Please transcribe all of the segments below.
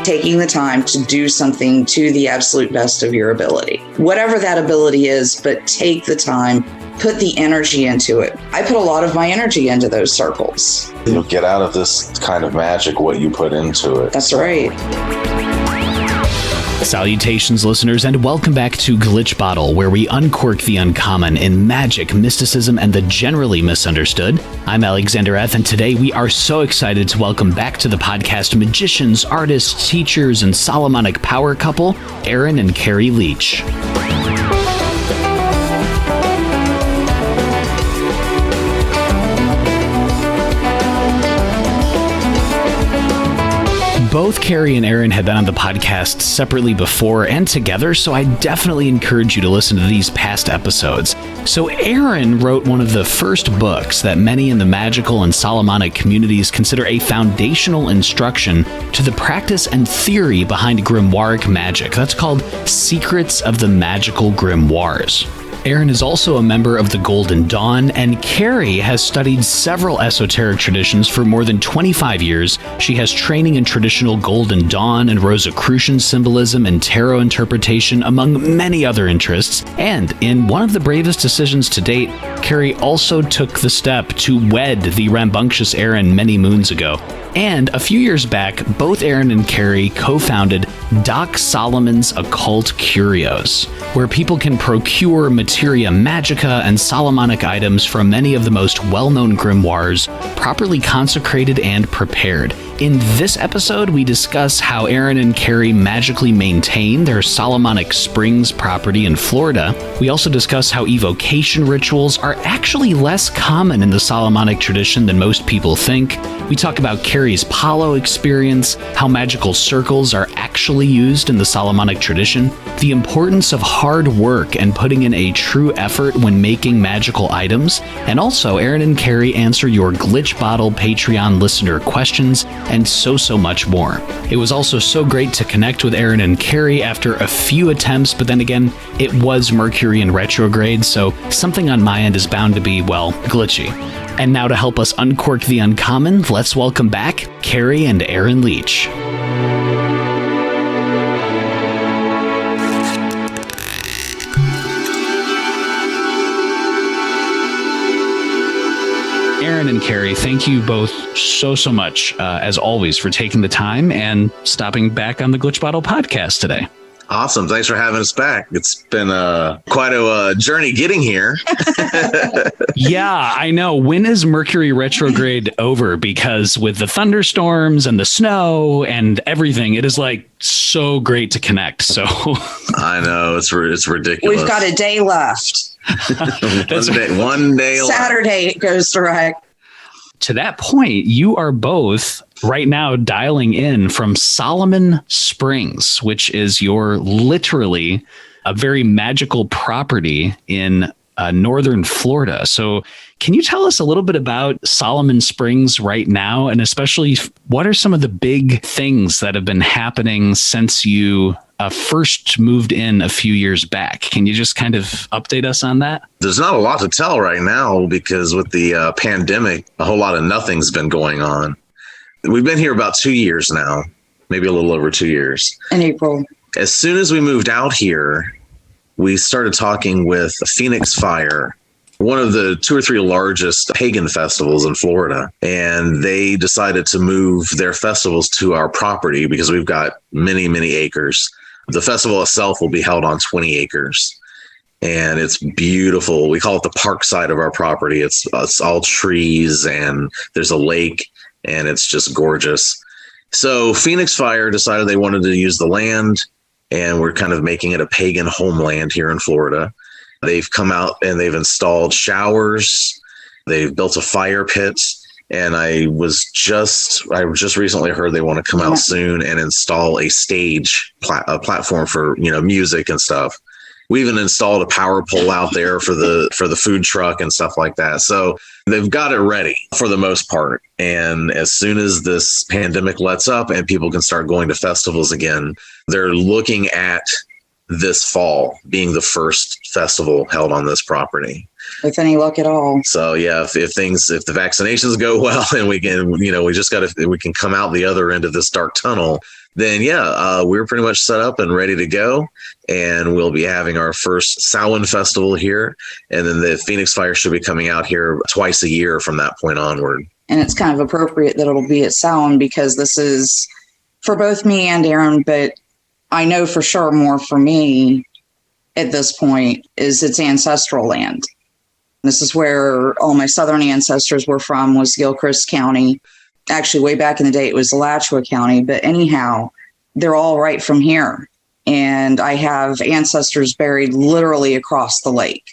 taking the time to do something to the absolute best of your ability. Whatever that ability is, but take the time, put the energy into it. I put a lot of my energy into those circles. You'll get out of this kind of magic what you put into it. That's right. Salutations, listeners, and welcome back to Glitch Bottle, where we uncork the uncommon in magic, mysticism, and the generally misunderstood. I'm Alexander F., and today we are so excited to welcome back to the podcast magicians, artists, teachers, and Solomonic power couple, Aaron and Carrie Leitch. Both Carrie and Aaron have been on the podcast separately before and together, so I definitely encourage you to listen to these past episodes. So Aaron wrote one of the first books that many in the magical and Solomonic communities consider a foundational instruction to the practice and theory behind grimoire magic. That's called Secrets of the Magical Grimoires. Aaron is also a member of the Golden Dawn, and Carrie has studied several esoteric traditions for more than 25 years. She has training in traditional Golden Dawn and Rosicrucian symbolism and tarot interpretation, among many other interests. And in one of the bravest decisions to date, Carrie also took the step to wed the rambunctious Aaron many moons ago. And a few years back, both Aaron and Carrie co-founded Doc Solomon's Occult Curios, where people can procure materia magica and Solomonic items from many of the most well-known grimoires, properly consecrated and prepared. In this episode, we discuss how Aaron and Carrie magically maintain their Solomonic Springs property in Florida. We also discuss how evocation rituals are actually less common in the Solomonic tradition than most people think. We talk about Carrie's Palo experience, how magical circles are actually used in the Solomonic tradition, the importance of hard work and putting in a true effort when making magical items, and also Aaron and Carrie answer your Glitch Bottle Patreon listener questions, and so much more. It was also so great to connect with Aaron and Carrie after a few attempts, but then again, it was Mercury in retrograde, so something on my end is bound to be, well, glitchy. And now to help us uncork the uncommon, let's welcome back Carrie and Aaron Leitch. Aaron and Carrie, thank you both so much, as always, for taking the time and stopping back on the Glitch Bottle podcast today. Awesome. Thanks for having us back. It's been quite a journey getting here. Yeah, I know. When is Mercury retrograde over? Because with the thunderstorms and the snow and everything, it is like so great to connect. So I know it's ridiculous. We've got a day left. One day left. Saturday it goes direct. To that point, you are both right now dialing in from Solomon Springs, which is literally a very magical property in northern Florida. So can you tell us a little bit about Solomon Springs right now? And especially, what are some of the big things that have been happening since you first moved in a few years back? Can you just kind of update us on that? There's not a lot to tell right now because with the pandemic, a whole lot of nothing's been going on. We've been here about 2 years now, maybe a little over 2 years. In April. As soon as we moved out here, we started talking with Phoenix Fire, one of the 2 or 3 largest pagan festivals in Florida. And they decided to move their festivals to our property because we've got many acres. The festival itself will be held on 20 acres. And it's beautiful. We call it the park side of our property. It's all trees and there's a lake and it's just gorgeous. So Phoenix Fire decided they wanted to use the land, and we're kind of making it a pagan homeland here in Florida. They've come out and they've installed showers. They've built a fire pit. And I just recently heard they want to come out soon and install a stage, a platform for, music and stuff. We even installed a power pole out there for the food truck and stuff like that. So they've got it ready for the most part. And as soon as this pandemic lets up and people can start going to festivals again, they're looking at this fall, being the first festival held on this property. With any luck at all. So yeah, if the vaccinations go well and we can, we can come out the other end of this dark tunnel, then we're pretty much set up and ready to go. And we'll be having our first Samhain festival here. And then the Phoenix Fire should be coming out here twice a year from that point onward. And it's kind of appropriate that it'll be at Samhain because this is for both me and Aaron, but I know for sure more for me at this point is it's ancestral land. This is where all my southern ancestors were from, was Gilchrist County. Actually, way back in the day, it was Alachua County. But anyhow, they're all right from here. And I have ancestors buried literally across the lake.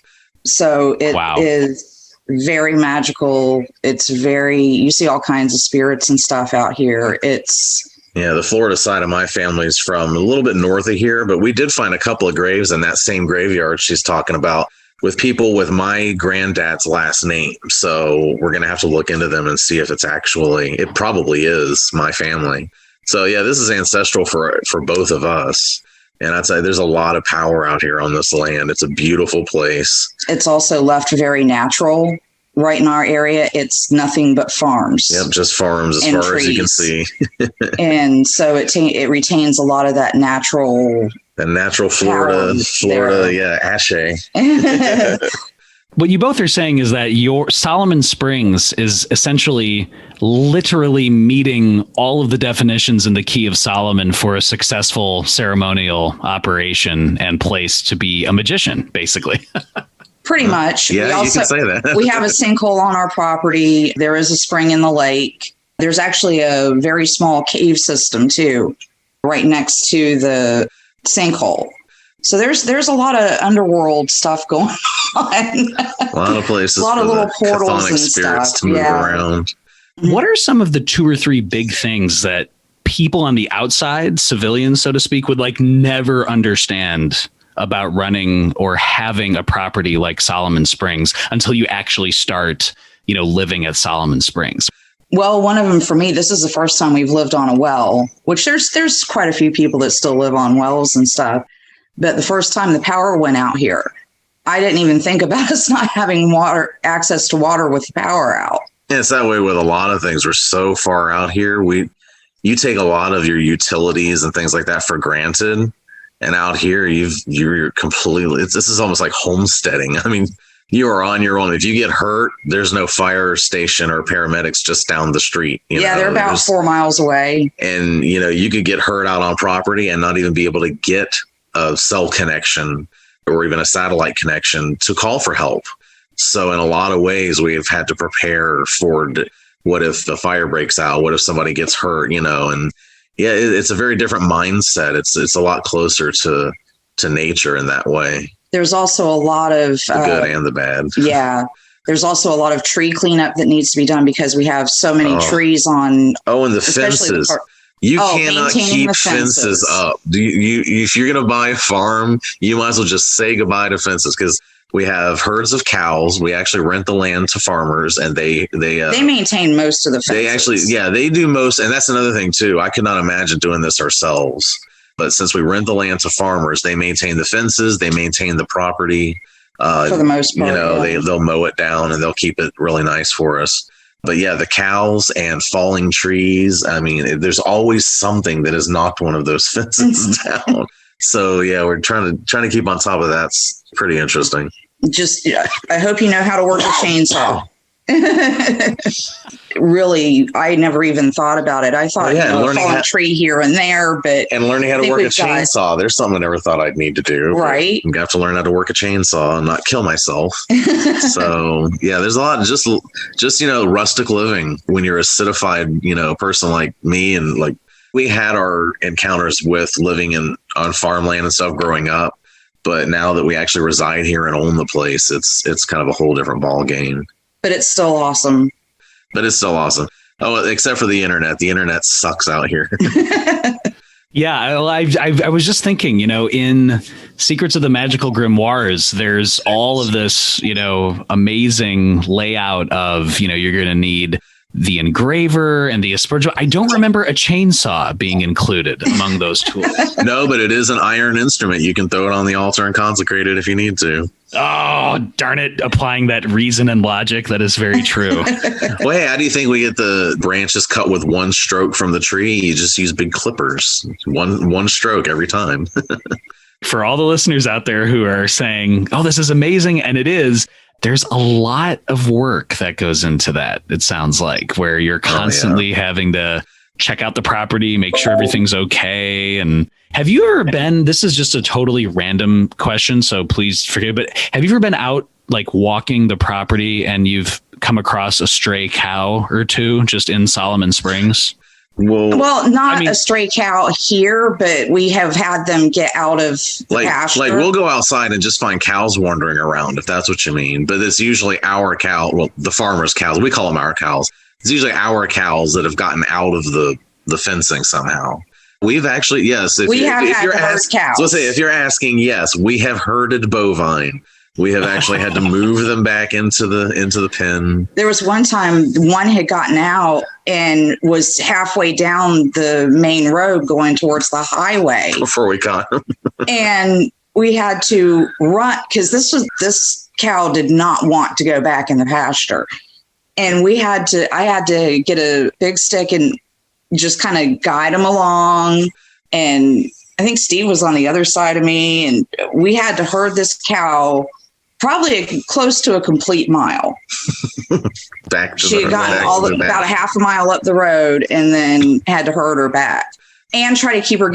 So it is very magical. You see all kinds of spirits and stuff out here. The Florida side of my family is from a little bit north of here, but we did find a couple of graves in that same graveyard she's talking about with people with my granddad's last name. So we're going to have to look into them and see if it probably is my family. So yeah, this is ancestral for both of us. And I'd say there's a lot of power out here on this land. It's a beautiful place. It's also left very natural. Right in our area, it's nothing but farms. Yep, just farms as far as you can see. And so it retains a lot of that natural... The natural Florida, ashe. What you both are saying is that your Solomon Springs is essentially literally meeting all of the definitions in the Key of Solomon for a successful ceremonial operation and place to be a magician, basically. Pretty much. Yeah, you can say that. We have a sinkhole on our property. There is a spring in the lake. There's actually a very small cave system, too, right next to the sinkhole. So there's a lot of underworld stuff going on. A lot of places. A lot of little portals and spirits stuff to move around. What are some of the 2 or 3 big things that people on the outside, civilians, so to speak, would never understand about running or having a property like Solomon Springs until you actually start, living at Solomon Springs? Well, one of them for me, this is the first time we've lived on a well, which there's quite a few people that still live on wells and stuff. But the first time the power went out here, I didn't even think about us not having access to water with the power out. Yeah, it's that way with a lot of things. We're so far out here. You take a lot of your utilities and things like that for granted. And out here, you're completely, this is almost like homesteading. I mean, you are on your own. If you get hurt, there's no fire station or paramedics just down the street. They're about 4 miles away. And, you could get hurt out on property and not even be able to get a cell connection or even a satellite connection to call for help. So in a lot of ways, we've had to prepare for what if the fire breaks out? What if somebody gets hurt, and yeah, it's a very different mindset. It's a lot closer to nature in that way. There's also a lot of the good and the bad. Yeah. There's also a lot of tree cleanup that needs to be done because we have so many trees on. Oh, and the fences. You cannot keep fences up. If you're going to buy a farm, you might as well just say goodbye to fences because we have herds of cows. We actually rent the land to farmers, and they maintain most of the fences. They do most. And that's another thing, too. I could not imagine doing this ourselves. But since we rent the land to farmers, they maintain the fences, they maintain the property. For the most part. They'll mow it down and they'll keep it really nice for us. But yeah, the cows and falling trees. I mean, there's always something that has knocked one of those fences down. So yeah, we're trying to keep on top of that. It's pretty interesting. I hope you know how to work a chainsaw. Really, I never even thought about it. I thought, a fallen tree here and there, and learning how to work a chainsaw. There's something I never thought I'd need to do. Right. I'm gonna have to learn how to work a chainsaw and not kill myself. So yeah, there's a lot of just rustic living when you're a citified, person like me. And like we had our encounters with living on farmland and stuff growing up. But now that we actually reside here and own the place, it's kind of a whole different ball game. But it's still awesome. Oh, except for the internet. The internet sucks out here. Yeah, I was just thinking, in Secrets of the Magical Grimoires, there's all of this, amazing layout of, you're going to need the engraver and the asperger. I don't remember a chainsaw being included among those tools. No, but it is an iron instrument. You can throw it on the altar and consecrate it if you need to. Oh, darn it. Applying that reason and logic. That is very true. Well, hey, how do you think we get the branches cut with one stroke from the tree? You just use big clippers. One stroke every time. For all the listeners out there who are saying, oh, this is amazing, and it is, there's a lot of work that goes into that, it sounds like, where you're constantly having to check out the property, make sure everything's okay. And have you ever been, this is just a totally random question, so please forgive, but have you ever been out like walking the property and you've come across a stray cow or two just in Solomon Springs? Well, not a stray cow here, but we have had them get out of the pasture. Like we'll go outside and just find cows wandering around, if that's what you mean. But it's usually our cow, well, the farmers' cows. We call them our cows. It's usually our cows that have gotten out of the fencing somehow. We've actually, yes. If you're cows. So let's say if you're asking, yes, we have herded bovine. We have actually had to move them back into the pen. There was one time one had gotten out and was halfway down the main road going towards the highway before we caught him. And we had to run because this cow did not want to go back in the pasture. And I had to get a big stick and just kind of guide him along. And I think Steve was on the other side of me, and we had to herd this cow probably close to a complete mile. She had gotten about a half a mile up the road and then had to herd her back and try to keep her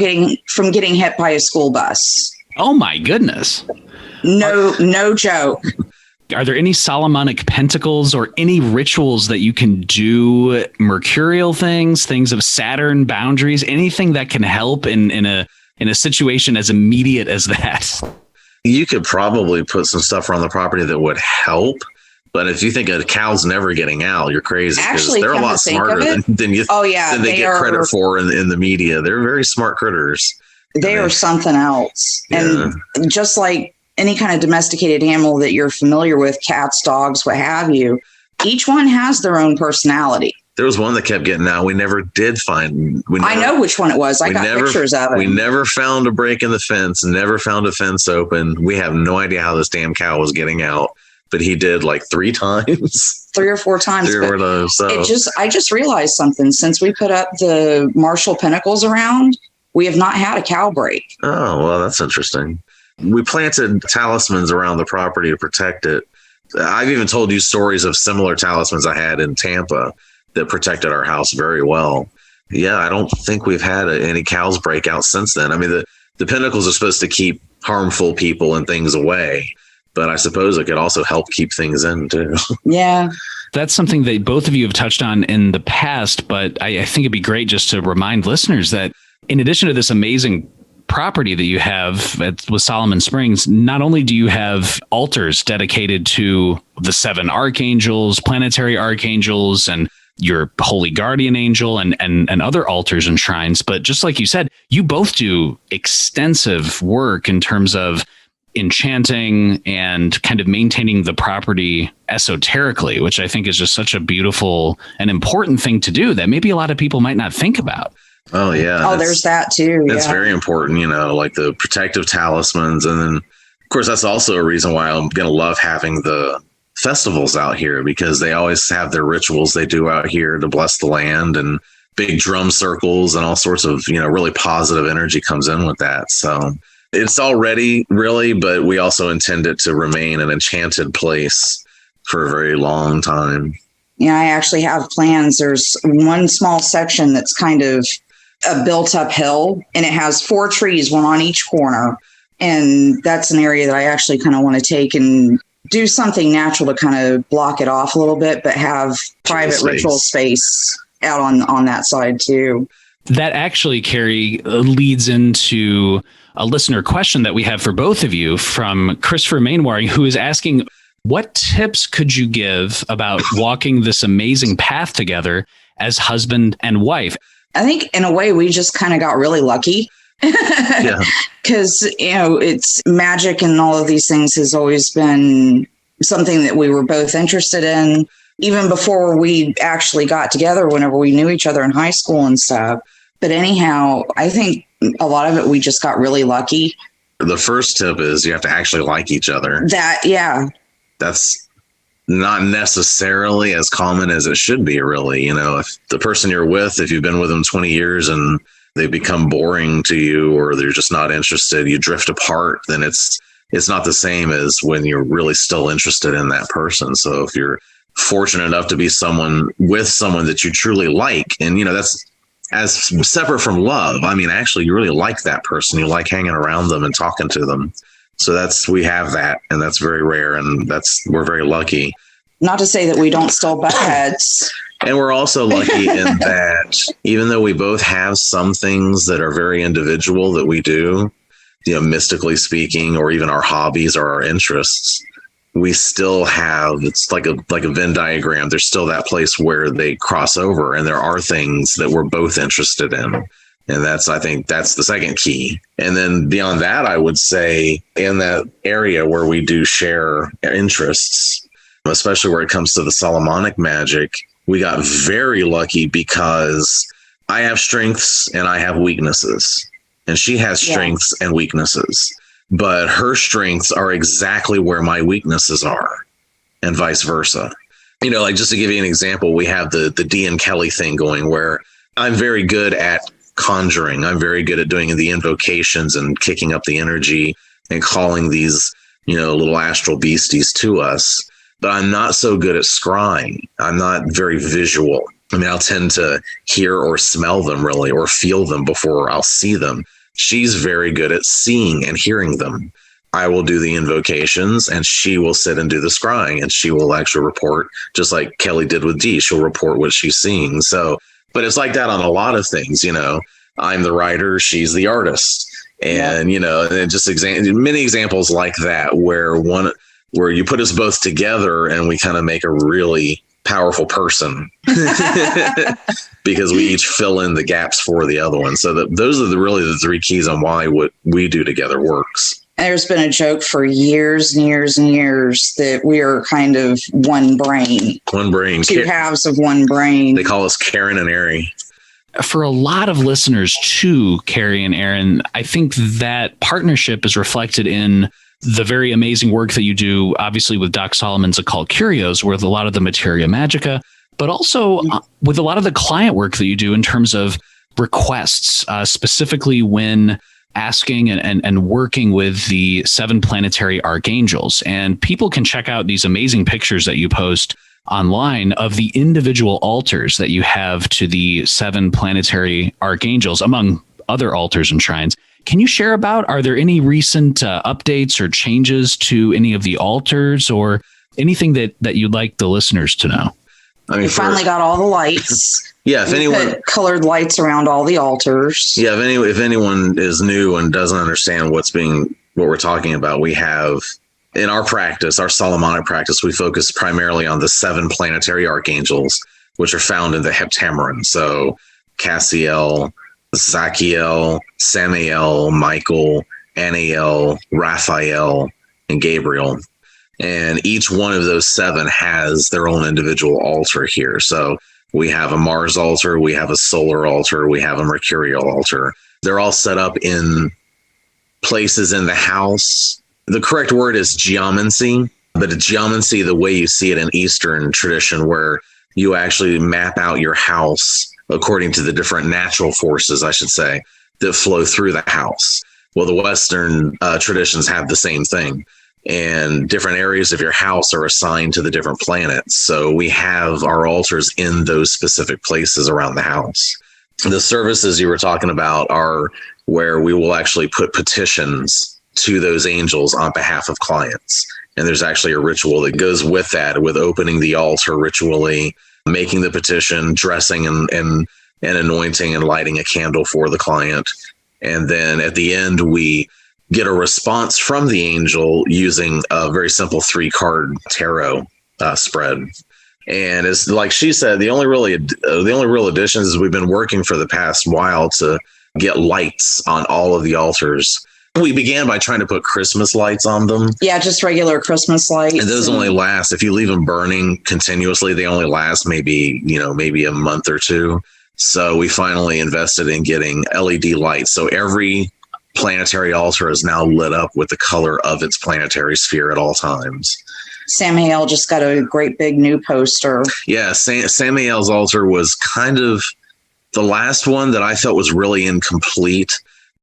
from getting hit by a school bus. Oh my goodness. No joke. Are there any Solomonic pentacles or any rituals that you can do, mercurial things of Saturn boundaries, anything that can help in a situation as immediate as that? You could probably put some stuff around the property that would help. But if you think a cow's never getting out, you're crazy. Actually, they're a lot smarter than they get credit for in the media. They're very smart critters. They are something else. Yeah. And just like any kind of domesticated animal that you're familiar with, cats, dogs, what have you, each one has their own personality. There was one that kept getting out. We never did find. I know which one it was. I got pictures of it. We never found a break in the fence. Never found a fence open. We have no idea how this damn cow was getting out. But he did like 3 times. 3 or 4 times. So. I just realized something. Since we put up the Marshall Pinnacles around, we have not had a cow break. Oh, well, that's interesting. We planted talismans around the property to protect it. I've even told you stories of similar talismans I had in Tampa that protected our house very well. Yeah, I don't think we've had any cows break out since then. I mean, the pinnacles are supposed to keep harmful people and things away, but I suppose it could also help keep things in too. Yeah. That's something that both of you have touched on in the past, but I think it'd be great just to remind listeners that in addition to this amazing property that you have with Solomon Springs, not only do you have altars dedicated to the 7 archangels, planetary archangels, and your holy guardian angel and other altars and shrines, but just like you said, you both do extensive work in terms of enchanting and kind of maintaining the property esoterically, which I think is just such a beautiful and important thing to do that maybe a lot of people might not think about. Oh, yeah. Oh, there's that too. It's very important, like the protective talismans. And then, of course, that's also a reason why I'm going to love having the festivals out here, because they always have their rituals they do out here to bless the land, and big drum circles and all sorts of, really positive energy comes in with that. So it's already really, but we also intend it to remain an enchanted place for a very long time. Yeah, I actually have plans. There's one small section that's kind of a built up hill, and it has 4 trees, one on each corner. And that's an area that I actually kind of want to take and do something natural to kind of block it off a little bit, but have private ritual space out on that side too. That actually, Carrie, leads into a listener question that we have for both of you from Christopher Mainwaring, who is asking, what tips could you give about walking this amazing path together as husband and wife? I think in a way we just kind of got really lucky. Yeah. Because, it's magic and all of these things has always been something that we were both interested in. even before we actually got together, whenever we knew each other in high school and stuff. But anyhow, I think a lot of it, we just got really lucky. The first tip is you have to actually like each other. That's not necessarily as common as it should be, really. If the person you're with, if you've been with them 20 years and they become boring to you, or they're just not interested, you drift apart, then it's not the same as when you're really still interested in that person. So if you're fortunate enough to be with someone that you truly like, and that's as separate from love. I mean, actually, you really like that person. You like hanging around them and talking to them. So we have that, and that's very rare, and we're very lucky. Not to say that we don't still butt heads. And we're also lucky in that even though we both have some things that are very individual that we do, mystically speaking, or even our hobbies or our interests, we still have, it's like a Venn diagram. There's still that place where they cross over, and there are things that we're both interested in. And I think that's the second key. And then beyond that, I would say in that area where we do share interests, especially where it comes to the Solomonic magic, we got very lucky because I have strengths and I have weaknesses, and she has strengths and weaknesses, but her strengths are exactly where my weaknesses are, and vice versa. Like, just to give you an example, we have the Dee and Kelly thing going, where I'm very good at conjuring. I'm very good at doing the invocations and kicking up the energy and calling these, little astral beasties to us. But I'm not so good at scrying. I'm not very visual. I mean, I'll tend to hear or smell them, really, or feel them before I'll see them. She's very good at seeing and hearing them. I will do the invocations, and she will sit and do the scrying, and she will actually report, just like Kelly did with Dee. She'll report what she's seeing. So, but it's like that on a lot of things. I'm the writer, she's the artist, and and just many examples like that where you put us both together and we kind of make a really powerful person because we each fill in the gaps for the other one. So those are really the three keys on why what we do together works. There's been a joke for years and years and years that we are kind of one brain. One brain. Two halves of one brain. They call us Karen and Ari. For a lot of listeners to Carrie and Aaron, I think that partnership is reflected in the very amazing work that you do, obviously with Doc Solomon's Occult Curios, with a lot of the Materia Magica, but also with a lot of the client work that you do in terms of requests, specifically when asking and working with the 7 planetary archangels. And people can check out these amazing pictures that you post online of the individual altars that you have to the 7 planetary archangels, among other altars and shrines. Can you share are there any recent updates or changes to any of the altars, or anything that you'd like the listeners to know? I mean, we finally got all the lights. Yeah, if anyone put colored lights around all the altars. Yeah, if anyone is new and doesn't understand what we're talking about, we have in our practice, our Solomonic practice, we focus primarily on the 7 planetary archangels, which are found in the Heptameron. So Cassiel, Zachiel, Samael, Michael, Anael, Raphael, and Gabriel. And each one of those 7 has their own individual altar here. So we have a Mars altar, we have a solar altar, we have a Mercurial altar. They're all set up in places in the house. The correct word is geomancy, but a geomancy, the way you see it in Eastern tradition, where you actually map out your house according to the different natural forces, I should say, that flow through the house. Well, the Western traditions have the same thing, and different areas of your house are assigned to the different planets. So we have our altars in those specific places around the house. The services you were talking about are where we will actually put petitions to those angels on behalf of clients. And there's actually a ritual that goes with that, with opening the altar ritually, making the petition, dressing and anointing and lighting a candle for the client. And then at the end, we get a response from the angel using a very simple 3-card tarot spread. And it's like she said, the only real additions is we've been working for the past while to get lights on all of the altars. We began by trying to put Christmas lights on them. Yeah, just regular Christmas lights. And those only last, if you leave them burning continuously, they only last maybe a month or two. So we finally invested in getting LED lights. So every planetary altar is now lit up with the color of its planetary sphere at all times. Samael just got a great big new poster. Yeah, Samael's altar was kind of the last one that I felt was really incomplete.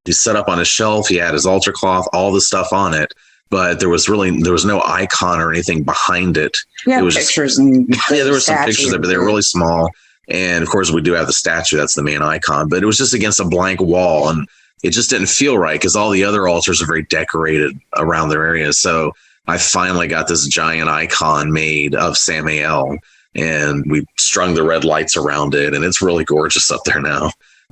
He's set up on a shelf. He had his altar cloth, all the stuff on it, but there was no icon or anything behind it. We have it was pictures and there were some pictures there, but they were really small. And of course, we do have the statue. That's the main icon, but it was just against a blank wall, and it just didn't feel right because all the other altars are very decorated around their areas. So I finally got this giant icon made of Samael, and we strung the red lights around it, and it's really gorgeous up there now.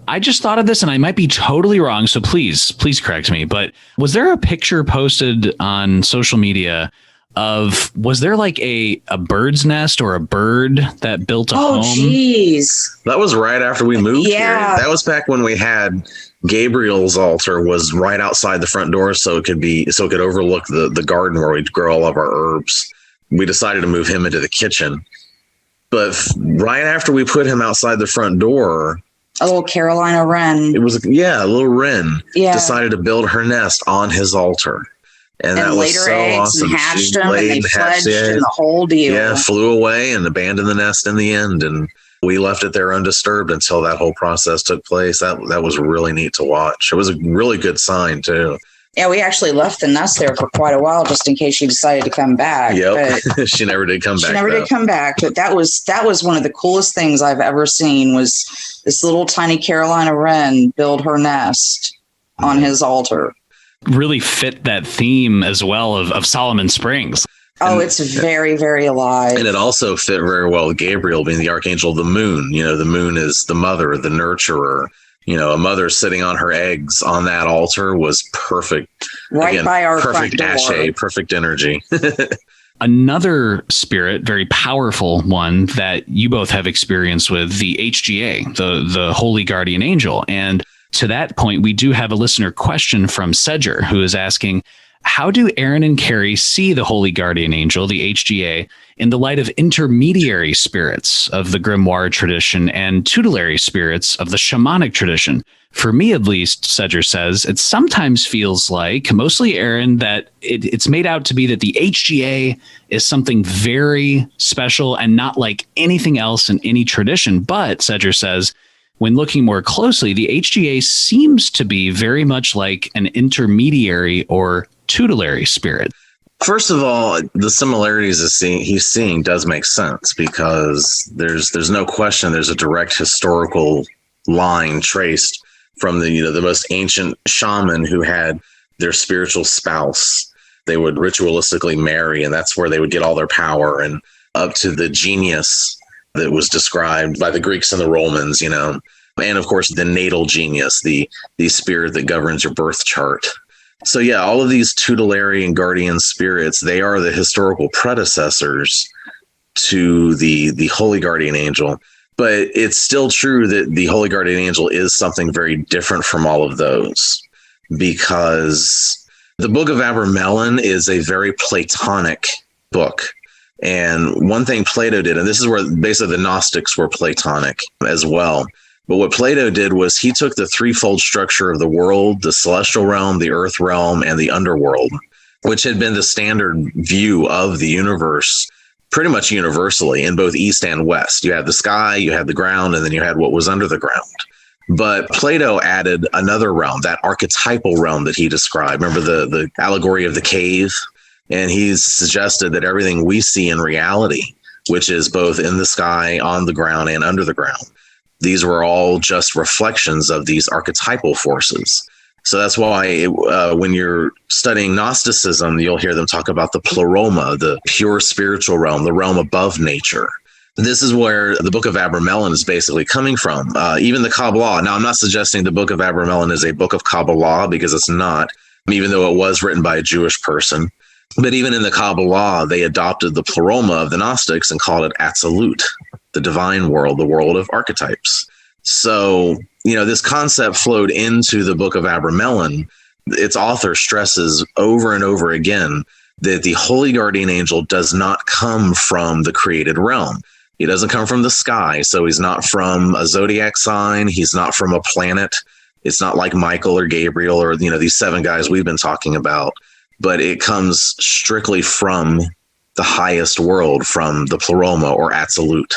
I just thought of this, and I might be totally wrong, so please correct me. But was there a picture posted on social media was there like a bird's nest or a bird that built a home? Oh, geez. That was right after we moved here. That was back when we had Gabriel's altar was right outside the front door, so it could overlook the garden where we'd grow all of our herbs. We decided to move him into the kitchen. But right after we put him outside the front door, a little Carolina wren. It was, a little wren decided to build her nest on his altar. And that was so awesome. And hatched them, and they fledged and the whole deal. Yeah, flew away and abandoned the nest in the end. And we left it there undisturbed until that whole process took place. That was really neat to watch. It was a really good sign, too. Yeah, we actually left the nest there for quite a while just in case she decided to come back. Yep. She never did come back. She never did come back. But that was one of the coolest things I've ever seen was this little tiny Carolina wren build her nest on his altar. Really fit that theme as well of Solomon Springs. Oh, it's very, very alive. And it also fit very well with Gabriel being the archangel of the moon. The moon is the mother, the nurturer. A mother sitting on her eggs on that altar was perfect. Right. Again, by our perfect front door. Ashe, perfect energy. Another spirit, very powerful one that you both have experience with, the HGA, the Holy Guardian Angel. And to that point, we do have a listener question from Sedger, who is asking, how do Aaron and Carrie see the Holy Guardian Angel, the HGA, in the light of intermediary spirits of the grimoire tradition and tutelary spirits of the shamanic tradition? For me, at least, Sedger says, it sometimes feels like, mostly Aaron, that it's made out to be that the HGA is something very special and not like anything else in any tradition. But, Sedger says, when looking more closely, the HGA seems to be very much like an intermediary or tutelary spirit. First of all, the similarities he's seeing does make sense because there's no question there's a direct historical line traced from the most ancient shaman who had their spiritual spouse. They would ritualistically marry, and that's where they would get all their power, and up to the genius that was described by the Greeks and the Romans, and of course the natal genius, the spirit that governs your birth chart. So yeah, all of these tutelary and guardian spirits, they are the historical predecessors to the Holy Guardian Angel. But it's still true that the Holy Guardian Angel is something very different from all of those, because the Book of Abramelin is a very Platonic book. And one thing Plato did, and this is where basically the Gnostics were Platonic as well. But what Plato did was he took the threefold structure of the world, the celestial realm, the earth realm, and the underworld, which had been the standard view of the universe pretty much universally in both East and West. You had the sky, you had the ground, and then you had what was under the ground. But Plato added another realm, that archetypal realm that he described. Remember the allegory of the cave? And he's suggested that everything we see in reality, which is both in the sky, on the ground, and under the ground, these were all just reflections of these archetypal forces. So that's why when you're studying Gnosticism, you'll hear them talk about the pleroma, the pure spiritual realm, the realm above nature. This is where the Book of Abramelin is basically coming from. Even the Kabbalah. Now, I'm not suggesting the Book of Abramelin is a book of Kabbalah, because it's not, even though it was written by a Jewish person. But even in the Kabbalah, they adopted the pleroma of the Gnostics and called it Atzilut, the divine world, the world of archetypes. So, this concept flowed into the Book of Abramelin, its author stresses over and over again that the holy guardian angel does not come from the created realm. He doesn't come from the sky. So he's not from a zodiac sign. He's not from a planet. It's not like Michael or Gabriel or, these 7 guys we've been talking about, but it comes strictly from the highest world, from the pleroma or absolute.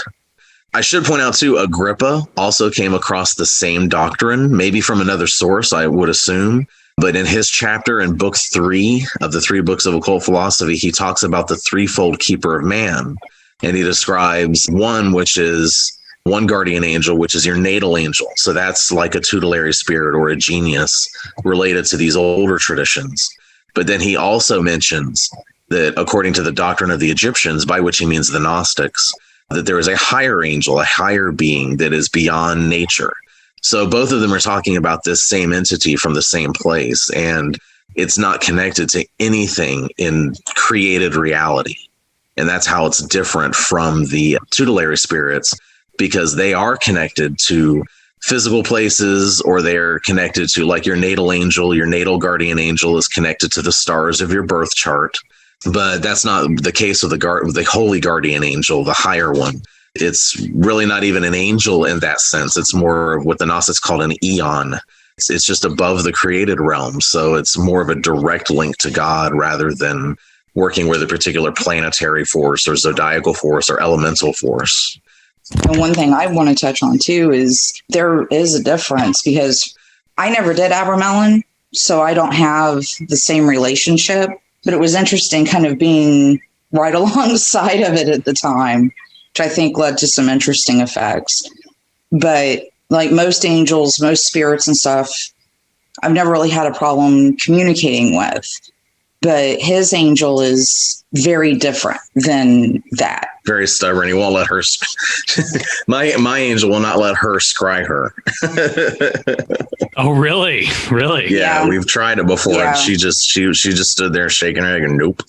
I should point out too, Agrippa also came across the same doctrine, maybe from another source, I would assume. But in his chapter in book 3 of the 3 books of occult philosophy, he talks about the threefold keeper of man. And he describes one, which is one guardian angel, which is your natal angel. So that's like a tutelary spirit or a genius related to these older traditions. But then he also mentions that according to the doctrine of the Egyptians, by which he means the Gnostics, that there is a higher angel, a higher being that is beyond nature. So both of them are talking about this same entity from the same place, and it's not connected to anything in created reality. And that's how it's different from the tutelary spirits, because they are connected to physical places, or they're connected to, like, your natal angel, your natal guardian angel is connected to the stars of your birth chart. But that's not the case with the holy guardian angel, the higher one. It's really not even an angel in that sense. It's more of what the Gnostics called an eon. It's just above the created realm. So it's more of a direct link to God rather than working with a particular planetary force or zodiacal force or elemental force. And one thing I want to touch on too is there is a difference, because I never did Abramelin, so I don't have the same relationship. But it was interesting kind of being right alongside of it at the time, which I think led to some interesting effects. But like most angels, most spirits and stuff, I've never really had a problem communicating with. But his angel is very different than that. Very stubborn. He won't let her. My angel will not let her scry her. Oh, really? Really? Yeah, we've tried it before. Yeah. And she just stood there shaking her head and nope.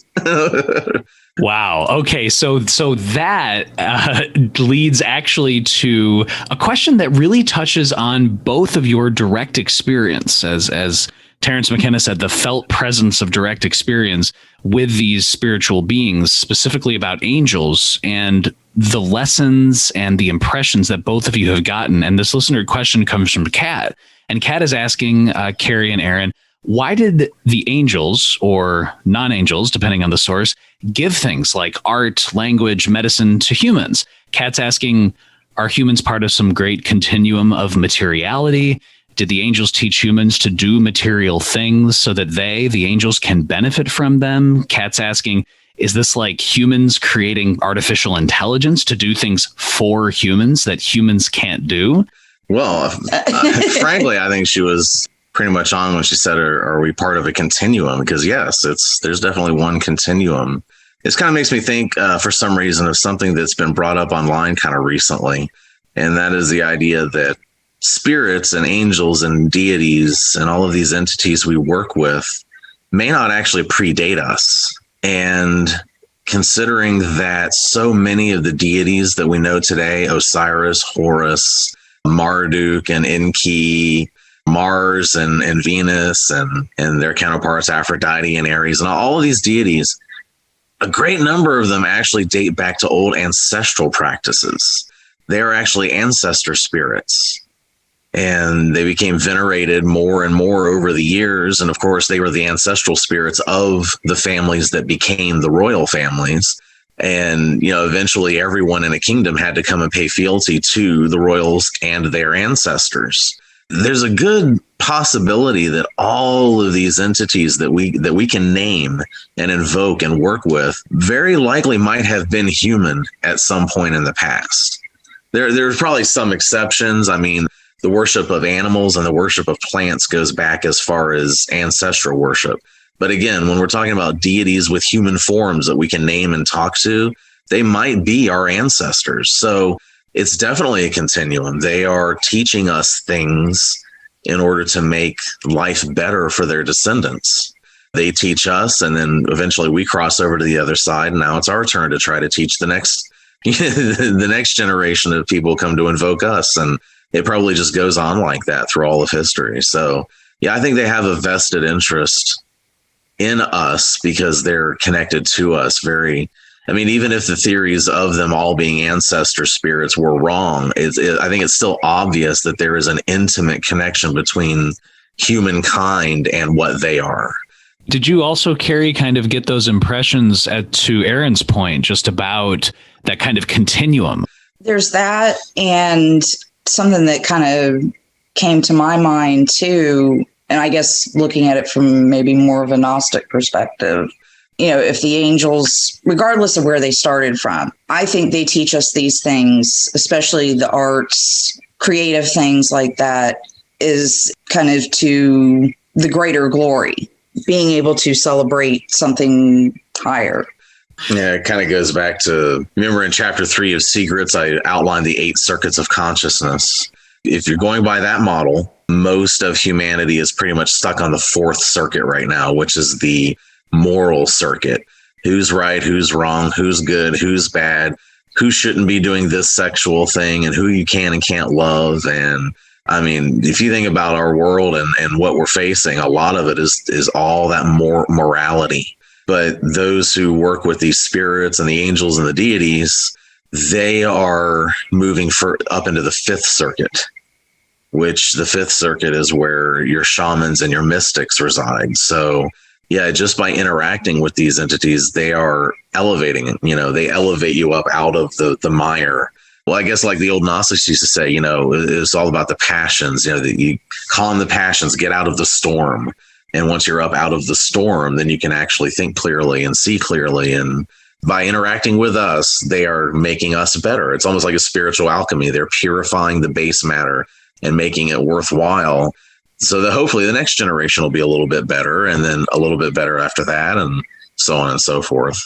Wow. Okay. So that leads actually to a question that really touches on both of your direct experience, as Terrence McKenna said, the felt presence of direct experience with these spiritual beings, specifically about angels, and the lessons and the impressions that both of you have gotten. And this listener question comes from Kat. And Kat is asking Carrie and Aaron, why did the angels, or non-angels, depending on the source, give things like art, language, medicine to humans? Kat's asking, are humans part of some great continuum of materiality? Did the angels teach humans to do material things so that they, the angels, can benefit from them? Kat's asking, is this like humans creating artificial intelligence to do things for humans that humans can't do? Well, frankly, I think she was pretty much on when she said, are we part of a continuum? Because yes, there's definitely one continuum. This kind of makes me think for some reason of something that's been brought up online kind of recently. And that is the idea that spirits and angels and deities and all of these entities we work with may not actually predate us. And considering that so many of the deities that we know today, Osiris, Horus, Marduk and Enki, Mars and Venus and their counterparts, Aphrodite and Ares, and all of these deities, a great number of them actually date back to old ancestral practices. They are actually ancestor spirits. And they became venerated more and more over the years. And of course, they were the ancestral spirits of the families that became the royal families. And, eventually everyone in a kingdom had to come and pay fealty to the royals and their ancestors. There's a good possibility that all of these entities that we can name and invoke and work with very likely might have been human at some point in the past. There's probably some exceptions. I mean, the worship of animals and the worship of plants goes back as far as ancestral worship. But again, when we're talking about deities with human forms that we can name and talk to, they might be our ancestors. So it's definitely a continuum. They are teaching us things in order to make life better for their descendants. They teach us, and then eventually we cross over to the other side. And now it's our turn to try to teach the next generation of people come to invoke us. And it probably just goes on like that through all of history. So, Yeah, I think they have a vested interest in us because they're connected to us even if the theories of them all being ancestor spirits were wrong, I think it's still obvious that there is an intimate connection between humankind and what they are. Did you also, Carrie, kind of get those impressions to Aaron's point, just about that kind of continuum? There's that, and something that kind of came to my mind too, and I guess looking at it from maybe more of a Gnostic perspective, if the angels, regardless of where they started from, I think they teach us these things, especially the arts, creative things like that, is kind of to the greater glory, being able to celebrate something higher. Yeah, it kind of goes back to, remember in chapter 3 of Secrets, I outlined the 8 circuits of consciousness. If you're going by that model, most of humanity is pretty much stuck on the 4th circuit right now, which is the moral circuit. Who's right, who's wrong, who's good, who's bad, who shouldn't be doing this sexual thing, and who you can and can't love. And I mean, if you think about our world and what we're facing, a lot of it is all that morality. But those who work with these spirits and the angels and the deities, they are moving up into the 5th circuit, which the 5th circuit is where your shamans and your mystics reside. So yeah, just by interacting with these entities, they are elevating it. They elevate you up out of the mire. Well, I guess like the old Gnostics used to say, it's all about the passions, that you calm the passions, get out of the storm. And once you're up out of the storm, then you can actually think clearly and see clearly. And by interacting with us, they are making us better. It's almost like a spiritual alchemy. They're purifying the base matter and making it worthwhile, so that hopefully the next generation will be a little bit better, and then a little bit better after that, and so on and so forth.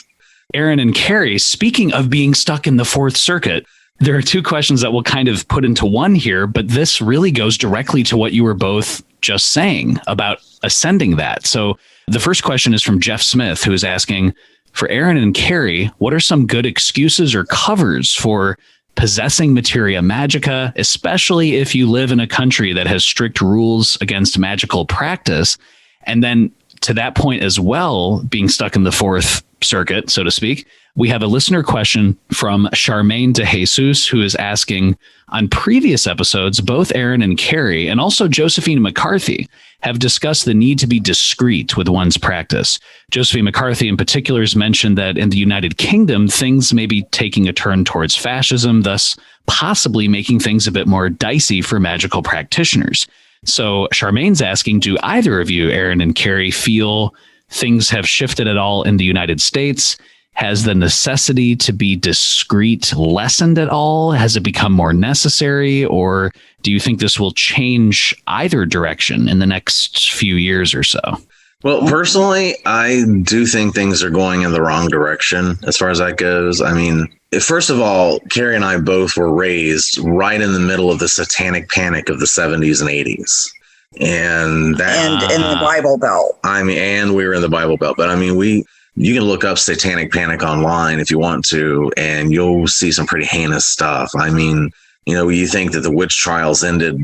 Aaron and Carrie, speaking of being stuck in the 4th circuit, there are 2 questions that we'll kind of put into one here, but this really goes directly to what you were both just saying about ascending that. So the first question is from Jeff Smith, who is asking, for Aaron and Carrie, what are some good excuses or covers for possessing materia magica, especially if you live in a country that has strict rules against magical practice? And then to that point as well, being stuck in the 4th circuit, so to speak, we have a listener question from Charmaine de Jesus, who is asking, on previous episodes, both Aaron and Carrie, and also Josephine McCarthy, have discussed the need to be discreet with one's practice. Josephine McCarthy in particular has mentioned that in the United Kingdom, things may be taking a turn towards fascism, thus possibly making things a bit more dicey for magical practitioners. So Charmaine's asking, do either of you, Aaron and Carrie, feel things have shifted at all in the United States? Has the necessity to be discreet lessened at all? Has it become more necessary? Or do you think this will change either direction in the next few years or so? Well, personally, I do think things are going in the wrong direction as far as that goes. I mean, first of all, Carrie and I both were raised right in the middle of the satanic panic of the 70s and 80s. And in the Bible Belt. And we were in the Bible Belt. But I mean, you can look up satanic panic online if you want to, and you'll see some pretty heinous stuff. I mean, you think that the witch trials ended,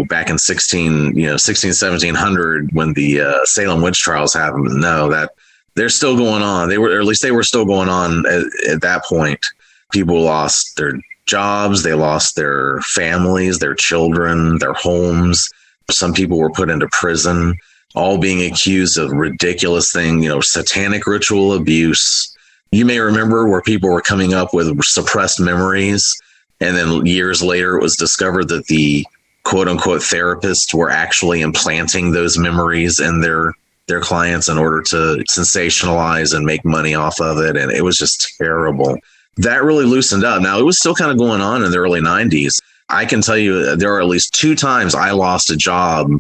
back in 1700 when the Salem witch trials happened. No, that they're still going on. They were still going on at that point. People lost their jobs. They lost their families, their children, their homes. Some people were put into prison, all being accused of ridiculous things, satanic ritual abuse. You may remember where people were coming up with suppressed memories. And then years later, it was discovered that the quote unquote therapists were actually implanting those memories in their clients in order to sensationalize and make money off of it. And it was just terrible. That really loosened up. Now, it was still kind of going on in the early 90s. I can tell you there are at least 2 times I lost a job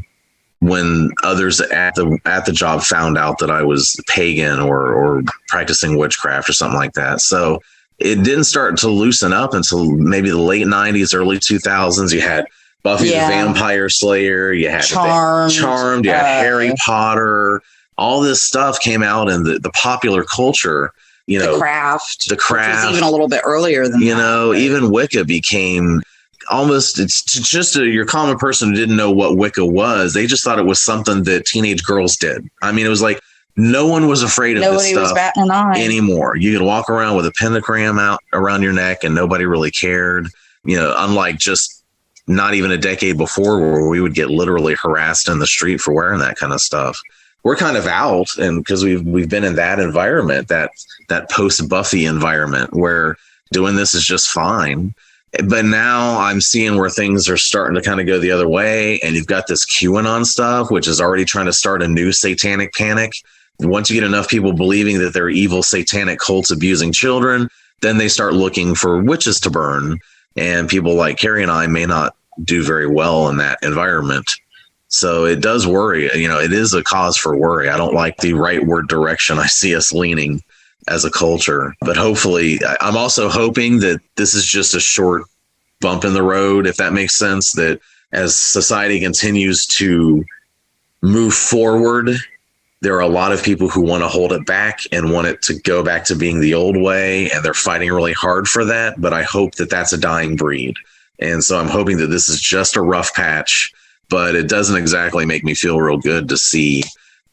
when others at the job found out that I was pagan or practicing witchcraft or something like that. So it didn't start to loosen up until maybe the late 90s, early 2000s. You had Buffy the Vampire Slayer, you had Charmed, you had Harry Potter. All this stuff came out in the popular culture. The craft, which was even a little bit earlier than that. Right? Even Wicca became almost, it's just your common person who didn't know what Wicca was. They just thought it was something that teenage girls did. I mean, it was like no one was afraid of this stuff was batting an eye anymore. You could walk around with a pentagram out around your neck and nobody really cared. Unlike just not even a decade before where we would get literally harassed in the street for wearing that kind of stuff. We're kind of out, and because we've been in that environment, that post-Buffy environment where doing this is just fine. But now I'm seeing where things are starting to kind of go the other way. And you've got this QAnon stuff, which is already trying to start a new satanic panic. Once you get enough people believing that they're evil satanic cults abusing children, then they start looking for witches to burn. And people like Carrie and I may not do very well in that environment. So it does worry. It is a cause for worry. I don't like the rightward direction I see us leaning as a culture. But hopefully, I'm also hoping that this is just a short bump in the road, if that makes sense, that as society continues to move forward, there are a lot of people who want to hold it back and want it to go back to being the old way, and they're fighting really hard for that. But I hope that that's a dying breed. And so I'm hoping that this is just a rough patch, but it doesn't exactly make me feel real good to see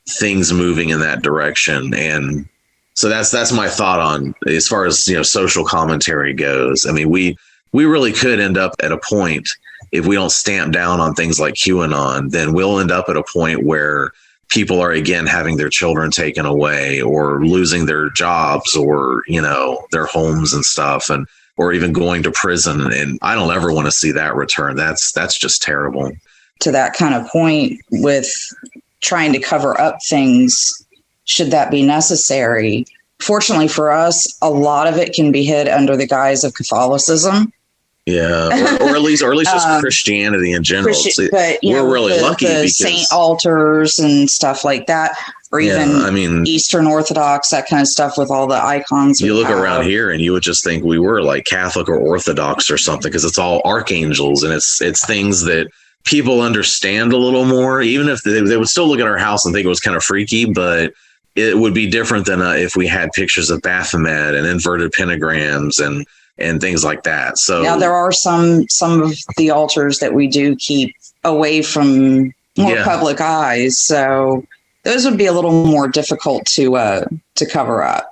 things moving in that direction. And so that's my thought on as far as, social commentary goes. I mean, we really could end up at a point, if we don't stamp down on things like QAnon, then we'll end up at a point where people are again having their children taken away or losing their jobs or, their homes and stuff, and or even going to prison. And I don't ever want to see that return. That's just terrible. To that kind of point with trying to cover up things, should that be necessary. Fortunately for us, a lot of it can be hid under the guise of Catholicism. Yeah, or at least just Christianity in general. But we're really lucky because saint altars and stuff like that, or even Eastern Orthodox, that kind of stuff with all the icons. You look around here and you would just think we were like Catholic or Orthodox or something, because it's all archangels and it's things that people understand a little more, even if they would still look at our house and think it was kind of freaky, but it would be different than if we had pictures of Baphomet and inverted pentagrams and things like that. So now there are some of the altars that we do keep away from more public eyes. So those would be a little more difficult to cover up.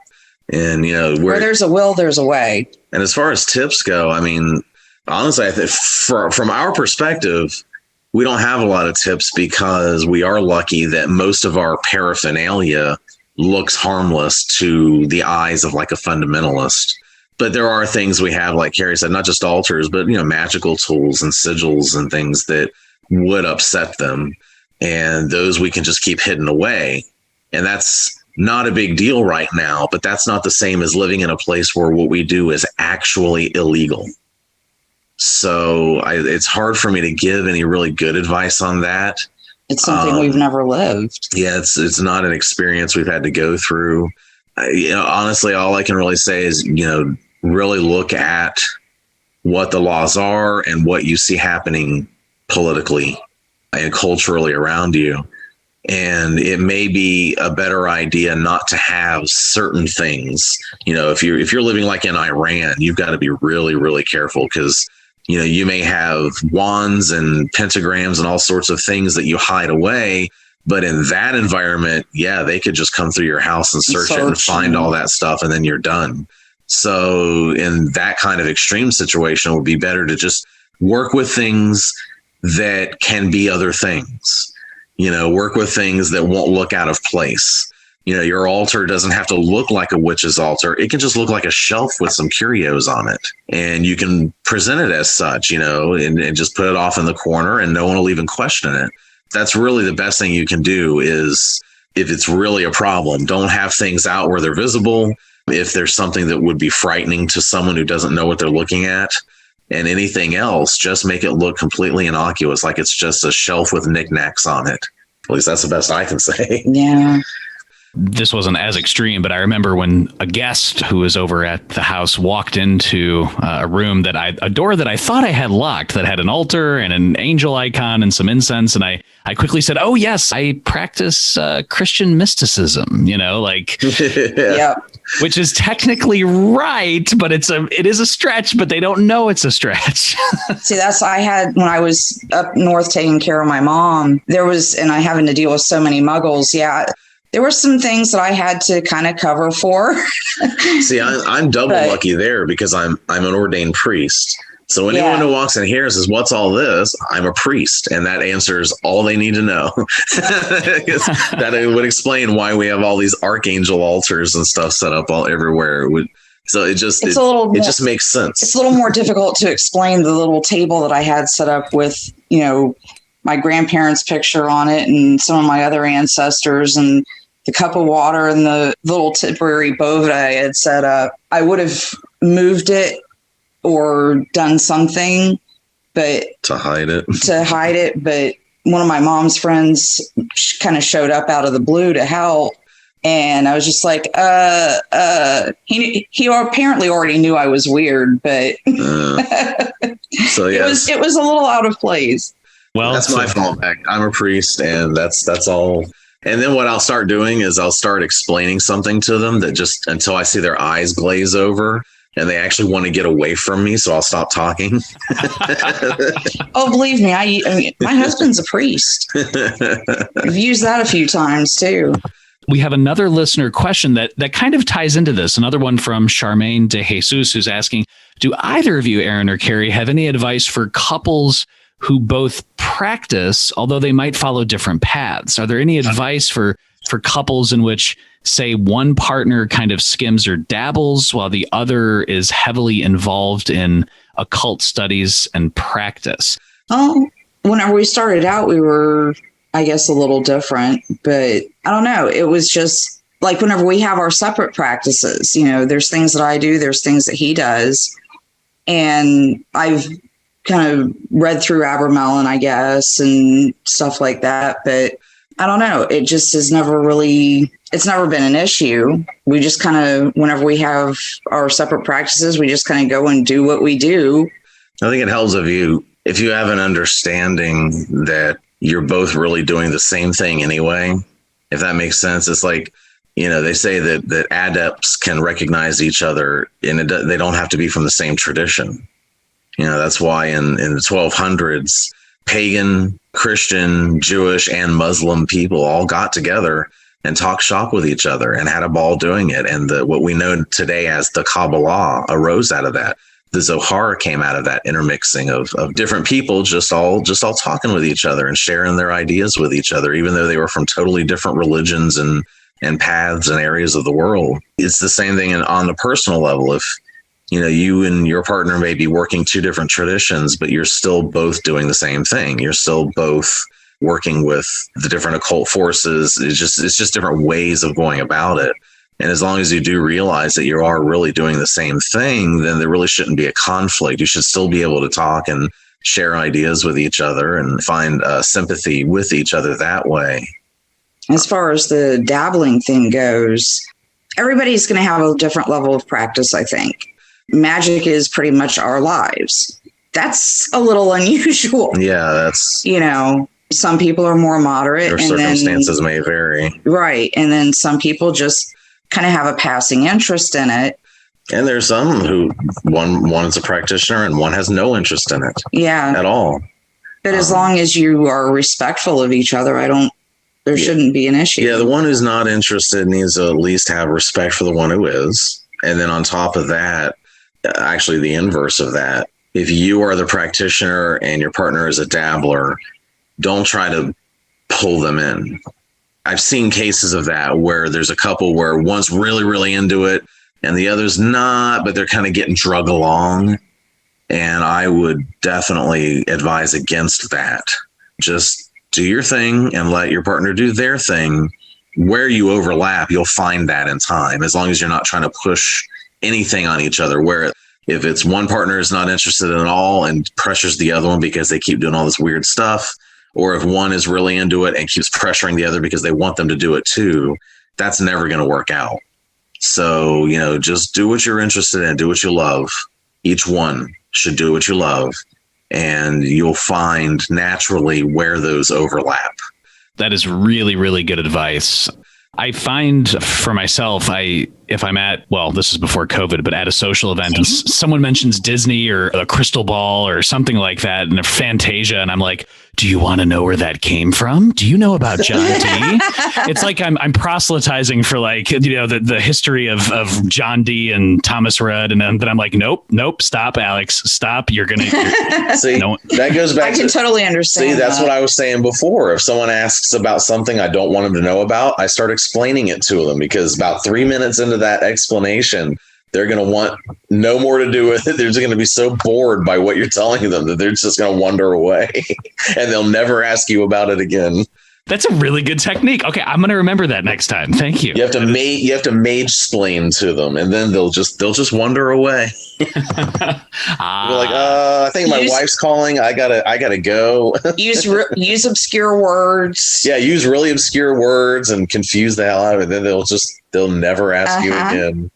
And, where there's a will, there's a way. And as far as tips go, I mean, honestly, I think from our perspective, we don't have a lot of tips because we are lucky that most of our paraphernalia looks harmless to the eyes of like a fundamentalist. But there are things we have, like Carrie said, not just altars, but, magical tools and sigils and things that would upset them. And those we can just keep hidden away. And that's not a big deal right now, but that's not the same as living in a place where what we do is actually illegal. So it's hard for me to give any really good advice on that. It's something we've never lived. Yeah, it's not an experience we've had to go through. Honestly, all I can really say is, really look at what the laws are and what you see happening politically and culturally around you. And it may be a better idea not to have certain things. If you're living like in Iran, you've got to be really, really careful because you may have wands and pentagrams and all sorts of things that you hide away. But in that environment, they could just come through your house and search it and find all that stuff, and then you're done. So in that kind of extreme situation, it would be better to just work with things that can be other things. Work with things that won't look out of place. Your altar doesn't have to look like a witch's altar. It can just look like a shelf with some curios on it. And you can present it as such, and just put it off in the corner and no one will even question it. That's really the best thing you can do is, if it's really a problem, don't have things out where they're visible. If there's something that would be frightening to someone who doesn't know what they're looking at, and anything else, just make it look completely innocuous, like it's just a shelf with knickknacks on it. At least that's the best I can say. Yeah. this wasn't as extreme, but I remember when a guest who was over at the house walked into a room a door that I thought I had locked, that had an altar and an angel icon and some incense. And I quickly said, "Oh yes, I practice Christian mysticism," Yeah. which is technically right, but it is a stretch, but they don't know it's a stretch. See, I had, when I was up north taking care of my mom, and I having to deal with so many muggles. Yeah. There were some things that I had to kind of cover for. See, I'm double lucky there because I'm an ordained priest. So anyone who walks in here and says, "What's all this?" I'm a priest, and that answers all they need to know. That would explain why we have all these archangel altars and stuff set up all everywhere. So it just makes sense. It's a little more difficult to explain the little table that I had set up with, my grandparents' picture on it and some of my other ancestors and the cup of water and the little temporary bow that I had set up. I would have moved it or done something, but to hide it. But one of my mom's friends kind of showed up out of the blue to help. And I was just like, he apparently already knew I was weird, but so yes. it was a little out of place. Well, that's my fallback. I'm a priest, and that's all. And then what I'll start doing is I'll start explaining something to them that just until I see their eyes glaze over and they actually want to get away from me. So I'll stop talking. Oh, believe me, I mean, my husband's a priest. I've used that a few times too. We have another listener question that kind of ties into this. Another one from Charmaine de Jesus, who's asking, do either of you, Aaron or Carrie, have any advice for couples who both practice, although they might follow different paths? Are there any advice for couples in which, say, one partner kind of skims or dabbles while the other is heavily involved in occult studies and practice? Oh, whenever we started out, we were, I guess, a little different, but I don't know. It was just like whenever we have our separate practices, there's things that I do, there's things that he does. And I've kind of read through Abermelon, I guess, and stuff like that. But I don't know. It just has it's never been an issue. We just kind of, whenever we have our separate practices, we just kind of go and do what we do. I think it helps if you have an understanding that you're both really doing the same thing anyway, if that makes sense. It's like, they say that adepts can recognize each other and they don't have to be from the same tradition. That's why in the 1200s, pagan, Christian, Jewish, and Muslim people all got together and talked shop with each other and had a ball doing it. And what we know today as the Kabbalah arose out of that. The Zohar came out of that intermixing of different people just all talking with each other and sharing their ideas with each other, even though they were from totally different religions and paths and areas of the world. It's the same thing on the personal level. If you and your partner may be working two different traditions, but you're still both doing the same thing. You're still both working with the different occult forces. It's just different ways of going about it. And as long as you do realize that you are really doing the same thing, then there really shouldn't be a conflict. You should still be able to talk and share ideas with each other and find sympathy with each other that way. As far as the dabbling thing goes, everybody's going to have a different level of practice, I think. Magic is pretty much our lives. That's a little unusual. Yeah, that's... some people are more moderate. Their circumstances may vary. Right. And then some people just kind of have a passing interest in it. And there's some who one is a practitioner and one has no interest in it. Yeah. At all. But as long as you are respectful of each other, there shouldn't be an issue. Yeah, the one who's not interested needs to at least have respect for the one who is. And then on top of that, actually the inverse of that, if you are the practitioner and your partner is a dabbler, don't try to pull them in. I've seen cases of that where there's a couple where one's really, really into it and the other's not, but they're kind of getting drug along. And I would definitely advise against that. Just do your thing and let your partner do their thing. Where you overlap, you'll find that in time, as long as you're not trying to push anything on each other. Where if it's one partner is not interested at all and pressures the other one because they keep doing all this weird stuff, or if one is really into it and keeps pressuring the other because they want them to do it too, that's never going to work out. So, just do what you're interested in, do what you love. Each one should do what you love, and you'll find naturally where those overlap. That is really, really good advice. I find for myself, if I'm at, well, this is before COVID, but at a social event and someone mentions Disney or a crystal ball or something like that and a Fantasia, and I'm like, do you want to know where that came from? Do you know about John D? It's like I'm proselytizing for the history of John D and Thomas Rudd, and then I'm like, nope, stop, Alex, stop. You're gonna see. That goes back. I can totally understand. See, that's what I was saying before. If someone asks about something I don't want them to know about, I start explaining it to them, because about 3 minutes into that explanation, they're going to want no more to do with it. They're just going to be so bored by what you're telling them that they're just going to wander away and they'll never ask you about it again. That's a really good technique. Okay, I'm going to remember that next time. Thank you. You have to mage-splain to them, and then they'll just wander away. You're like, I think my wife's calling. I gotta go. use obscure words. Yeah, use really obscure words and confuse the hell out of it. Then they'll never ask you again.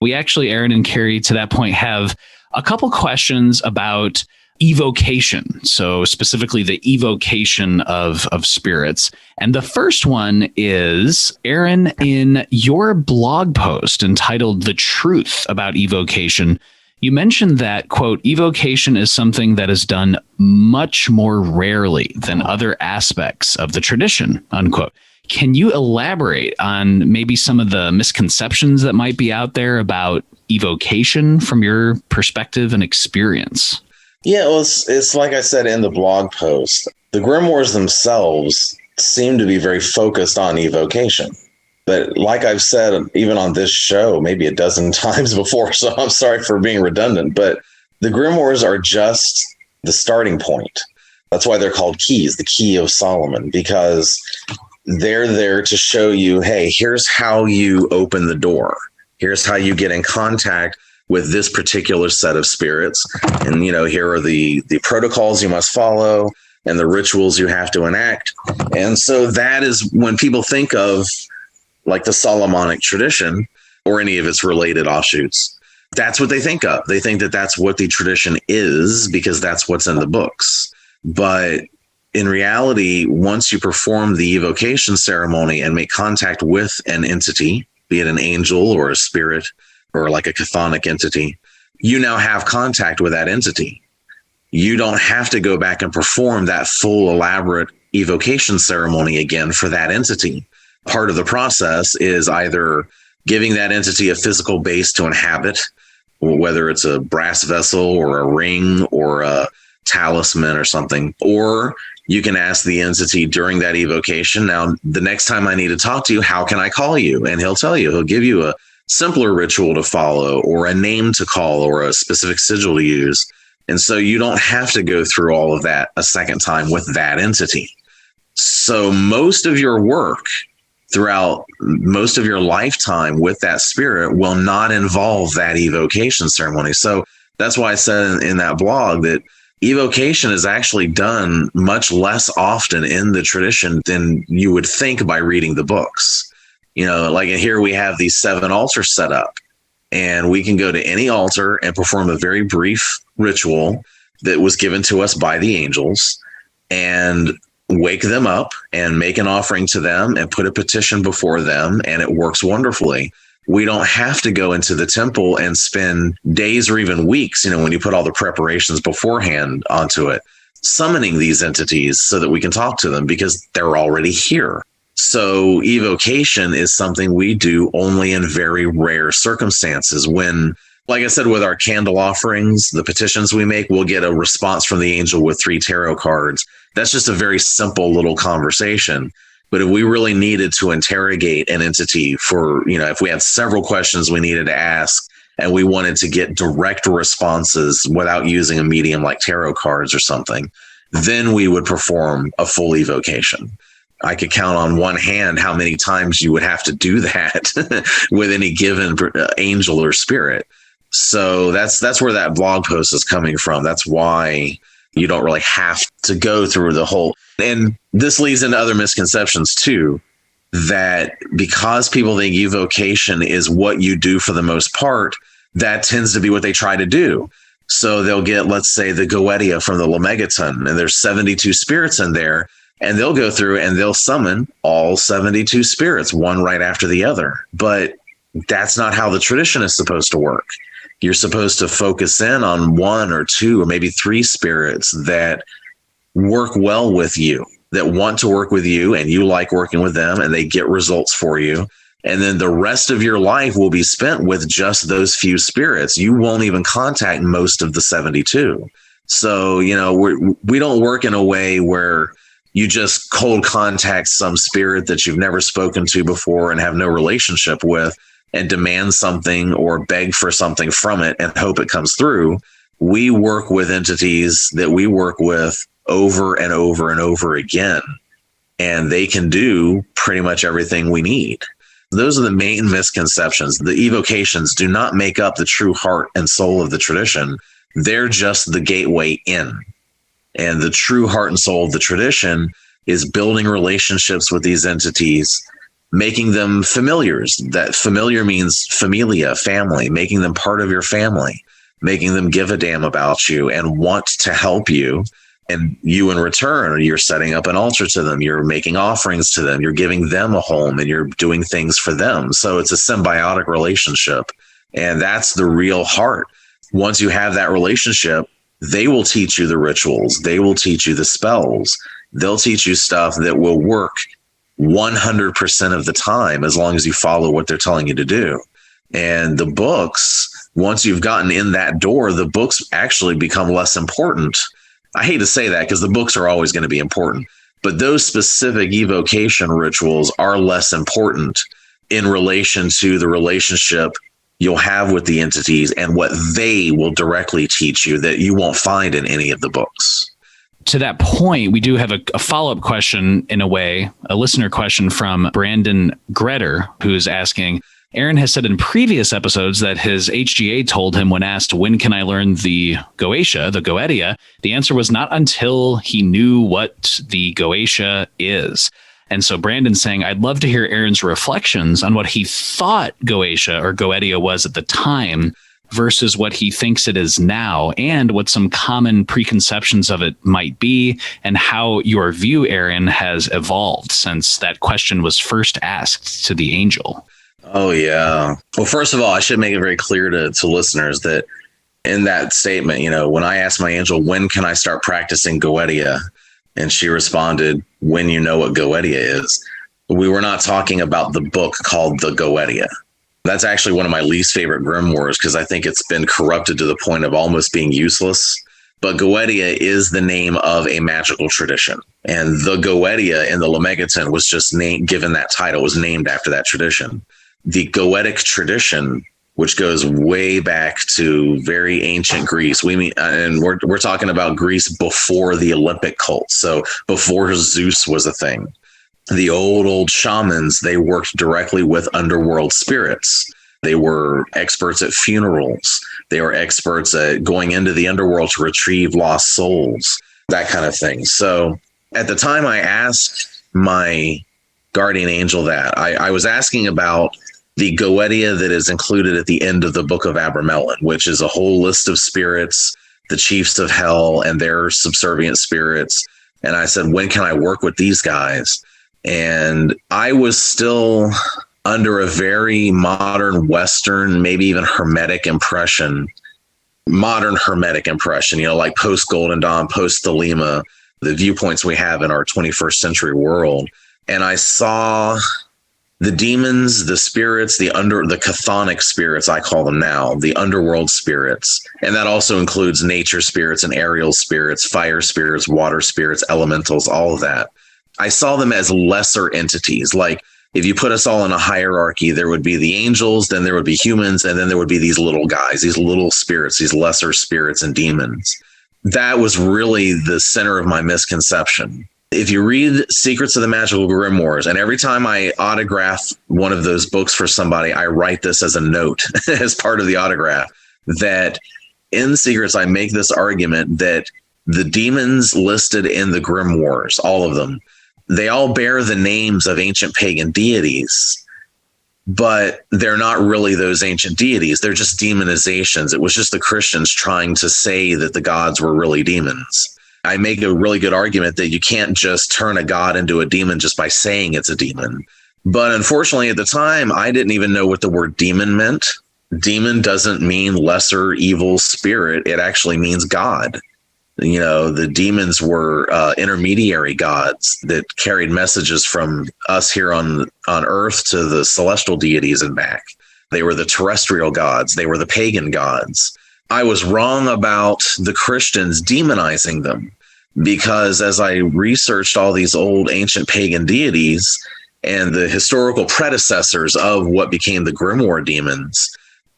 We actually, Aaron and Carrie, to that point, have a couple questions about evocation. So specifically the evocation of spirits. And the first one is, Aaron, in your blog post entitled The Truth About Evocation, you mentioned that, quote, evocation is something that is done much more rarely than other aspects of the tradition, unquote. Can you elaborate on maybe some of the misconceptions that might be out there about evocation from your perspective and experience? Yeah, well, it's like I said in the blog post, the grimoires themselves seem to be very focused on evocation. But like I've said, even on this show, maybe a dozen times before, so I'm sorry for being redundant, but the grimoires are just the starting point. That's why they're called keys, the key of Solomon, because they're there to show you, hey, here's how you open the door. Here's how you get in contact with this particular set of spirits. And, here are the protocols you must follow and the rituals you have to enact. And so that is when people think of like the Solomonic tradition or any of its related offshoots, that's what they think of. They think that that's what the tradition is because that's what's in the books. But in reality, once you perform the evocation ceremony and make contact with an entity, be it an angel or a spirit or like a chthonic entity, you now have contact with that entity. You don't have to go back and perform that full elaborate evocation ceremony again for that entity. Part of the process is either giving that entity a physical base to inhabit, whether it's a brass vessel or a ring or a talisman or something, or you can ask the entity during that evocation, now, the next time I need to talk to you, how can I call you? And he'll tell you, he'll give you a simpler ritual to follow or a name to call or a specific sigil to use. And so you don't have to go through all of that a second time with that entity. So most of your work throughout most of your lifetime with that spirit will not involve that evocation ceremony. So that's why I said in that blog that evocation is actually done much less often in the tradition than you would think by reading the books. Like here we have these 7 altars set up, and we can go to any altar and perform a very brief ritual that was given to us by the angels and wake them up and make an offering to them and put a petition before them, and it works wonderfully. We don't have to go into the temple and spend days or even weeks, when you put all the preparations beforehand onto it, summoning these entities so that we can talk to them because they're already here. So evocation is something we do only in very rare circumstances when, like I said, with our candle offerings, the petitions we make, we'll get a response from the angel with 3 tarot cards. That's just a very simple little conversation. But if we really needed to interrogate an entity for, if we had several questions we needed to ask and we wanted to get direct responses without using a medium like tarot cards or something, then we would perform a full evocation. I could count on one hand how many times you would have to do that with any given angel or spirit. So that's where that blog post is coming from. That's why you don't really have to go through the whole. And this leads into other misconceptions too. that because people think evocation is what you do for the most part, that tends to be what they try to do. So they'll get, let's say, the Goetia from the Lemegeton, and there's 72 spirits in there, and they'll go through and they'll summon all 72 spirits, one right after the other. But that's not how the tradition is supposed to work. You're supposed to focus in on one or two or maybe three spirits that work well with you, that want to work with you, and you like working with them, and they get results for you. And then the rest of your life will be spent with just those few spirits. You won't even contact most of the 72. So, we don't work in a way where you just cold contact some spirit that you've never spoken to before and have no relationship with and demand something or beg for something from it and hope it comes through. We work with entities that we work with over and over and over again, and they can do pretty much everything we need. Those are the main misconceptions. The evocations do not make up the true heart and soul of the tradition. They're just the gateway in. And the true heart and soul of the tradition is building relationships with these entities, making them familiars. That familiar means familia, family, making them part of your family, making them give a damn about you and want to help you. And you in return, you're setting up an altar to them, you're making offerings to them, you're giving them a home, and you're doing things for them. So it's a symbiotic relationship. And that's the real heart. Once you have that relationship, they will teach you the rituals. They will teach you the spells. They'll teach you stuff that will work 100% of the time, as long as you follow what they're telling you to do. And the books, once you've gotten in that door, the books actually become less important. I hate to say that because the books are always going to be important, but those specific evocation rituals are less important in relation to the relationship you'll have with the entities and what they will directly teach you that you won't find in any of the books. To that point, we do have a follow-up question, in a way, a listener question from Brandon Gretter, who's asking, Aaron has said in previous episodes that his HGA told him when asked, when can I learn the Goetia, the answer was not until he knew what the Goetia is. And so Brandon's saying, I'd love to hear Aaron's reflections on what he thought Goetia was at the time versus what he thinks it is now, and what some common preconceptions of it might be, and how your view, Aaron, has evolved since that question was first asked to the angel. Oh, yeah. Well, first of all, I should make it very clear to listeners that in that statement, when I asked my angel, when can I start practicing Goetia? And she responded, when you know what Goetia is. We were not talking about the book called the Goetia. That's actually one of my least favorite grimoires because I think it's been corrupted to the point of almost being useless. But Goetia is the name of a magical tradition. And the Goetia in the Lemegeton was just given that title, was named after that tradition. The Goetic tradition, which goes way back to very ancient Greece. And we're talking about Greece before the Olympic cult. So before Zeus was a thing. The old shamans, they worked directly with underworld spirits. They were experts at funerals. They were experts at going into the underworld to retrieve lost souls, that kind of thing. So at the time I asked my guardian angel that, I was asking about the Goetia that is included at the end of the book of Abramelin, which is a whole list of spirits, the chiefs of hell and their subservient spirits. And I said, when can I work with these guys? And I was still under a very modern Western, maybe even Hermetic impression, like post Golden Dawn, post Thelema, the viewpoints we have in our 21st century world. And I saw the demons, the spirits, the chthonic spirits, I call them now, the underworld spirits. And that also includes nature spirits and aerial spirits, fire spirits, water spirits, elementals, all of that. I saw them as lesser entities. Like if you put us all in a hierarchy, there would be the angels, then there would be humans, and then there would be these little guys, these little spirits, these lesser spirits and demons. That was really the center of my misconception. If you read Secrets of the Magical Grimoires, and every time I autograph one of those books for somebody, I write this as a note as part of the autograph, that in Secrets, I make this argument that the demons listed in the grimoires, all of them, they all bear the names of ancient pagan deities, but they're not really those ancient deities. They're just demonizations. It was just the Christians trying to say that the gods were really demons. I make a really good argument that you can't just turn a god into a demon just by saying it's a demon. But unfortunately, at the time, I didn't even know what the word demon meant. Demon doesn't mean lesser evil spirit. It actually means God. You know, the demons were intermediary gods that carried messages from us here on Earth to the celestial deities and back. They were the terrestrial gods. They were the pagan gods. I was wrong about the Christians demonizing them, because as I researched all these old ancient pagan deities and the historical predecessors of what became the Grimoire demons,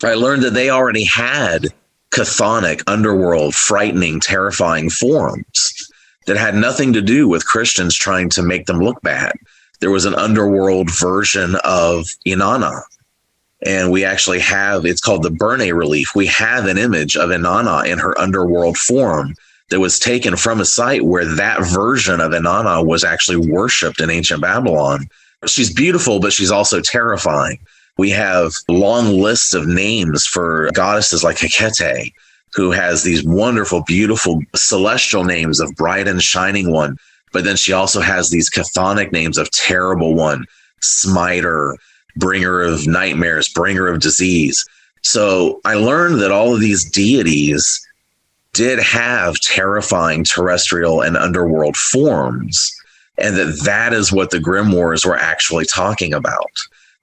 I learned that they already had chthonic, underworld, frightening, terrifying forms that had nothing to do with Christians trying to make them look bad. There was an underworld version of Inanna, and we actually have, it's called the Berne relief. We have an image of Inanna in her underworld form that was taken from a site where that version of Inanna was actually worshipped in ancient Babylon. She's beautiful, but she's also terrifying. We have long lists of names for goddesses like Hecate, who has these wonderful, beautiful celestial names of bright and shining one. But then she also has these chthonic names of terrible one, smiter, bringer of nightmares, bringer of disease. So I learned that all of these deities did have terrifying terrestrial and underworld forms, and that is what the grimoires were actually talking about.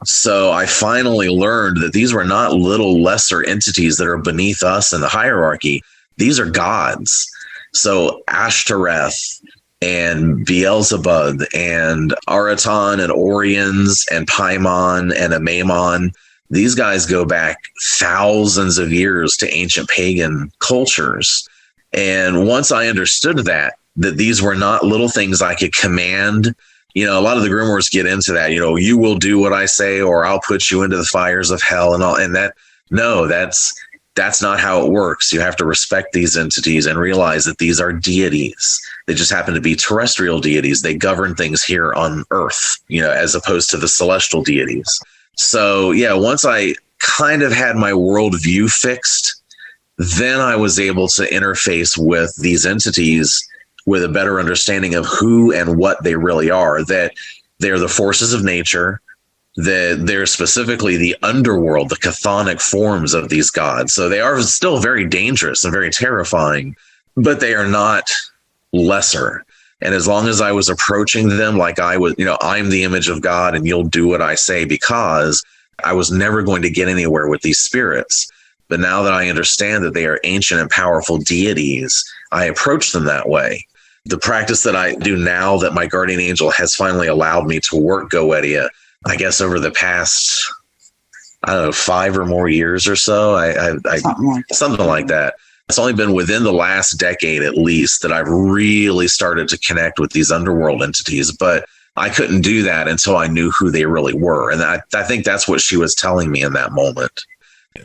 So I finally learned that these were not little lesser entities that are beneath us in the hierarchy. These are gods. So Ashtoreth and Beelzebub and Araton and Orions and Paimon and Amamon, these guys go back thousands of years to ancient pagan cultures. And once I understood that these were not little things I could command. You know, a lot of the grimoires get into that, you know, you will do what I say, or I'll put you into the fires of hell and all. And that's not how it works. You have to respect these entities and realize that these are deities. They just happen to be terrestrial deities. They govern things here on Earth, you know, as opposed to the celestial deities. So yeah, once I kind of had my worldview fixed, then I was able to interface with these entities with a better understanding of who and what they really are, that they're the forces of nature, that they're specifically the underworld, the chthonic forms of these gods. So they are still very dangerous and very terrifying, but they are not lesser. And as long as I was approaching them like I was, you know, I'm the image of God and you'll do what I say, because I was never going to get anywhere with these spirits. But now that I understand that they are ancient and powerful deities, I approach them that way. The practice that I do now that my guardian angel has finally allowed me to work Goetia, I guess over the past, 5 or more years or so, something like that. It's only been within the last decade, at least, that I've really started to connect with these underworld entities. But I couldn't do that until I knew who they really were. And I think that's what she was telling me in that moment.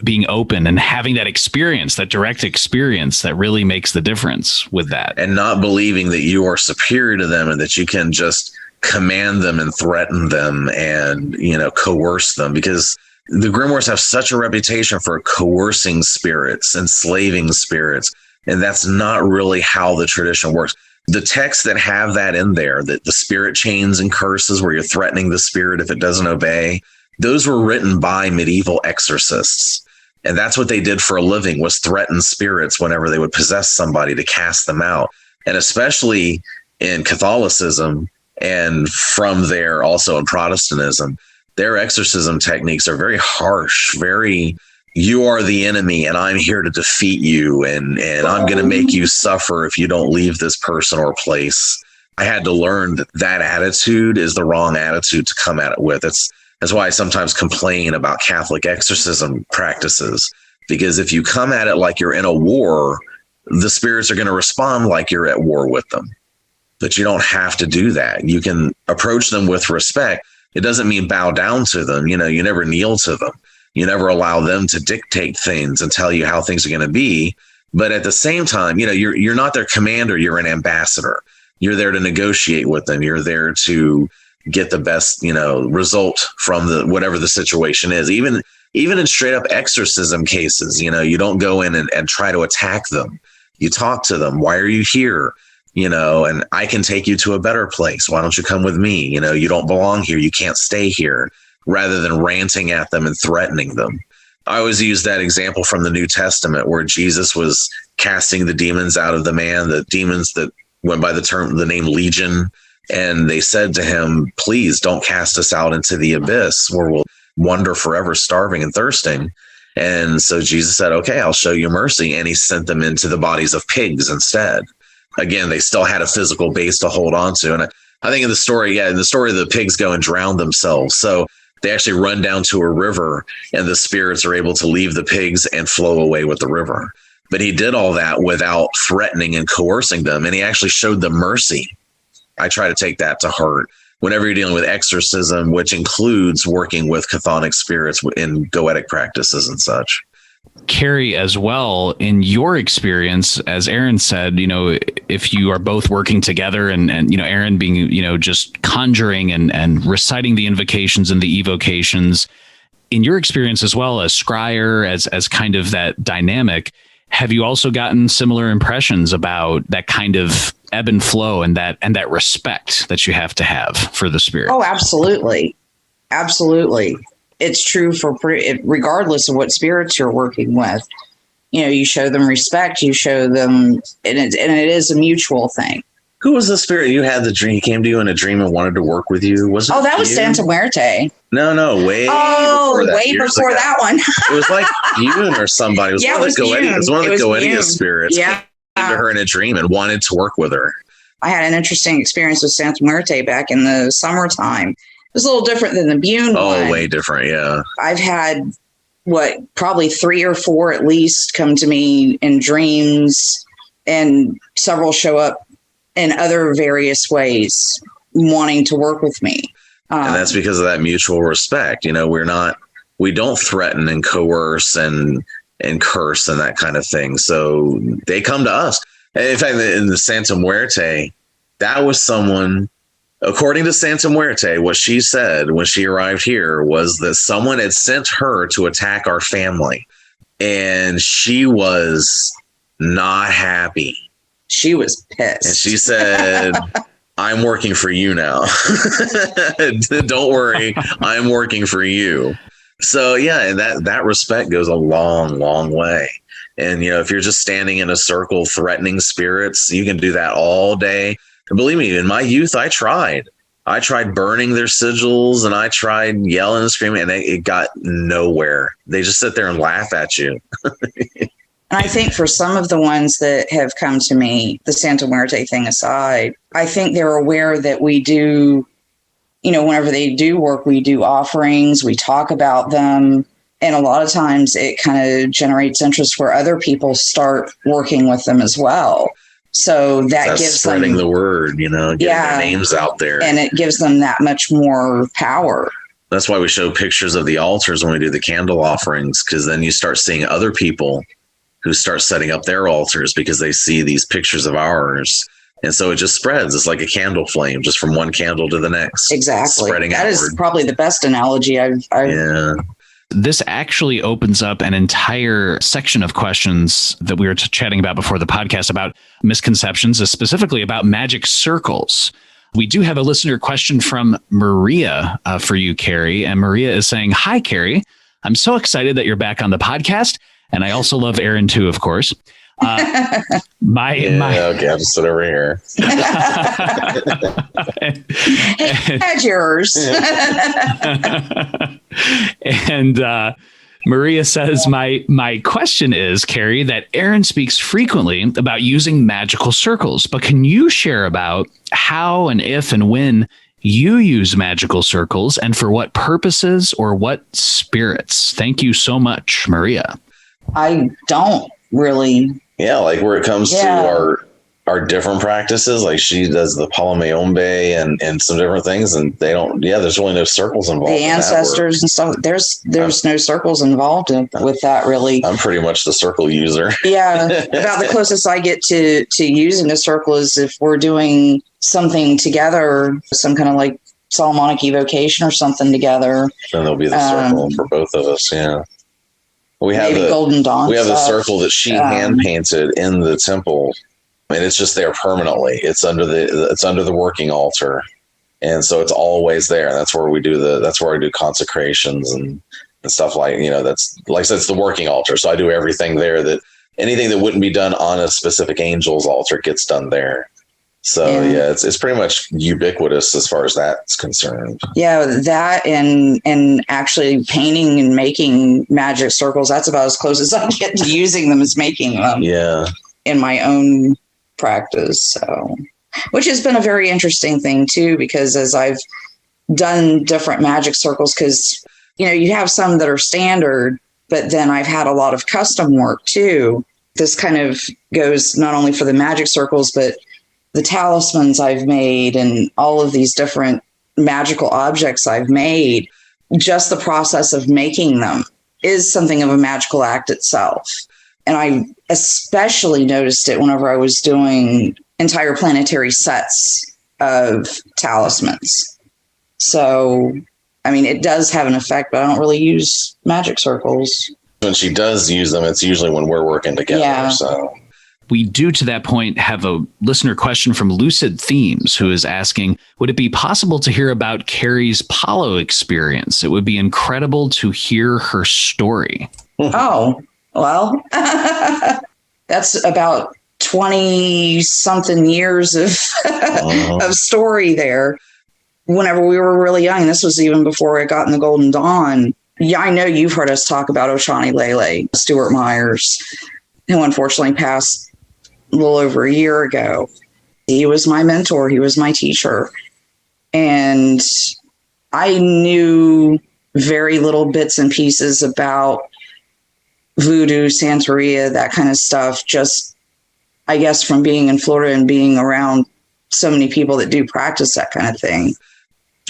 Being open and having that experience, that direct experience, that really makes the difference with that. And not believing that you are superior to them and that you can just command them and threaten them and, you know, coerce them, because the grimoires have such a reputation for coercing spirits, enslaving spirits. And that's not really how the tradition works. The texts that have that in there, that the spirit chains and curses where you're threatening the spirit if it doesn't obey, those were written by medieval exorcists. And that's what they did for a living, was threaten spirits whenever they would possess somebody to cast them out. And especially in Catholicism, and from there also in Protestantism, their exorcism techniques are very harsh, very, you are the enemy and I'm here to defeat you, and I'm going to make you suffer if you don't leave this person or place. I had to learn that attitude is the wrong attitude to come at it with. That's why I sometimes complain about Catholic exorcism practices, because if you come at it like you're in a war, the spirits are going to respond like you're at war with them. But you don't have to do that. You can approach them with respect. It doesn't mean bow down to them. You know, you never kneel to them. You never allow them to dictate things and tell you how things are going to be. But at the same time, you know, you're not their commander. You're an ambassador. You're there to negotiate with them. You're there to get the best, result from whatever the situation is. Even in straight up exorcism cases, you don't go in and try to attack them. You talk to them. Why are you here? And I can take you to a better place. Why don't you come with me? You don't belong here. You can't stay here, rather than ranting at them and threatening them. I always use that example from the New Testament where Jesus was casting the demons out of the man, the demons that went by the name Legion. And they said to him, please don't cast us out into the abyss where we'll wander forever, starving and thirsting. And so Jesus said, okay, I'll show you mercy. And he sent them into the bodies of pigs instead. Again, they still had a physical base to hold on to. And I think in the story, the pigs go and drown themselves. So they actually run down to a river and the spirits are able to leave the pigs and flow away with the river. But he did all that without threatening and coercing them. And he actually showed them mercy. I try to take that to heart whenever you're dealing with exorcism, which includes working with chthonic spirits in goetic practices and such. Carrie, as well, in your experience, as Aaron said, if you are both working together and Aaron being, just conjuring and reciting the invocations and the evocations, in your experience as well as scryer, as kind of that dynamic, have you also gotten similar impressions about that kind of ebb and flow and that respect that you have to have for the spirit? Oh, absolutely. Absolutely. It's true for regardless of what spirits you're working with. You show them respect, you show them, and it is a mutual thing. Who was the spirit you had the dream? He came to you in a dream and wanted to work with you? Was it? Oh, that was Santa Muerte. No, way before that one. It was like Bune or somebody. It was one of the Goetia spirits. Yeah. Came to her in a dream and wanted to work with her. I had an interesting experience with Santa Muerte back in the summertime. It was a little different than the Bune one. Oh, way different, yeah. I've had, probably 3 or 4 at least come to me in dreams, and several show up in other various ways wanting to work with me. And that's because of that mutual respect. We don't threaten and coerce and curse and that kind of thing. So they come to us. In fact, in the Santa Muerte, that was someone, according to Santa Muerte, what she said when she arrived here was that someone had sent her to attack our family. And she was not happy. She was pissed. And she said, I'm working for you now. Don't worry. I'm working for you. So, yeah, that respect goes a long, long way. And, if you're just standing in a circle threatening spirits, you can do that all day. And believe me, in my youth, I tried burning their sigils and I tried yelling and screaming, and it got nowhere. They just sit there and laugh at you. And I think for some of the ones that have come to me, the Santa Muerte thing aside, I think they're aware that we do, whenever they do work, we do offerings, we talk about them. And a lot of times it kind of generates interest where other people start working with them as well. So that gives spreading the word, getting their names out there. And it gives them that much more power. That's why we show pictures of the altars when we do the candle offerings, because then you start seeing other people who start setting up their altars because they see these pictures of ours. And so it just spreads. It's like a candle flame, just from one candle to the next. Exactly. Spreading that outward. Is probably the best analogy I've Yeah. This actually opens up an entire section of questions that we were chatting about before the podcast about misconceptions, specifically about magic circles. We do have a listener question from Maria for you, Carrie. And Maria is saying, hi, Carrie. I'm so excited that you're back on the podcast. And I also love Aaron, too, of course. Okay, I'll just sit over here. Had yours. And Maria says, my question is, Carrie, that Aaron speaks frequently about using magical circles, but can you share about how and if and when you use magical circles and for what purposes or what spirits? Thank you so much, Maria. I don't really. Yeah, like where it comes to our different practices, like she does the Palamayombe and some different things, and they don't. Yeah, there's really no circles involved. The ancestors and stuff. There's no circles involved with that, really. I'm pretty much the circle user. Yeah, about the closest I get to using a circle is if we're doing something together, some kind of like Solomonic evocation or something together. Then there'll be the circle for both of us. Yeah. We have maybe Golden Dawn. We have stuff. the circle that she hand painted in the temple. I mean, it's just there permanently. It's under the working altar. And so it's always there. And that's where I do consecrations and stuff like, that's like I said, it's the working altar. So I do everything there that anything that wouldn't be done on a specific angel's altar gets done there. So yeah, it's pretty much ubiquitous as far as that's concerned. Yeah, that and actually painting and making magic circles, that's about as close as I get to using them as making them. Yeah. In my own practice. So, which has been a very interesting thing too, because as I've done different magic circles, because you have some that are standard, but then I've had a lot of custom work too. This kind of goes not only for the magic circles, but the talismans I've made and all of these different magical objects I've made. Just the process of making them is something of a magical act itself. And I especially noticed it whenever I was doing entire planetary sets of talismans. So, I mean, it does have an effect, but I don't really use magic circles. When she does use them, it's usually when we're working together. Yeah. So we do, to that point, have a listener question from Lucid Themes, who is asking, would it be possible to hear about Carrie's Palo experience? It would be incredible to hear her story. Oh, well, that's about 20 something years of of story there. Whenever we were really young, this was even before I got in the Golden Dawn. Yeah, I know you've heard us talk about Oshani Lele, Stuart Myers, who unfortunately passed a little over a year ago. He was my mentor. He was my teacher. And I knew very little bits and pieces about voodoo, Santeria, that kind of stuff. Just, I guess, from being in Florida and being around so many people that do practice that kind of thing.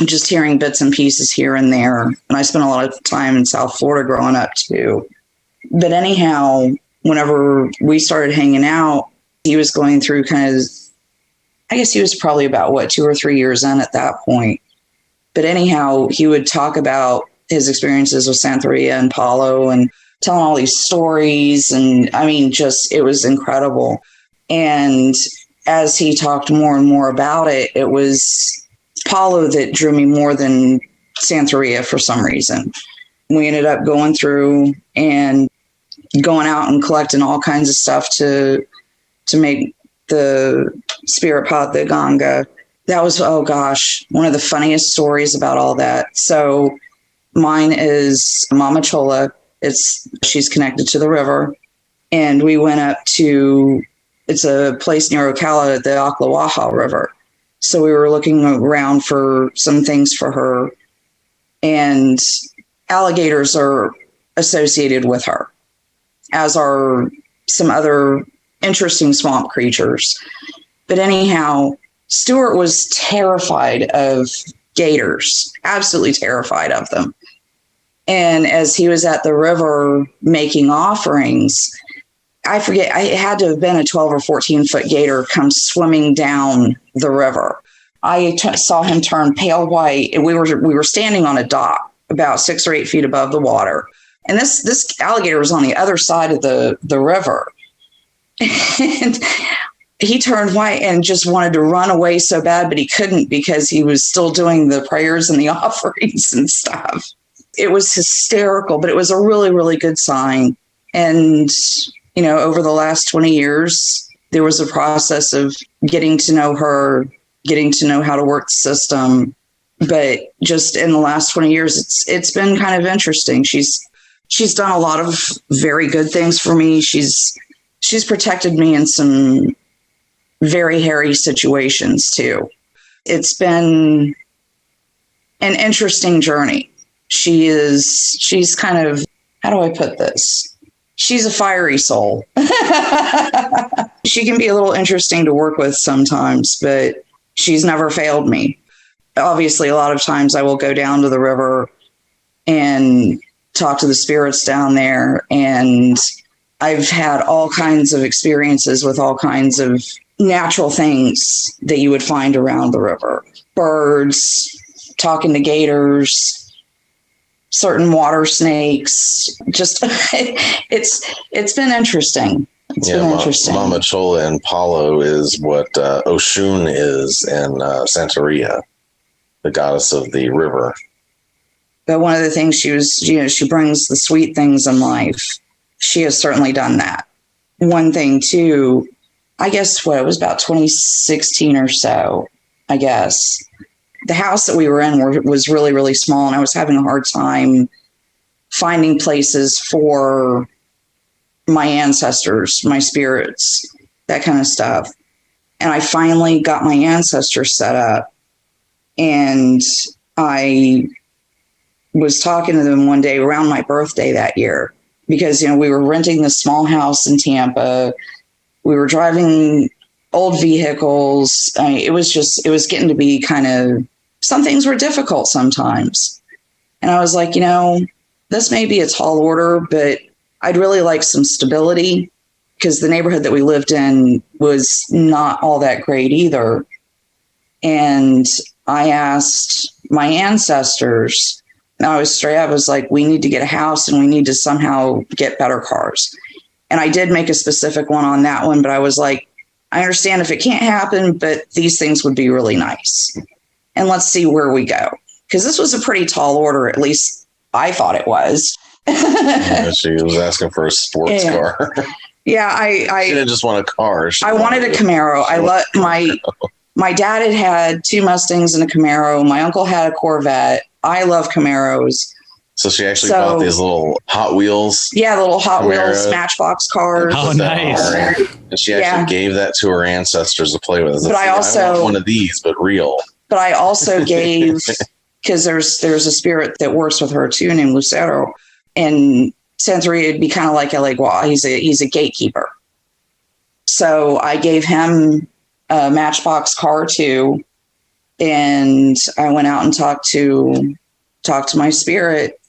Just hearing bits and pieces here and there. And I spent a lot of time in South Florida growing up too. But anyhow, whenever we started hanging out, he was going through kind of, I guess he was probably about 2 or 3 years in at that point. But anyhow, he would talk about his experiences with Santeria and Palo and telling all these stories. And I mean, just, it was incredible. And as he talked more and more about it, it was Palo that drew me more than Santeria for some reason. We ended up going through and going out and collecting all kinds of stuff to make the spirit pot, the Ganga. That was, oh gosh, one of the funniest stories about all that. So mine is Mama Chola. She's connected to the river. And we went up to, it's a place near Ocala, the Ocklawaha River. So we were looking around for some things for her. And alligators are associated with her, as are some other interesting swamp creatures. But anyhow, Stuart was terrified of gators, absolutely terrified of them. And as he was at the river making offerings, I forget, it had to have been a 12 or 14 foot gator come swimming down the river. I saw him turn pale white. We were standing on a dock about 6 or 8 feet above the water. And this alligator was on the other side of the river. And he turned white and just wanted to run away so bad, but he couldn't because he was still doing the prayers and the offerings and stuff. It was hysterical, but it was a really, really good sign. And, over the last 20 years, there was a process of getting to know her, getting to know how to work the system. But just in the last 20 years, it's been kind of interesting. She's done a lot of very good things for me. She's protected me in some very hairy situations too. It's been an interesting journey. She's kind of, how do I put this? She's a fiery soul. She can be a little interesting to work with sometimes, but she's never failed me. Obviously, a lot of times I will go down to the river and talk to the spirits down there. And I've had all kinds of experiences with all kinds of natural things that you would find around the river. Birds, talking to gators, certain water snakes. Just it's been interesting. It's been interesting. Mama Chola in Palo is what Oshun is in Santeria, the goddess of the river. But one of the things she brings the sweet things in life. She has certainly done that. One thing too, I guess it was about 2016 or so, I guess. The house that we were in was really, really small, and I was having a hard time finding places for my ancestors, my spirits, that kind of stuff. And I finally got my ancestors set up, and I was talking to them one day around my birthday that year, because, we were renting this small house in Tampa. We were driving old vehicles. It was getting to be kind of, some things were difficult sometimes. And I was like, this may be a tall order, but I'd really like some stability, because the neighborhood that we lived in was not all that great either. And I asked my ancestors, I was like, we need to get a house and we need to somehow get better cars. And I did make a specific one on that one, but I was like, I understand if it can't happen, but these things would be really nice. And let's see where we go. Because this was a pretty tall order, at least I thought it was. She was asking for a sports car. Yeah, I she didn't just want a car. I wanted a Camaro. I let my dad had 2 Mustangs and a Camaro. My uncle had a Corvette. I love Camaros. So she actually bought these little Hot Wheels. Yeah, the little Hot Wheels Matchbox cars. Oh, nice. And she actually gave that to her ancestors to play with. But I want one of these, but real. But I also gave, because there's a spirit that works with her too, named Lucero. And Santeria would be kind of like well, he's a gatekeeper. So I gave him a Matchbox car too. And I went out and talked to my spirit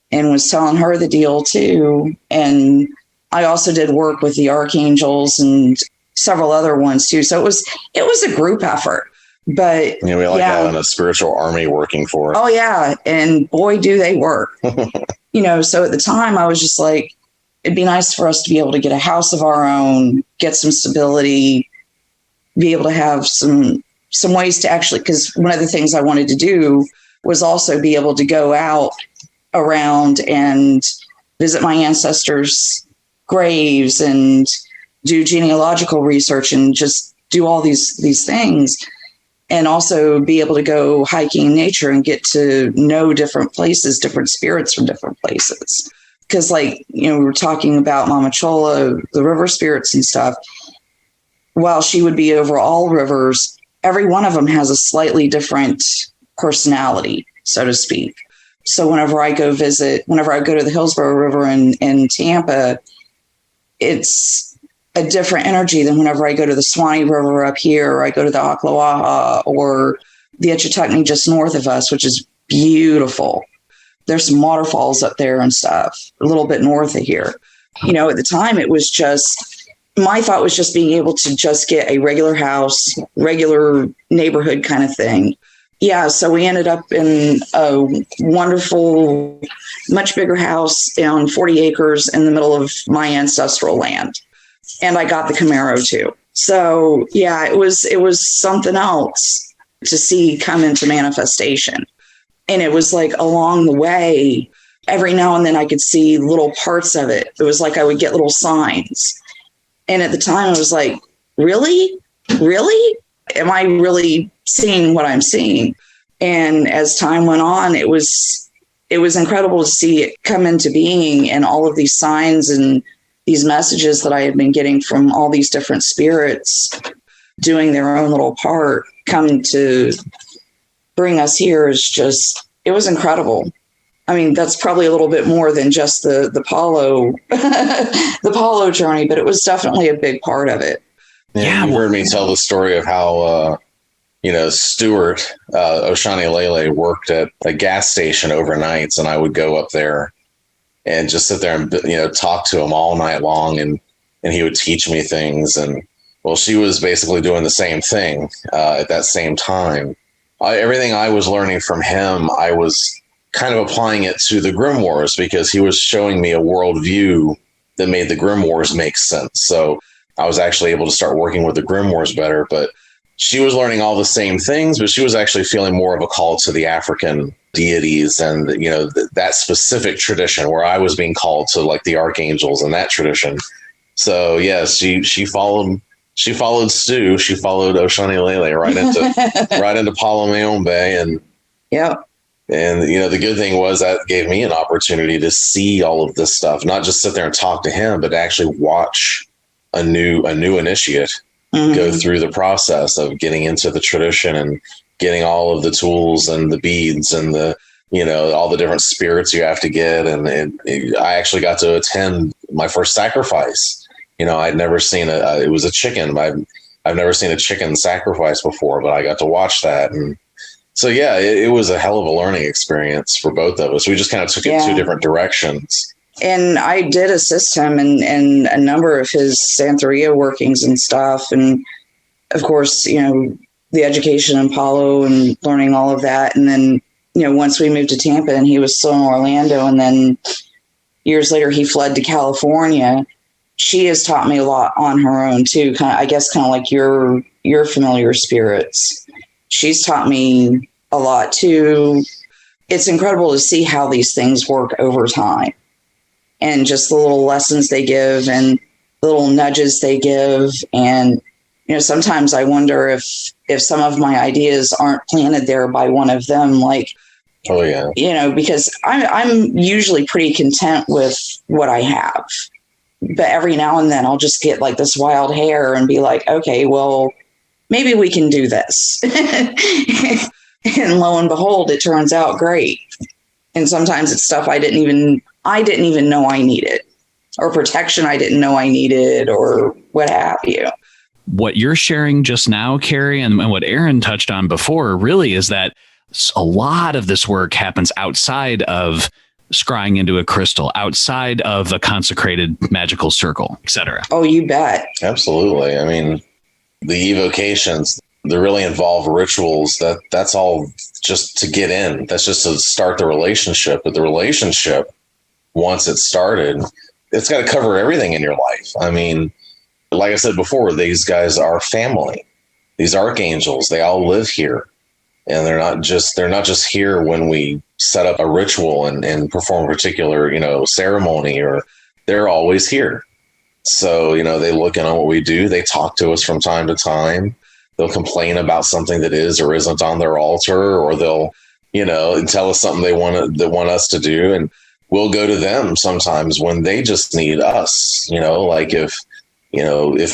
and was telling her the deal too. And I also did work with the Archangels and several other ones too. So it was a group effort. But we like having a spiritual army working for us. Oh yeah. And boy, do they work. So at the time I was just like, it'd be nice for us to be able to get a house of our own, get some stability, be able to have some ways to actually, because one of the things I wanted to do was also be able to go out around and visit my ancestors' graves and do genealogical research and just do all these things, and also be able to go hiking in nature and get to know different places, different spirits from different places. Because we were talking about Mama Chola, the river spirits and stuff. While she would be over all rivers, every one of them has a slightly different personality, so to speak. So whenever I go to the Hillsborough River in Tampa, it's a different energy than whenever I go to the Swanee River up here, or I go to the Ocklawaha or the Etchatuknee just north of us, which is beautiful. There's some waterfalls up there and stuff, a little bit north of here. At the time, it was my thought was just being able to just get a regular house, regular neighborhood kind of thing. Yeah, so we ended up in a wonderful, much bigger house on 40 acres in the middle of my ancestral land. And I got the Camaro too. So yeah, it was something else to see come into manifestation. And it was like along the way, every now and then I could see little parts of it. It was like I would get little signs. And at the time I was like, really? Really? Am I really seeing what I'm seeing? And as time went on, it was incredible to see it come into being, and all of these signs and these messages that I had been getting from all these different spirits doing their own little part come to bring us here it was incredible. I mean, that's probably a little bit more than just the Palo, the Palo journey, but it was definitely a big part of it. Yeah, you heard me tell the story of how, Stuart Oshani Lele worked at a gas station overnights, and I would go up there and just sit there and, talk to him all night long. And he would teach me things. And Well, she was basically doing the same thing at that same time. Everything I was learning from him, I was kind of applying it to the grimoires because he was showing me a worldview that made the grimoires make sense. So I was actually able to start working with the grimoires better. But she was learning all the same things, but she was actually feeling more of a call to the African deities and, that specific tradition, where I was being called to like the Archangels and that tradition. So yes, she followed Stu. She followed Oshani Lele right into Palomayombe. And yeah. And, the good thing was that gave me an opportunity to see all of this stuff, not just sit there and talk to him, but actually watch a new initiate go through the process of getting into the tradition and getting all of the tools and the beads and the, all the different spirits you have to get. And I actually got to attend my first sacrifice. I'd never seen it was a chicken. I've never seen a chicken sacrifice before, but I got to watch that. And so, yeah, it was a hell of a learning experience for both of us. We just kind of took it two different directions. And I did assist him in a number of his Santeria workings and stuff. And of course, the education in Palo and learning all of that. And then, once we moved to Tampa and he was still in Orlando, and then years later he fled to California, she has taught me a lot on her own too. Kind of like your familiar spirits. She's taught me a lot too. It's incredible to see how these things work over time, and just the little lessons they give and the little nudges they give. And, sometimes I wonder if some of my ideas aren't planted there by one of them, like, oh yeah, because I'm usually pretty content with what I have. But every now and then I'll just get like this wild hair and be like, okay, well, maybe we can do this. And lo and behold, it turns out great. And sometimes it's stuff I didn't even know I needed, or protection I didn't know I needed, or what have you. What you're sharing just now, Carrie, and what Aaron touched on before really is that a lot of this work happens outside of scrying into a crystal, outside of a consecrated magical circle, etc. Oh, you bet. Absolutely. I mean, the evocations, the really involved rituals, that's all just to get in. That's just to start the relationship. But the relationship, once it's started, it's got to cover everything in your life. I mean, like I said before, these guys are family. These archangels, they all live here. And they're not just here when we set up a ritual and perform a particular, ceremony, or they're always here. So, they look in on what we do. They talk to us from time to time. They'll complain about something that is or isn't on their altar, or they'll, tell us something they want us to do. And we'll go to them sometimes when they just need us, like if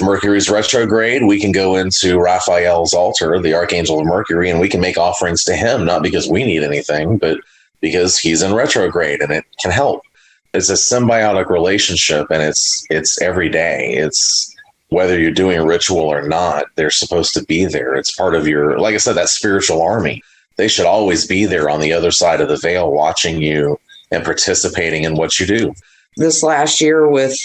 Mercury's retrograde, we can go into Raphael's altar, the Archangel of Mercury, and we can make offerings to him, not because we need anything, but because he's in retrograde and it can help. It's a symbiotic relationship, and it's every day. It's whether you're doing a ritual or not, they're supposed to be there. It's part of your, like I said, that spiritual army. They should always be there on the other side of the veil, watching you and participating in what you do. This last year, with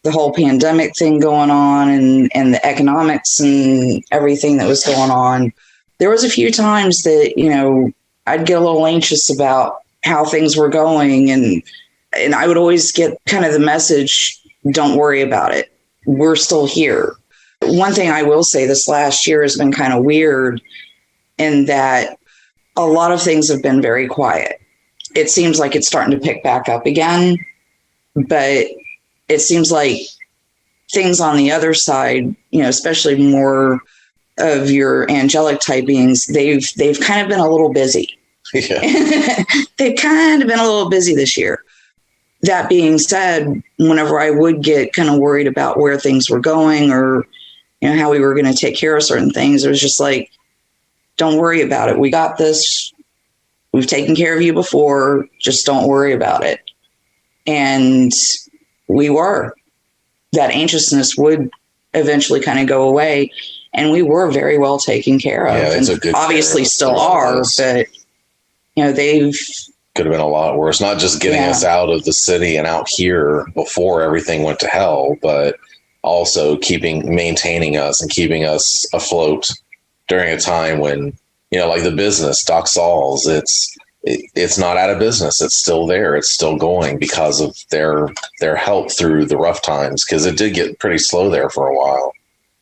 the whole pandemic thing going on and the economics and everything that was going on, there was a few times that, I'd get a little anxious about how things were going. And I would always get kind of the message, don't worry about it. We're still here. One thing I will say, this last year has been kind of weird in that a lot of things have been very quiet. It seems like it's starting to pick back up again, but it seems like things on the other side, especially more of your angelic type beings, they've kind of been a little busy. Yeah. They've kind of been a little busy this year. That being said, whenever I would get kind of worried about where things were going, or how we were going to take care of certain things, it was just like, don't worry about it. We got this. We've taken care of you before. Just don't worry about it. And we were. That anxiousness would eventually kind of go away, and we were very well taken care of. Yeah, it's and a good obviously still are, but they've could have been a lot worse. Not just getting us out of the city and out here before everything went to hell, but also maintaining us and keeping us afloat during a time when, like the business, Doc Saul's, it's not out of business. It's still there. It's still going because of their help through the rough times, because it did get pretty slow there for a while.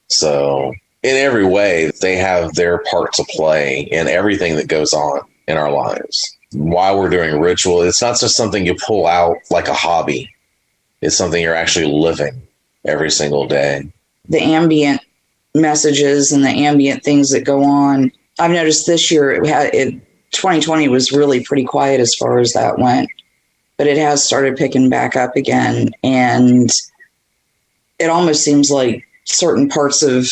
So in every way, they have their part to play in everything that goes on in our lives. While we're doing ritual, it's not just something you pull out like a hobby. It's something you're actually living every single day. The ambient messages and the ambient things that go on. I've noticed this year 2020 was really pretty quiet as far as that went, but it has started picking back up again. And it almost seems like certain parts of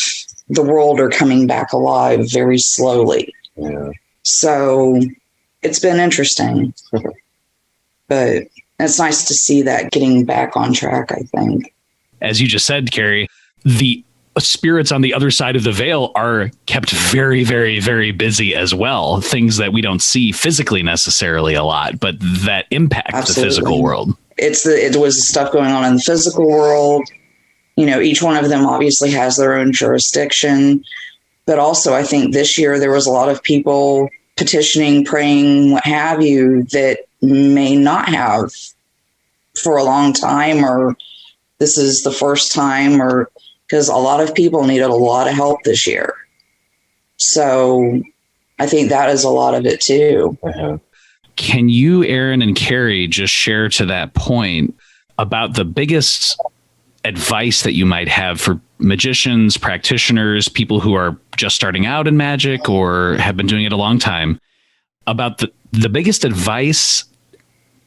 the world are coming back alive very slowly. Yeah. So it's been interesting, but it's nice to see that getting back on track, I think. As you just said, Carrie, the spirits on the other side of the veil are kept very, very, very busy as well. Things that we don't see physically necessarily a lot, but that impact Absolutely. The physical world. It was stuff going on in the physical world. Each one of them obviously has their own jurisdiction, but also I think this year there was a lot of people petitioning, praying, what have you, that may not have for a long time, or this is the first time, or because a lot of people needed a lot of help this year. So I think that is a lot of it too. Uh-huh. Can you, Aaron and Carrie, just share to that point about the biggest advice that you might have for magicians, practitioners, people who are just starting out in magic or have been doing it a long time, about the biggest advice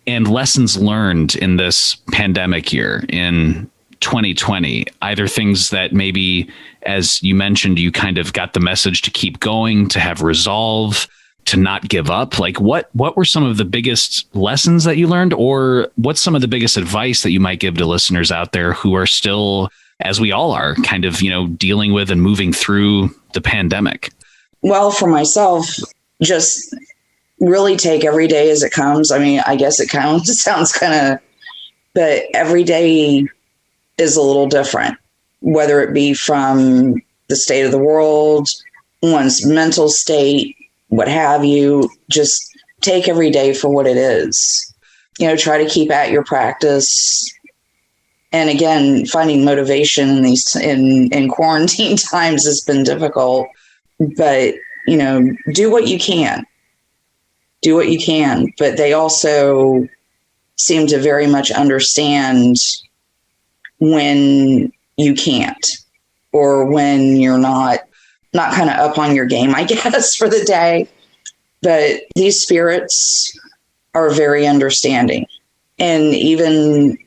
and lessons learned in this pandemic year in 2020, either things that maybe, as you mentioned, you kind of got the message to keep going, to have resolve, to not give up. Like what were some of the biggest lessons that you learned, or what's some of the biggest advice that you might give to listeners out there who are still, as we all are, kind of, dealing with and moving through the pandemic? Well, for myself, just really take every day as it comes. I mean, I guess it kind of sounds kind of, but every day is a little different, whether it be from the state of the world, one's mental state, what have you. Just take every day for what it is. Try to keep at your practice. And again, finding motivation in these in quarantine times has been difficult, but do what you can. Do what you can. But they also seem to very much understand when you can't, or when you're not kind of up on your game, I guess, for the day. But these spirits are very understanding. And even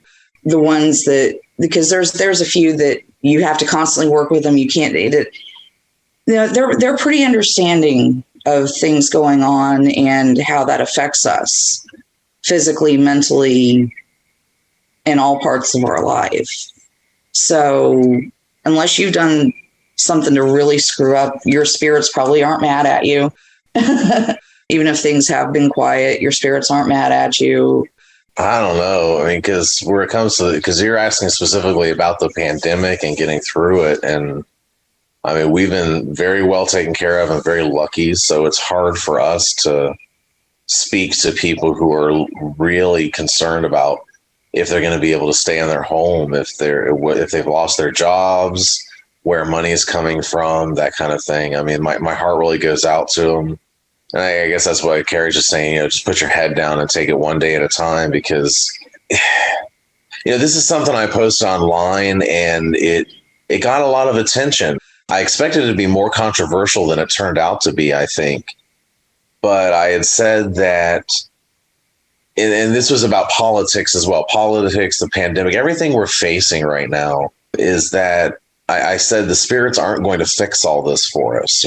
the ones that, because there's a few that you have to constantly work with them. You can't, they're pretty understanding of things going on and how that affects us physically, mentally, in all parts of our life. So unless you've done something to really screw up, your spirits probably aren't mad at you. Even if things have been quiet, your spirits aren't mad at you. I don't know. I mean, because where it comes to, because you're asking specifically about the pandemic and getting through it. And I mean, we've been very well taken care of and very lucky. So it's hard for us to speak to people who are really concerned about if they're going to be able to stay in their home, if they've lost their jobs, where money is coming from, that kind of thing. I mean, my heart really goes out to them. And I guess that's why Carrie's just saying, just put your head down and take it one day at a time, because, this is something I posted online and it got a lot of attention. I expected it to be more controversial than it turned out to be, I think. But I had said that, and this was about politics as well, politics, the pandemic, everything we're facing right now, is that I said the spirits aren't going to fix all this for us.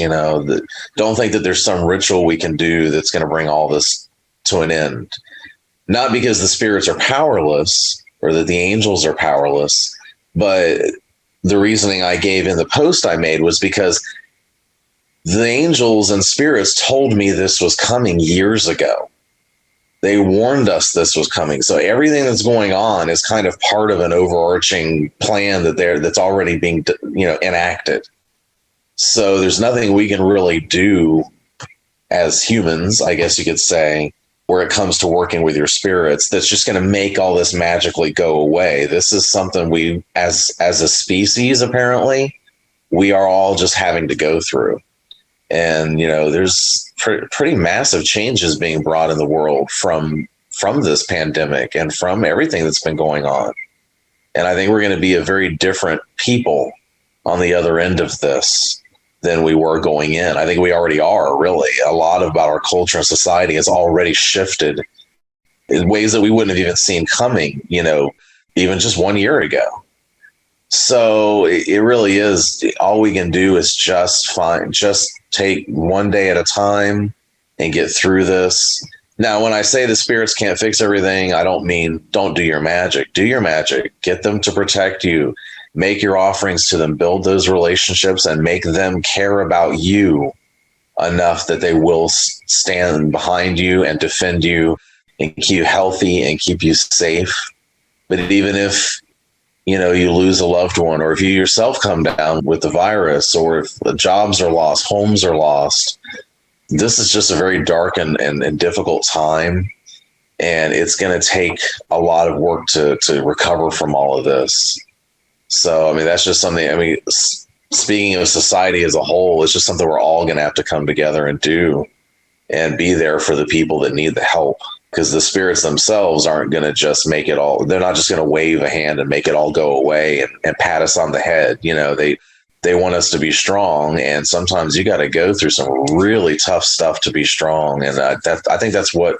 Don't think that there's some ritual we can do that's going to bring all this to an end. Not because the spirits are powerless or that the angels are powerless, but the reasoning I gave in the post I made was because the angels and spirits told me this was coming years ago. They warned us this was coming. So everything that's going on is kind of part of an overarching plan that's already being, enacted. So there's nothing we can really do as humans, I guess you could say, where it comes to working with your spirits, that's just going to make all this magically go away. This is something we, as a species, apparently, we are all just having to go through. And, there's pretty massive changes being brought in the world from this pandemic and from everything that's been going on. And I think we're going to be a very different people on the other end of this than we were going in. I think we already are, really. A lot about our culture and society has already shifted in ways that we wouldn't have even seen coming, even just 1 year ago. So it really is, all we can do is just take one day at a time and get through this. Now, when I say the spirits can't fix everything, I don't mean don't do your magic. Do your magic. Get them to protect you. Make your offerings to them, build those relationships, and make them care about you enough that they will stand behind you and defend you and keep you healthy and keep you safe. But even if, you lose a loved one, or if you yourself come down with the virus, or if the jobs are lost, homes are lost, this is just a very dark and difficult time. And it's going to take a lot of work to recover from all of this. So, that's just something, speaking of society as a whole, it's just something we're all going to have to come together and do and be there for the people that need the help, because the spirits themselves aren't going to just make it all. They're not just going to wave a hand and make it all go away and pat us on the head. They want us to be strong. And sometimes you got to go through some really tough stuff to be strong. And I think that's what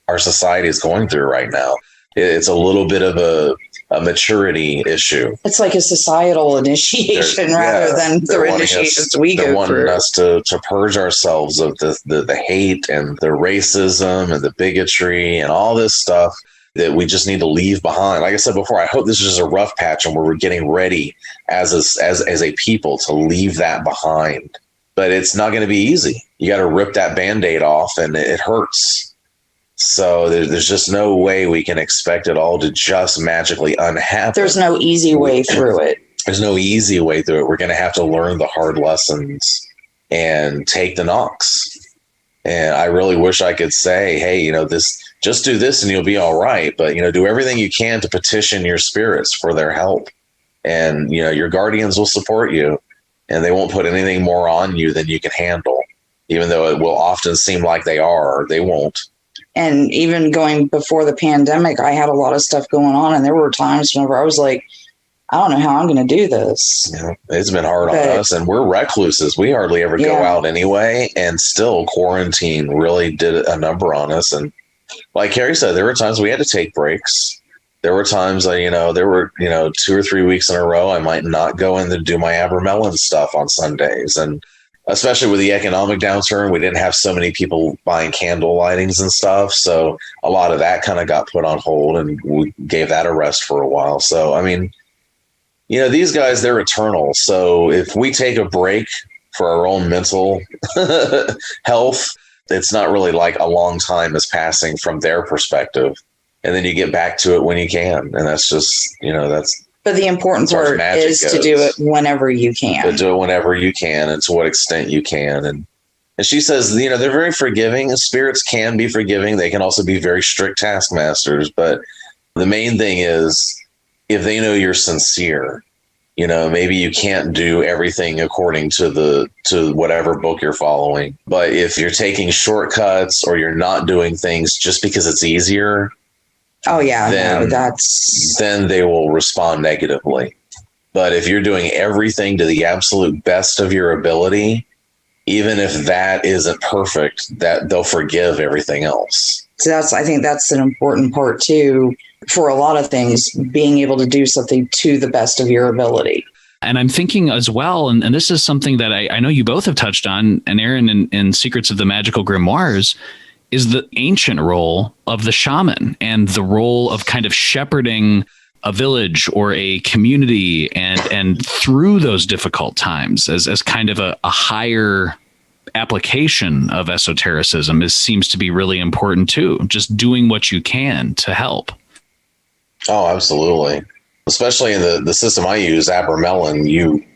our society is going through right now. It's a little bit of a maturity issue. It's like a societal initiation rather than the initiations we go through. They're wanting us to purge ourselves of the hate and the racism and the bigotry and all this stuff that we just need to leave behind. Like I said before, I hope this is just a rough patch and we're getting ready as a people to leave that behind. But it's not going to be easy. You got to rip that Band-Aid off, and it hurts. So there's just no way we can expect it all to just magically unhappen. There's no easy way through it. There's no easy way through it. We're going to have to learn the hard lessons and take the knocks. And I really wish I could say, hey, just do this and you'll be all right. But, do everything you can to petition your spirits for their help. And, your guardians will support you, and they won't put anything more on you than you can handle, even though it will often seem like they won't. And even going before the pandemic, I had a lot of stuff going on. And there were times whenever I was like, I don't know how I'm going to do this. Yeah, it's been hard on us, and we're recluses. We hardly ever go out anyway. And still, quarantine really did a number on us. And like Carrie said, there were times we had to take breaks. There were times, there were 2 or 3 weeks in a row, I might not go in to do my Abermelon stuff on Sundays. And especially with the economic downturn, we didn't have so many people buying candle lightings and stuff. So a lot of that kind of got put on hold, and we gave that a rest for a while. So, these guys, they're eternal. So if we take a break for our own mental health, it's not really like a long time is passing from their perspective. And then you get back to it when you can. And that's just, that's. But the important part is to do it whenever you can. To do it whenever you can, and to what extent you can. And she says, they're very forgiving. Spirits can be forgiving. They can also be very strict taskmasters. But the main thing is, if they know you're sincere, maybe you can't do everything according to whatever book you're following. But if you're taking shortcuts or you're not doing things just because it's easier, oh yeah, then they will respond negatively. But if you're doing everything to the absolute best of your ability, even if that isn't perfect, that they'll forgive everything else. So I think that's an important part too, for a lot of things, being able to do something to the best of your ability. And I'm thinking as well, and this is something that I know you both have touched on, and Aaron in Secrets of the Magical Grimoires, is the ancient role of the shaman and the role of kind of shepherding a village or a community and through those difficult times as kind of a higher application of esotericism seems to be really important too. Just doing what you can to help. Oh, absolutely. Especially in the system I use, Abramelin,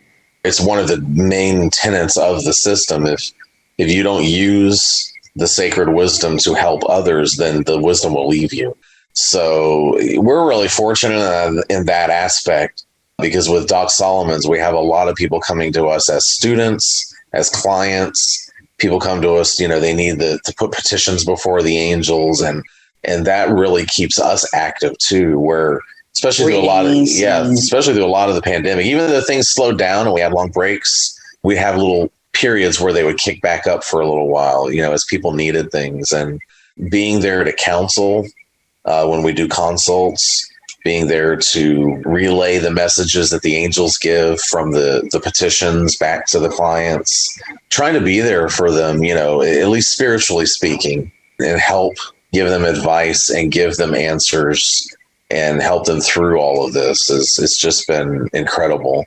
it's one of the main tenets of the system. If you don't use the sacred wisdom to help others, then the wisdom will leave you. So we're really fortunate in that aspect, because with Doc Solomon's, we have a lot of people coming to us as students, as clients. People come to us, they need to put petitions before the angels, and that really keeps us active too, where especially through a lot of the pandemic, even though things slowed down and we had long breaks, we have little periods where they would kick back up for a little while, as people needed things. And being there to counsel when we do consults, being there to relay the messages that the angels give from the petitions back to the clients, trying to be there for them, at least spiritually speaking, and help give them advice and give them answers and help them through all of this. It's just been incredible.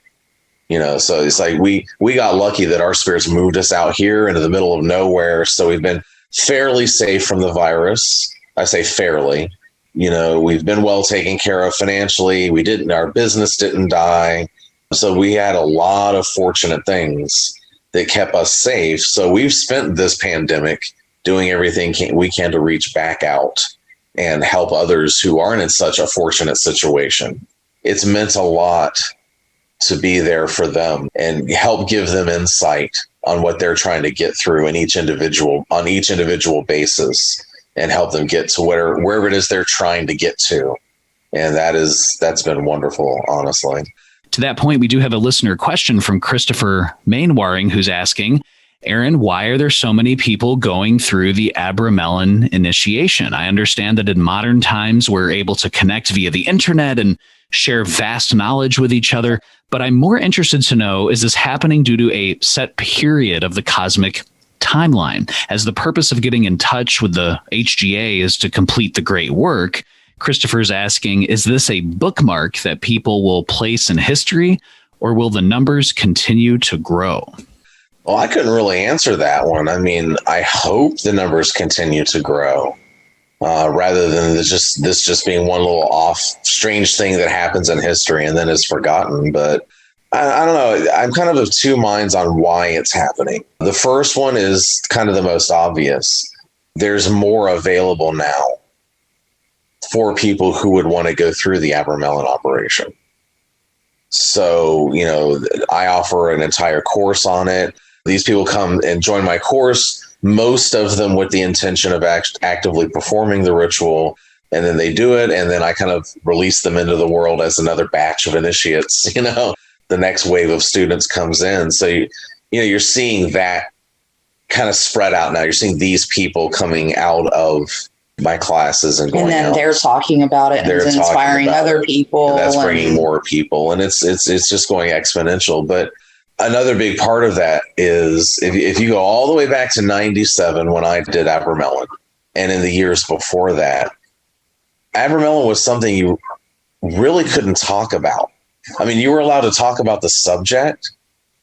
So it's like we got lucky that our spirits moved us out here into the middle of nowhere. So we've been fairly safe from the virus. I say fairly. We've been well taken care of financially. Our business didn't die. So we had a lot of fortunate things that kept us safe. So we've spent this pandemic doing everything we can to reach back out and help others who aren't in such a fortunate situation. It's meant a lot to be there for them and help give them insight on what they're trying to get through on each individual basis, and help them get to wherever it is they're trying to get to. And that's been wonderful, honestly. To that point, we do have a listener question from Christopher Mainwaring, who's asking, Aaron, why are there so many people going through the Abramelin initiation? I understand that in modern times, we're able to connect via the internet and share vast knowledge with each other. But I'm more interested to know, is this happening due to a set period of the cosmic timeline? As the purpose of getting in touch with the HGA is to complete the great work, Christopher's asking, is this a bookmark that people will place in history, or will the numbers continue to grow? Well, I couldn't really answer that one. I mean, I hope the numbers continue to grow, rather than this just being one little strange thing that happens in history and then is forgotten. But I don't know. I'm kind of two minds on why it's happening. The first one is kind of the most obvious. There's more available now for people who would want to go through the Abramelin operation. So, I offer an entire course on it. These people come and join my course, most of them with the intention of actively performing the ritual. And then they do it. And then I kind of release them into the world as another batch of initiates. The next wave of students comes in. So, you're seeing that kind of spread out now. You're seeing these people coming out of my classes and going and then out. They're talking about it, and it's inspiring other people. And that's bringing more people. And it's just going exponential. But another big part of that is if you go all the way back to 97 when I did Abramelin, and in the years before that, Abramelin was something you really couldn't talk about. I mean, you were allowed to talk about the subject,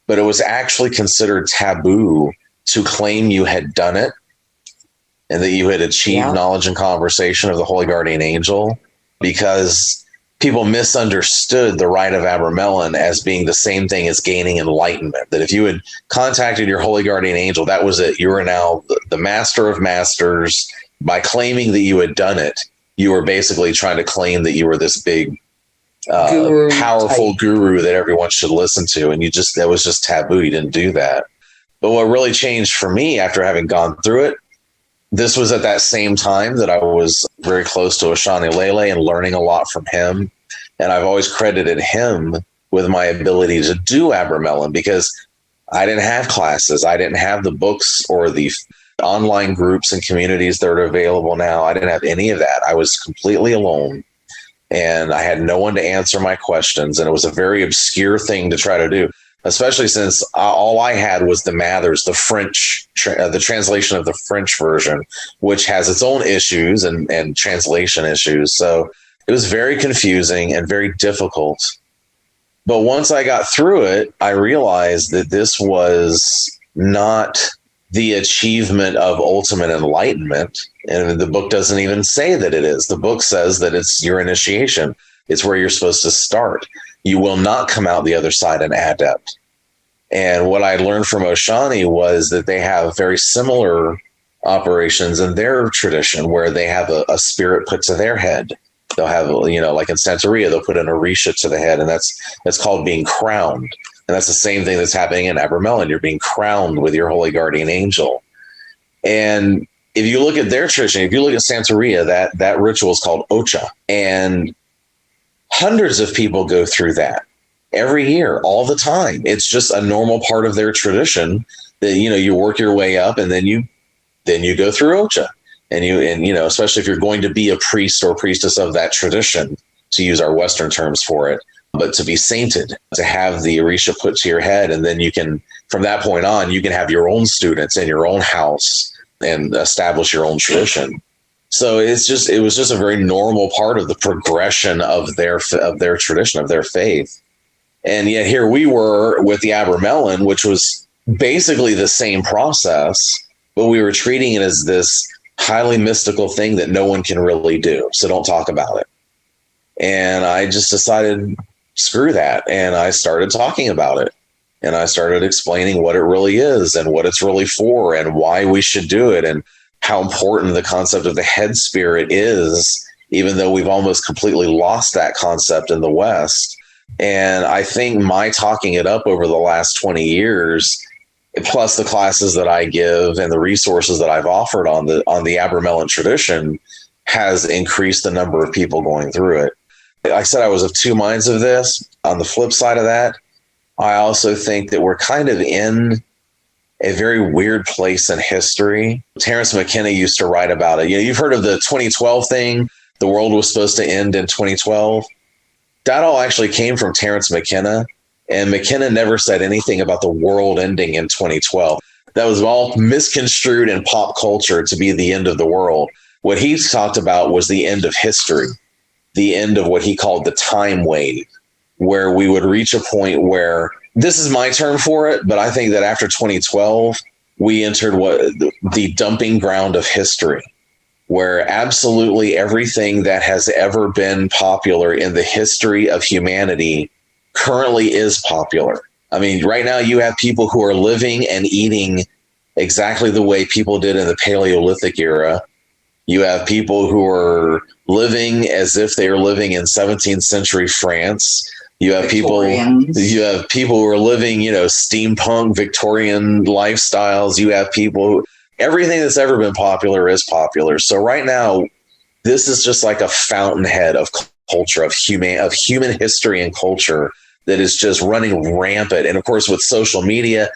but it was actually considered taboo to claim you had done it and that you had achieved knowledge and conversation of the Holy Guardian Angel, because people misunderstood the rite of Abramelin as being the same thing as gaining enlightenment. That if you had contacted your Holy Guardian Angel, that was it. You were now the master of masters. By claiming that you had done it, you were basically trying to claim that you were this big, powerful guru that everyone should listen to. And that was just taboo. You didn't do that. But what really changed for me after having gone through it, this was at that same time that I was very close to Oshani Lele and learning a lot from him. And I've always credited him with my ability to do Abramelin, because I didn't have classes. I didn't have the books or the online groups and communities that are available now. I didn't have any of that. I was completely alone, and I had no one to answer my questions. And it was a very obscure thing to try to do, especially since all I had was the Mathers, the French, the translation of the French version, which has its own issues and translation issues. So it was very confusing and very difficult. But once I got through it, I realized that this was not the achievement of ultimate enlightenment. And the book doesn't even say that it is. The book says that it's your initiation. It's where you're supposed to start. You will not come out the other side an adept. And what I learned from Oshani was that they have very similar operations in their tradition, where they have a spirit put to their head. They'll have, like in Santeria, they'll put an Orisha to the head, and that's called being crowned. And that's the same thing that's happening in Abramelin. You're being crowned with your holy guardian angel. And if you look at their tradition, if you look at Santeria, that ritual is called Ocha. And hundreds of people go through that every year, all the time. It's just a normal part of their tradition that, you work your way up, and then you go through Ocha. And especially if you're going to be a priest or priestess of that tradition, to use our Western terms for it, but to be sainted, to have the Orisha put to your head. And then you can, from that point on, you can have your own students in your own house and establish your own tradition. So it was just a very normal part of the progression of their tradition, of their faith. And yet here we were with the Abramelin, which was basically the same process, but we were treating it as this highly mystical thing that no one can really do. So don't talk about it. And I just decided, screw that. And I started talking about it. And I started explaining what it really is and what it's really for and why we should do it and how important the concept of the head spirit is, even though we've almost completely lost that concept in the West. And I think my talking it up over the last 20 years, plus the classes that I give and the resources that I've offered on the Abramelin tradition, has increased the number of people going through it. I said I was of two minds of this. On the flip side of that, I also think that we're kind of in a very weird place in history. Terence McKenna used to write about it. You've heard of the 2012 thing. The world was supposed to end in 2012. That all actually came from Terence McKenna. And McKenna never said anything about the world ending in 2012. That was all misconstrued in pop culture to be the end of the world. What he talked about was the end of history, the end of what he called the time wave, where we would reach a point where, this is my term for it, but I think that after 2012, we entered the dumping ground of history, where absolutely everything that has ever been popular in the history of humanity currently is popular. I mean, right now you have people who are living and eating exactly the way people did in the Paleolithic era. You have people who are living as if they are living in 17th century France. You have Victorians. people who are living, steampunk Victorian lifestyles. You have people everything that's ever been popular is popular. So right now, this is just like a fountainhead of culture, of human history and culture that is just running rampant. And of course, with social media,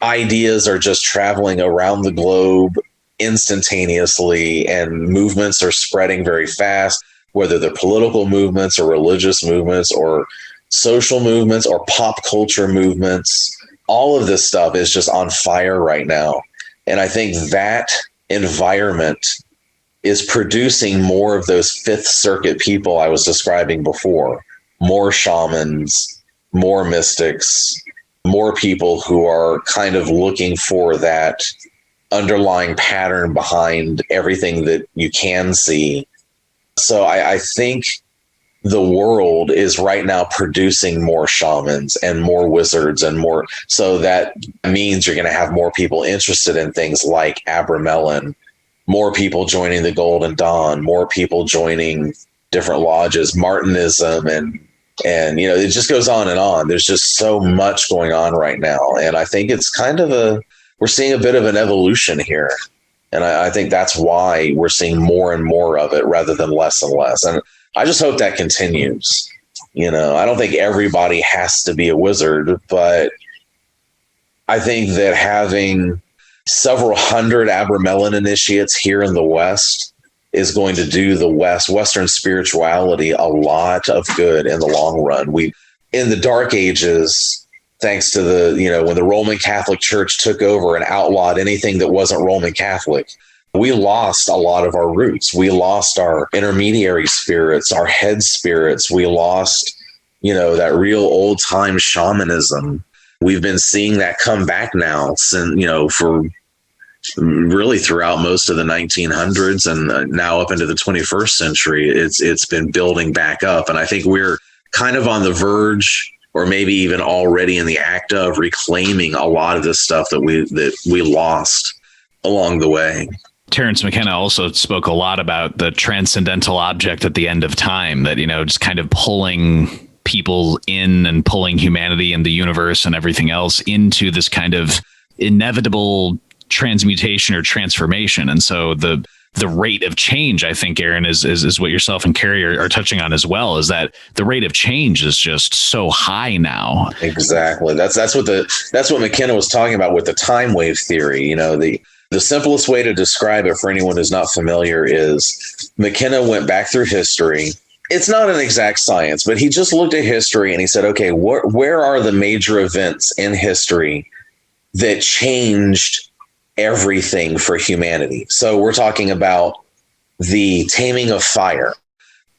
ideas are just traveling around the globe instantaneously, and movements are spreading very fast, whether they're political movements or religious movements or social movements or pop culture movements. All of this stuff is just on fire right now. And I think that environment is producing more of those Fifth Circuit people I was describing before, more shamans, more mystics, more people who are kind of looking for that underlying pattern behind everything that you can see. So I think the world is right now producing more shamans and more wizards and more. So that means you're going to have more people interested in things like Abramelin, more people joining the Golden Dawn, more people joining different lodges, Martinism, and it just goes on and on. There's just so much going on right now. And I think it's kind of we're seeing a bit of an evolution here. And I think that's why we're seeing more and more of it rather than less and less. And I just hope that continues. I don't think everybody has to be a wizard, but I think that having several hundred Abramelin initiates here in the West is going to do the Western spirituality a lot of good in the long run. In the Dark Ages, thanks to when the Roman Catholic Church took over and outlawed anything that wasn't Roman Catholic, we lost a lot of our roots. We lost our intermediary spirits, our head spirits. We lost, that real old time shamanism. We've been seeing that come back now since, for really throughout most of the 1900s and now up into the 21st century. It's been building back up. And I think we're kind of on the verge, or maybe even already in the act of reclaiming a lot of this stuff that we lost along the way. Terence McKenna also spoke a lot about the transcendental object at the end of time, that, just kind of pulling people in and pulling humanity and the universe and everything else into this kind of inevitable transmutation or transformation. And so the rate of change, I think, Aaron, is what yourself and Carrie are touching on as well, is that the rate of change is just so high now. Exactly. That's what McKenna was talking about with the time wave theory. The simplest way to describe it for anyone who's not familiar is McKenna went back through history. It's not an exact science, but he just looked at history and he said, okay, where are the major events in history that changed everything for humanity? So we're talking about the taming of fire.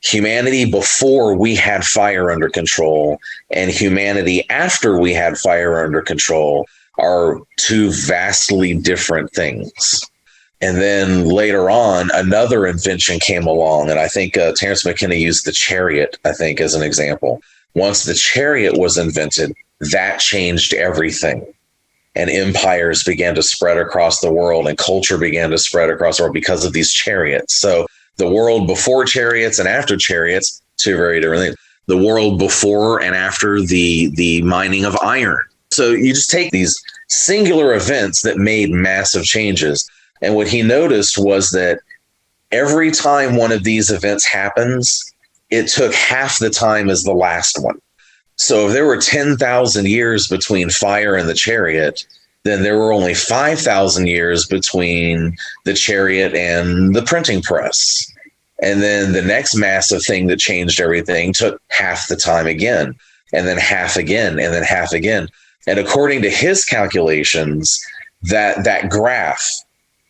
Humanity before we had fire under control and humanity after we had fire under control are two vastly different things. And then later on, another invention came along. And I think Terence McKenna used the chariot, I think, as an example. Once the chariot was invented, that changed everything. And empires began to spread across the world and culture began to spread across the world because of these chariots. So the world before chariots and after chariots, two very different things. The world before and after the mining of iron. So you just take these singular events that made massive changes. And what he noticed was that every time one of these events happens, it took half the time as the last one. So if there were 10,000 years between fire and the chariot, then there were only 5,000 years between the chariot and the printing press. And then the next massive thing that changed everything took half the time again, and then half again, and then half again. And according to his calculations, that graph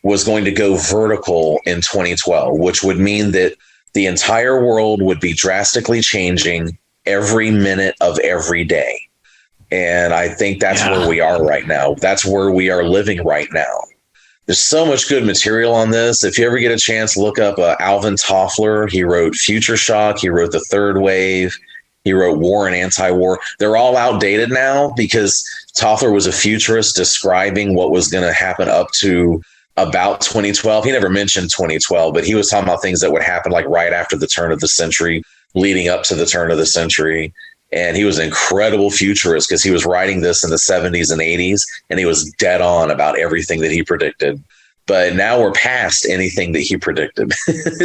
was going to go vertical in 2012, which would mean that the entire world would be drastically changing every minute of every day. And I think that's where we are right now. That's where we are living right now. There's so much good material on this. If you ever get a chance, look up Alvin Toffler. He wrote Future Shock. He wrote The Third Wave. He wrote War and Anti-War. They're all outdated now because Toffler was a futurist describing what was going to happen up to about 2012. He never mentioned 2012, but he was talking about things that would happen like right after the turn of the century, leading up to the turn of the century. And he was an incredible futurist because he was writing this in the 70s and 80s, and he was dead on about everything that he predicted. But now we're past anything that he predicted.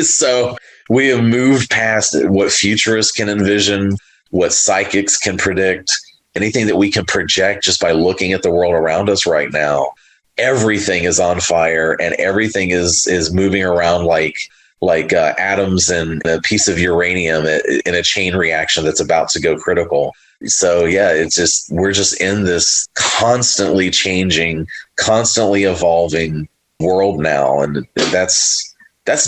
So we have moved past what futurists can envision, what psychics can predict, anything that we can project just by looking at the world around us right now. Everything is on fire and everything is moving around like atoms in a piece of uranium in a chain reaction that's about to go critical. So yeah, we're just in this constantly changing, constantly evolving world now. And that's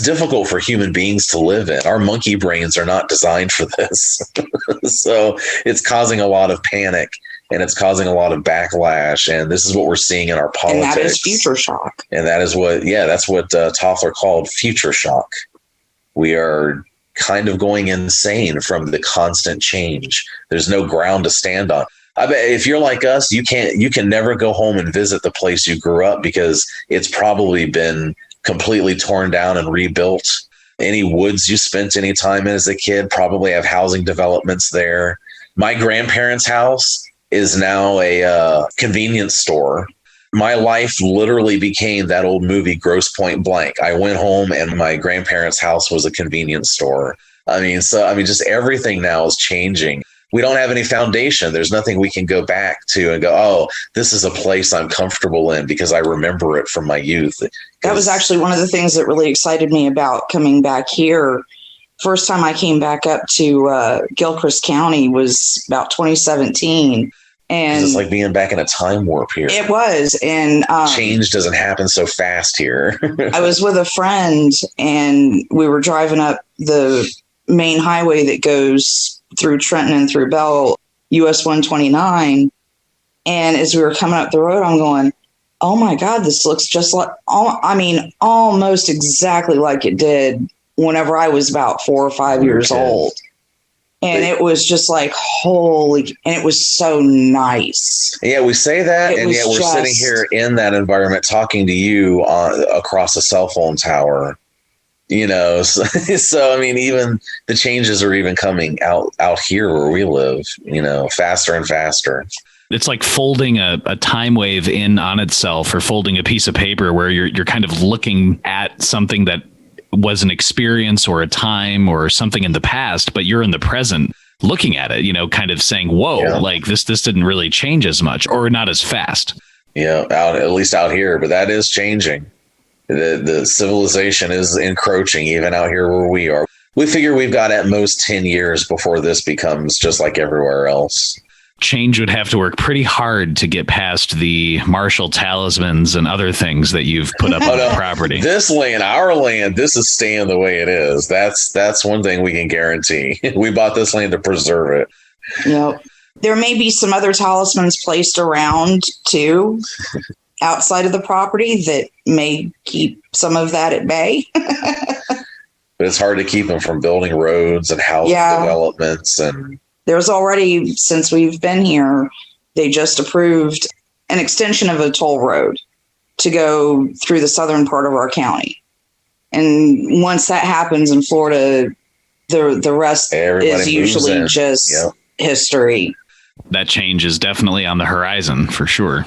difficult for human beings to live in. Our monkey brains are not designed for this. So it's causing a lot of panic and it's causing a lot of backlash. And this is what we're seeing in our politics. And that is future shock. And that's what Toffler called future shock. We are kind of going insane from the constant change. There's no ground to stand on. I bet if you're like us, you can never go home and visit the place you grew up because it's probably been completely torn down and rebuilt. Any woods you spent any time in as a kid probably have housing developments there. My grandparents' house is now a convenience store. My life literally became that old movie, Grosse Pointe Blank. I went home and my grandparents' house was a convenience store. Just everything now is changing. We don't have any foundation. There's nothing we can go back to and go, oh, this is a place I'm comfortable in because I remember it from my youth. That was actually one of the things that really excited me about coming back here. First time I came back up to Gilchrist County was about 2017. And it's like being back in a time warp here. It was. And change doesn't happen so fast here. I was with a friend and we were driving up the main highway that goes through Trenton and through Bell, US 129. And as we were coming up the road, I'm going, oh my God, this looks just like, almost exactly like it did whenever I was about 4 or 5 years old. And it was just like, holy, and it was so nice. Yeah, we say that, and yet we're sitting here in that environment talking to you across a cell phone tower. So I mean, even the changes are even coming out here where we live, faster and faster. It's like folding a time wave in on itself, or folding a piece of paper where you're kind of looking at something that was an experience or a time or something in the past, but you're in the present looking at it, kind of saying, whoa, like this didn't really change as much or not as fast. Yeah, at least out here, but that is changing. The civilization is encroaching even out here where we are. We figure we've got at most 10 years before this becomes just like everywhere else. Change would have to work pretty hard to get past the Marshall talismans and other things that you've put up on the property. This land, our land, this is staying the way it is. That's one thing we can guarantee. We bought this land to preserve it. Yep. There may be some other talismans placed around too, outside of the property, that may keep some of that at bay. But it's hard to keep them from building roads and housing developments. And there's already, since we've been here, they just approved an extension of a toll road to go through the southern part of our county. And once that happens in Florida, the rest is usually just history. That change is definitely on the horizon for sure.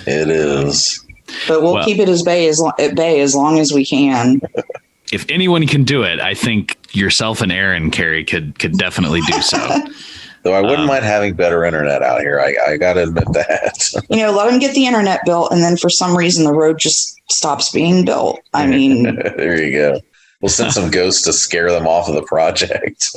It is. But we'll keep it at bay as long as we can. If anyone can do it, I think yourself and Aaron, Carrie, could definitely do so. Though I wouldn't mind having better internet out here. I got to admit that. Let them get the internet built, and then for some reason the road just stops being built. I mean, there you go. We'll send some ghosts to scare them off of the project.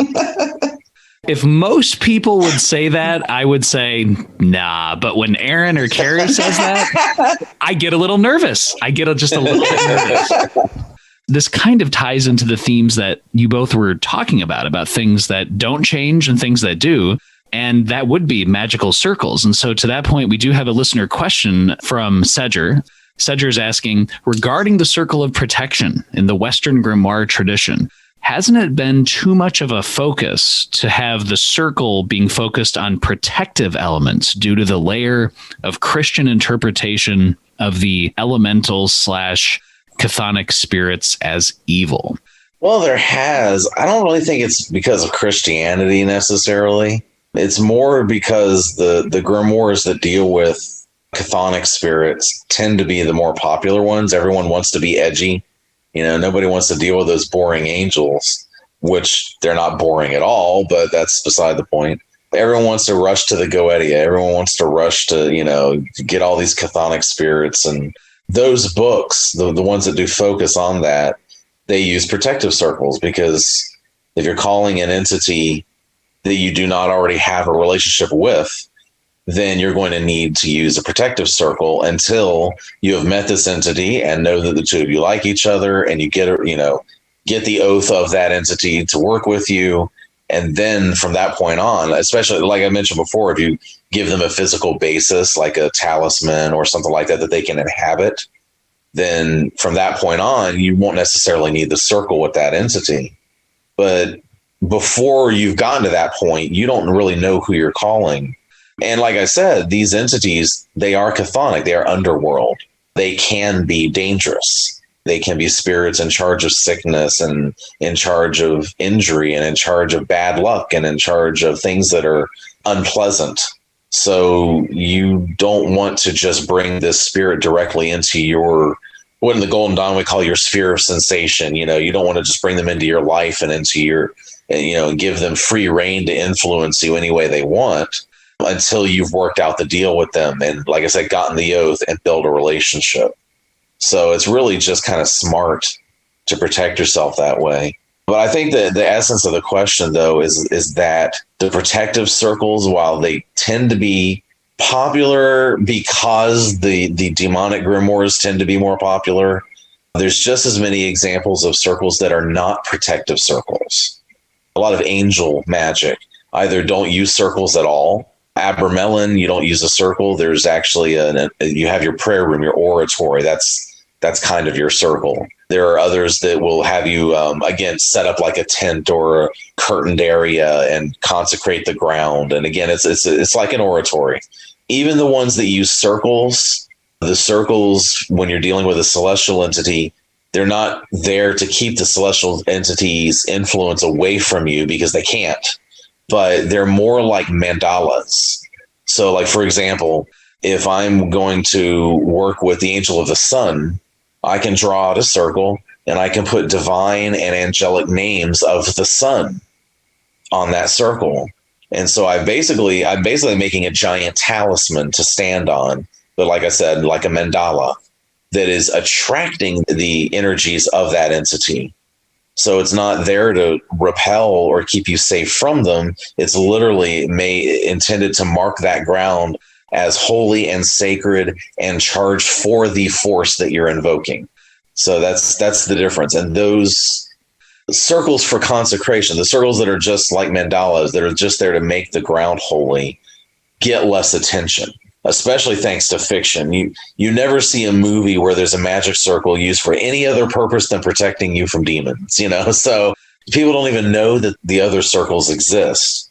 If most people would say that, I would say, nah. But when Aaron or Carrie says that, I get a little nervous. Just a little bit nervous. This kind of ties into the themes that you both were talking about things that don't change and things that do. And that would be magical circles. And so to that point, we do have a listener question from Sedger. Sedger is asking, regarding the circle of protection in the Western grimoire tradition, hasn't it been too much of a focus to have the circle being focused on protective elements due to the layer of Christian interpretation of the elementals / chthonic spirits as evil? Well, there has. I don't really think it's because of Christianity necessarily. It's more because the grimoires that deal with chthonic spirits tend to be the more popular ones. Everyone wants to be edgy. Nobody wants to deal with those boring angels, which they're not boring at all, but that's beside the point. Everyone wants to rush to the Goetia. Everyone wants to rush to, get all these chthonic spirits. And those books, the ones that do focus on that, they use protective circles, because if you're calling an entity that you do not already have a relationship with, then you're going to need to use a protective circle until you have met this entity and know that the two of you like each other, and you get the oath of that entity to work with you. And then from that point on, especially like I mentioned before, if you give them a physical basis, like a talisman or something like that they can inhabit, then from that point on, you won't necessarily need the circle with that entity. But before you've gotten to that point, you don't really know who you're calling. And like I said, these entities, they are chthonic. They are underworld. They can be dangerous. They can be spirits in charge of sickness and in charge of injury and in charge of bad luck and in charge of things that are unpleasant. So you don't want to just bring this spirit directly into your, what in the Golden Dawn we call your sphere of sensation. You don't want to just bring them into your life and into your, give them free reign to influence you any way they want, until you've worked out the deal with them and, like I said, gotten the oath and build a relationship. So it's really just kind of smart to protect yourself that way. But I think that the essence of the question, though, is that the protective circles, while they tend to be popular because the demonic grimoires tend to be more popular, there's just as many examples of circles that are not protective circles. A lot of angel magic either don't use circles at all, Abramelin, you don't use a circle. There's actually you have your prayer room, your oratory. That's kind of your circle. There are others that will have you, again, set up like a tent or a curtained area and consecrate the ground. And again, it's like an oratory. Even the ones that use circles, the circles, when you're dealing with a celestial entity, they're not there to keep the celestial entity's influence away from you because they can't. But they're more like mandalas. So, like, for example, if I'm going to work with the angel of the sun, I can draw out a circle and I can put divine and angelic names of the sun on that circle. And so I'm basically making a giant talisman to stand on. But like I said, like a mandala that is attracting the energies of that entity. So it's not there to repel or keep you safe from them. It's literally intended to mark that ground as holy and sacred and charged for the force that you're invoking. So that's the difference. And those circles for consecration, the circles that are just like mandalas, that are just there to make the ground holy, get less attention, especially thanks to fiction. You never see a movie where there's a magic circle used for any other purpose than protecting you from demons, So people don't even know that the other circles exist.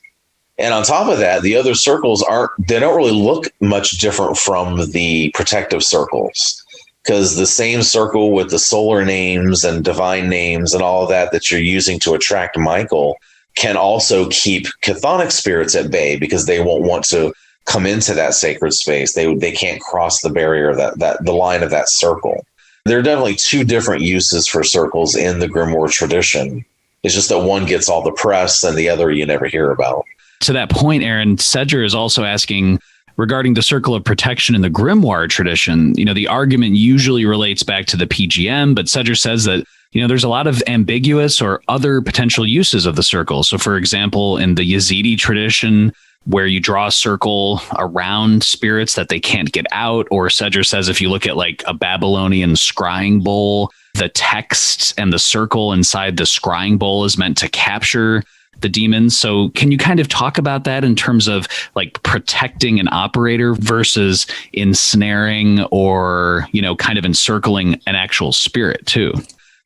And on top of that, the other circles don't really look much different from the protective circles, because the same circle with the solar names and divine names and all of that you're using to attract Michael can also keep chthonic spirits at bay, because they won't want to come into that sacred space. They can't cross the barrier of the line of that circle. There are definitely two different uses for circles in the grimoire tradition. It's just that one gets all the press and the other you never hear about. To that point, Aaron, Sedger is also asking regarding the circle of protection in the grimoire tradition. The argument usually relates back to the PGM, but Sedger says that, there's a lot of ambiguous or other potential uses of the circle. So, for example, in the Yazidi tradition, where you draw a circle around spirits that they can't get out, or Sedger says if you look at like a Babylonian scrying bowl, the text and the circle inside the scrying bowl is meant to capture the demons. So can you kind of talk about that in terms of like protecting an operator versus ensnaring or, kind of encircling an actual spirit too?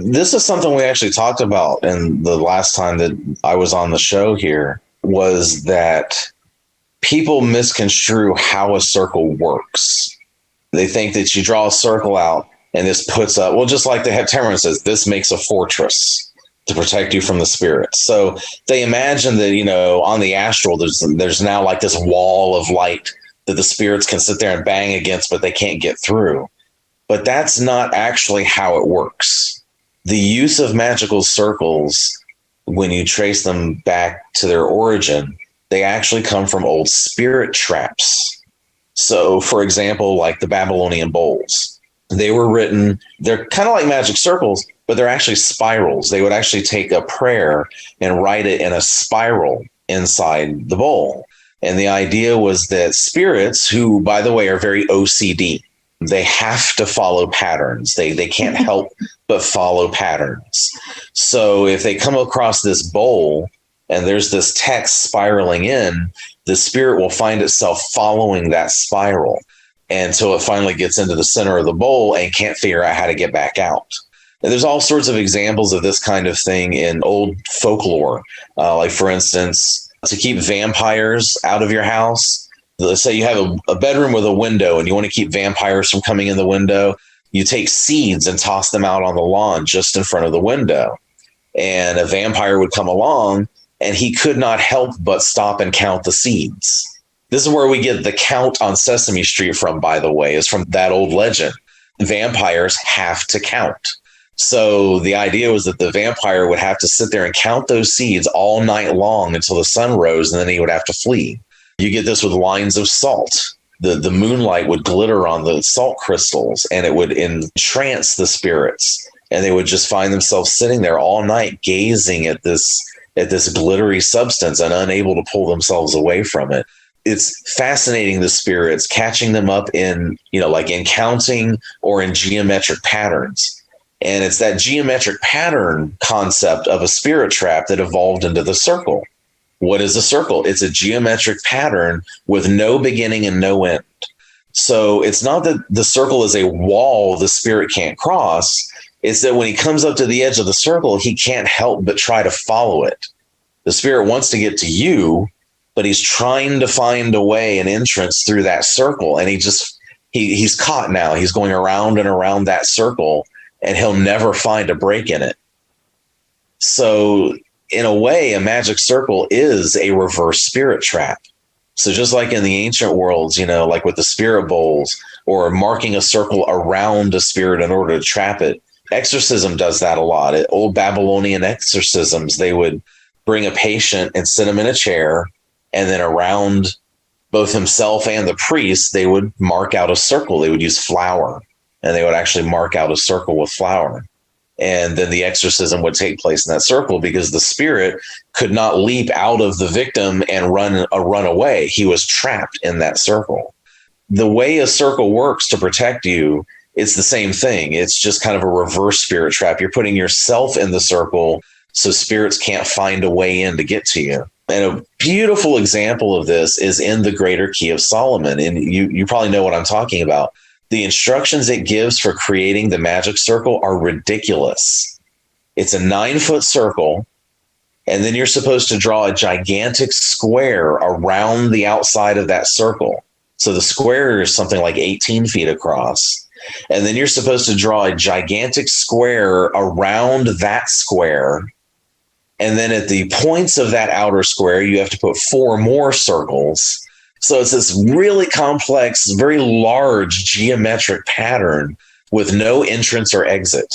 This is something we actually talked about in the last time that I was on the show here, was that people misconstrue how a circle works. They think that you draw a circle out and this puts up, well, just like the Heptameron says, this makes a fortress to protect you from the spirits. So they imagine that, on the astral, there's now like this wall of light that the spirits can sit there and bang against, but they can't get through. But that's not actually how it works. The use of magical circles, when you trace them back to their origin, they actually come from old spirit traps. So, for example, like the Babylonian bowls, they were written, they're kind of like magic circles, but they're actually spirals. They would actually take a prayer and write it in a spiral inside the bowl. And the idea was that spirits, who, by the way, are very OCD, they have to follow patterns. They can't help but follow patterns. So if they come across this bowl and there's this text spiraling in, the spirit will find itself following that spiral until it finally gets into the center of the bowl and can't figure out how to get back out. And there's all sorts of examples of this kind of thing in old folklore. Like, for instance, to keep vampires out of your house, let's say you have a bedroom with a window and you want to keep vampires from coming in the window, you take seeds and toss them out on the lawn just in front of the window. And a vampire would come along and he could not help but stop and count the seeds. This is where we get the count on Sesame Street from, by the way, is from that old legend. Vampires have to count. So the idea was that the vampire would have to sit there and count those seeds all night long until the sun rose, and then he would have to flee. You get this with lines of salt. The moonlight would glitter on the salt crystals, and it would entrance the spirits, and they would just find themselves sitting there all night gazing at this glittery substance and unable to pull themselves away from it. It's fascinating, the spirits, catching them up in, like in counting or in geometric patterns. And it's that geometric pattern concept of a spirit trap that evolved into the circle, What is a circle? It's a geometric pattern with no beginning and no end. So it's not that the circle is a wall the spirit can't cross. It's that when he comes up to the edge of the circle, he can't help but try to follow it. The spirit wants to get to you, but he's trying to find a way, an entrance through that circle. And he's caught now. He's going around and around that circle, and he'll never find a break in it. So in a way, a magic circle is a reverse spirit trap. So just like in the ancient worlds, like with the spirit bowls or marking a circle around a spirit in order to trap it, exorcism does that a lot. At old Babylonian exorcisms, they would bring a patient and sit him in a chair, and then around both himself and the priest, they would mark out a circle. They would use flour, and they would actually mark out a circle with flour. And then the exorcism would take place in that circle because the spirit could not leap out of the victim and run away. He was trapped in that circle. The way a circle works to protect you, it's the same thing. It's just kind of a reverse spirit trap. You're putting yourself in the circle so spirits can't find a way in to get to you. And a beautiful example of this is in the Greater Key of Solomon. And you probably know what I'm talking about. The instructions it gives for creating the magic circle are ridiculous. It's a 9-foot circle, and then you're supposed to draw a gigantic square around the outside of that circle. So the square is something like 18 feet across. And then you're supposed to draw a gigantic square around that square. And then at the points of that outer square, you have to put 4 more circles. So it's this really complex, very large geometric pattern with no entrance or exit.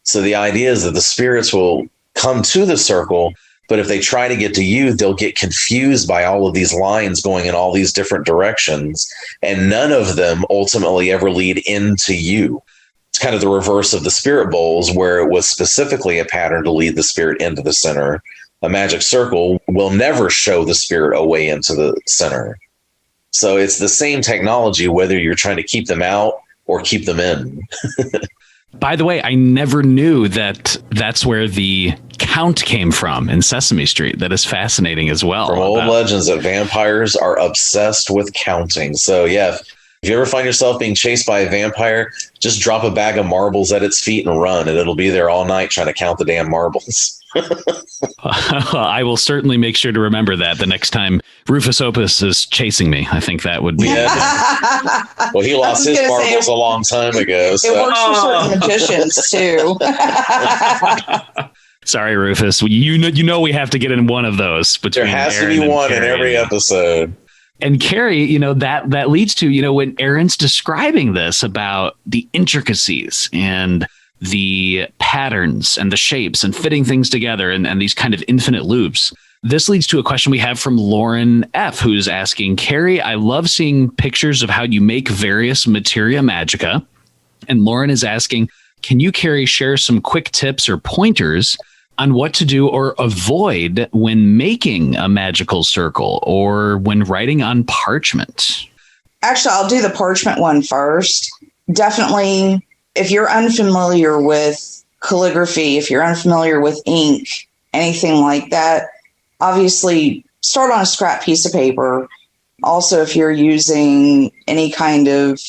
So the idea is that the spirits will come to the circle, but if they try to get to you, they'll get confused by all of these lines going in all these different directions, and none of them ultimately ever lead into you. It's kind of the reverse of the spirit bowls, where it was specifically a pattern to lead the spirit into the center. A magic circle will never show the spirit a way into the center. So it's the same technology, whether you're trying to keep them out or keep them in. By the way, I never knew that that's where the count came from in Sesame Street. That is fascinating as well. From old legends that vampires are obsessed with counting. So yeah, if you ever find yourself being chased by a vampire, just drop a bag of marbles at its feet and run, and it'll be there all night trying to count the damn marbles. I will certainly make sure to remember that the next time Rufus Opus is chasing me. I think that would be. Yeah. Well, he lost his marbles a long time ago. So. It works for certain magicians too. Sorry, Rufus. You know we have to get in one of those. There has to be one in every episode. And Carrie, that leads to, when Aaron's describing this about the intricacies and the patterns and the shapes and fitting things together and these kind of infinite loops. This leads to a question we have from Lauren F., who's asking, Carrie, I love seeing pictures of how you make various materia magica. And Lauren is asking, can you, Carrie, share some quick tips or pointers on what to do or avoid when making a magical circle or when writing on parchment? Actually, I'll do the parchment one first. Definitely, if you're unfamiliar with calligraphy, if you're unfamiliar with ink, anything like that, obviously start on a scrap piece of paper. Also, if you're using any kind of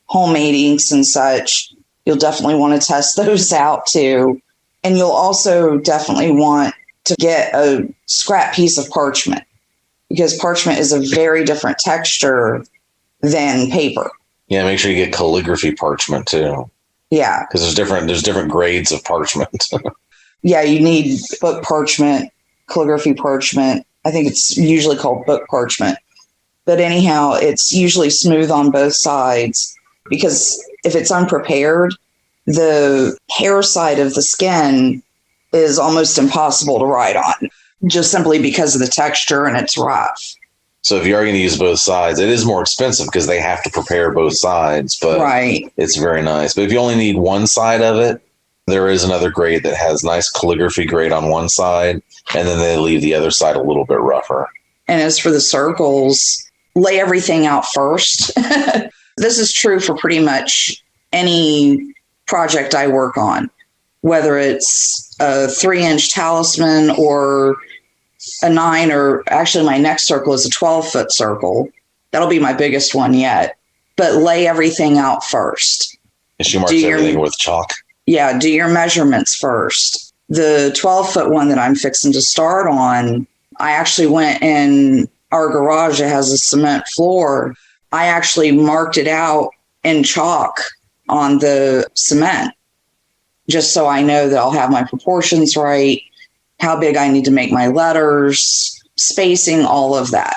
homemade inks and such, you'll definitely want to test those out too. And you'll also definitely want to get a scrap piece of parchment, because parchment is a very different texture than paper. Yeah, make sure you get calligraphy parchment too. Yeah. Because there's different grades of parchment. Yeah, you need book parchment, calligraphy parchment. I think it's usually called book parchment. But anyhow, it's usually smooth on both sides, because if it's unprepared, the hair side of the skin is almost impossible to write on, just simply because of the texture and it's rough. So if you are going to use both sides, it is more expensive because they have to prepare both sides, but right. It's very nice. But if you only need one side of it, there is another grade that has nice calligraphy grade on one side, and then they leave the other side a little bit rougher. And as for the circles, lay everything out first. This is true for pretty much any project I work on, whether it's a 3-inch talisman or a 9, or actually my next circle is a 12-foot circle. That'll be my biggest one yet. But lay everything out first. And she marks everything with chalk. Yeah, do your measurements first. The 12-foot one that I'm fixing to start on, I actually went in our garage. It has a cement floor. I actually marked it out in chalk on the cement, just so I know that I'll have my proportions right, how big I need to make my letters, spacing, all of that.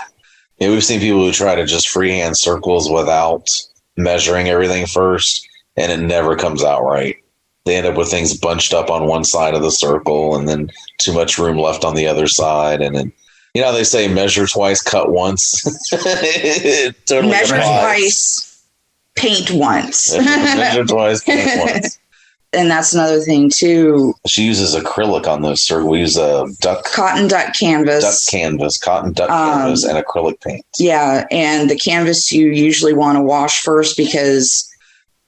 Yeah, we've seen people who try to just freehand circles without measuring everything first, and it never comes out right. They end up with things bunched up on one side of the circle and then too much room left on the other side. And then, you know, they say measure twice, cut once. Totally measure applies. twice, paint once. Measure twice, paint once. And that's another thing too. She uses acrylic on those circles. We use a cotton duck canvas, cotton duck canvas, and acrylic paint. Yeah, and the canvas you usually want to wash first, because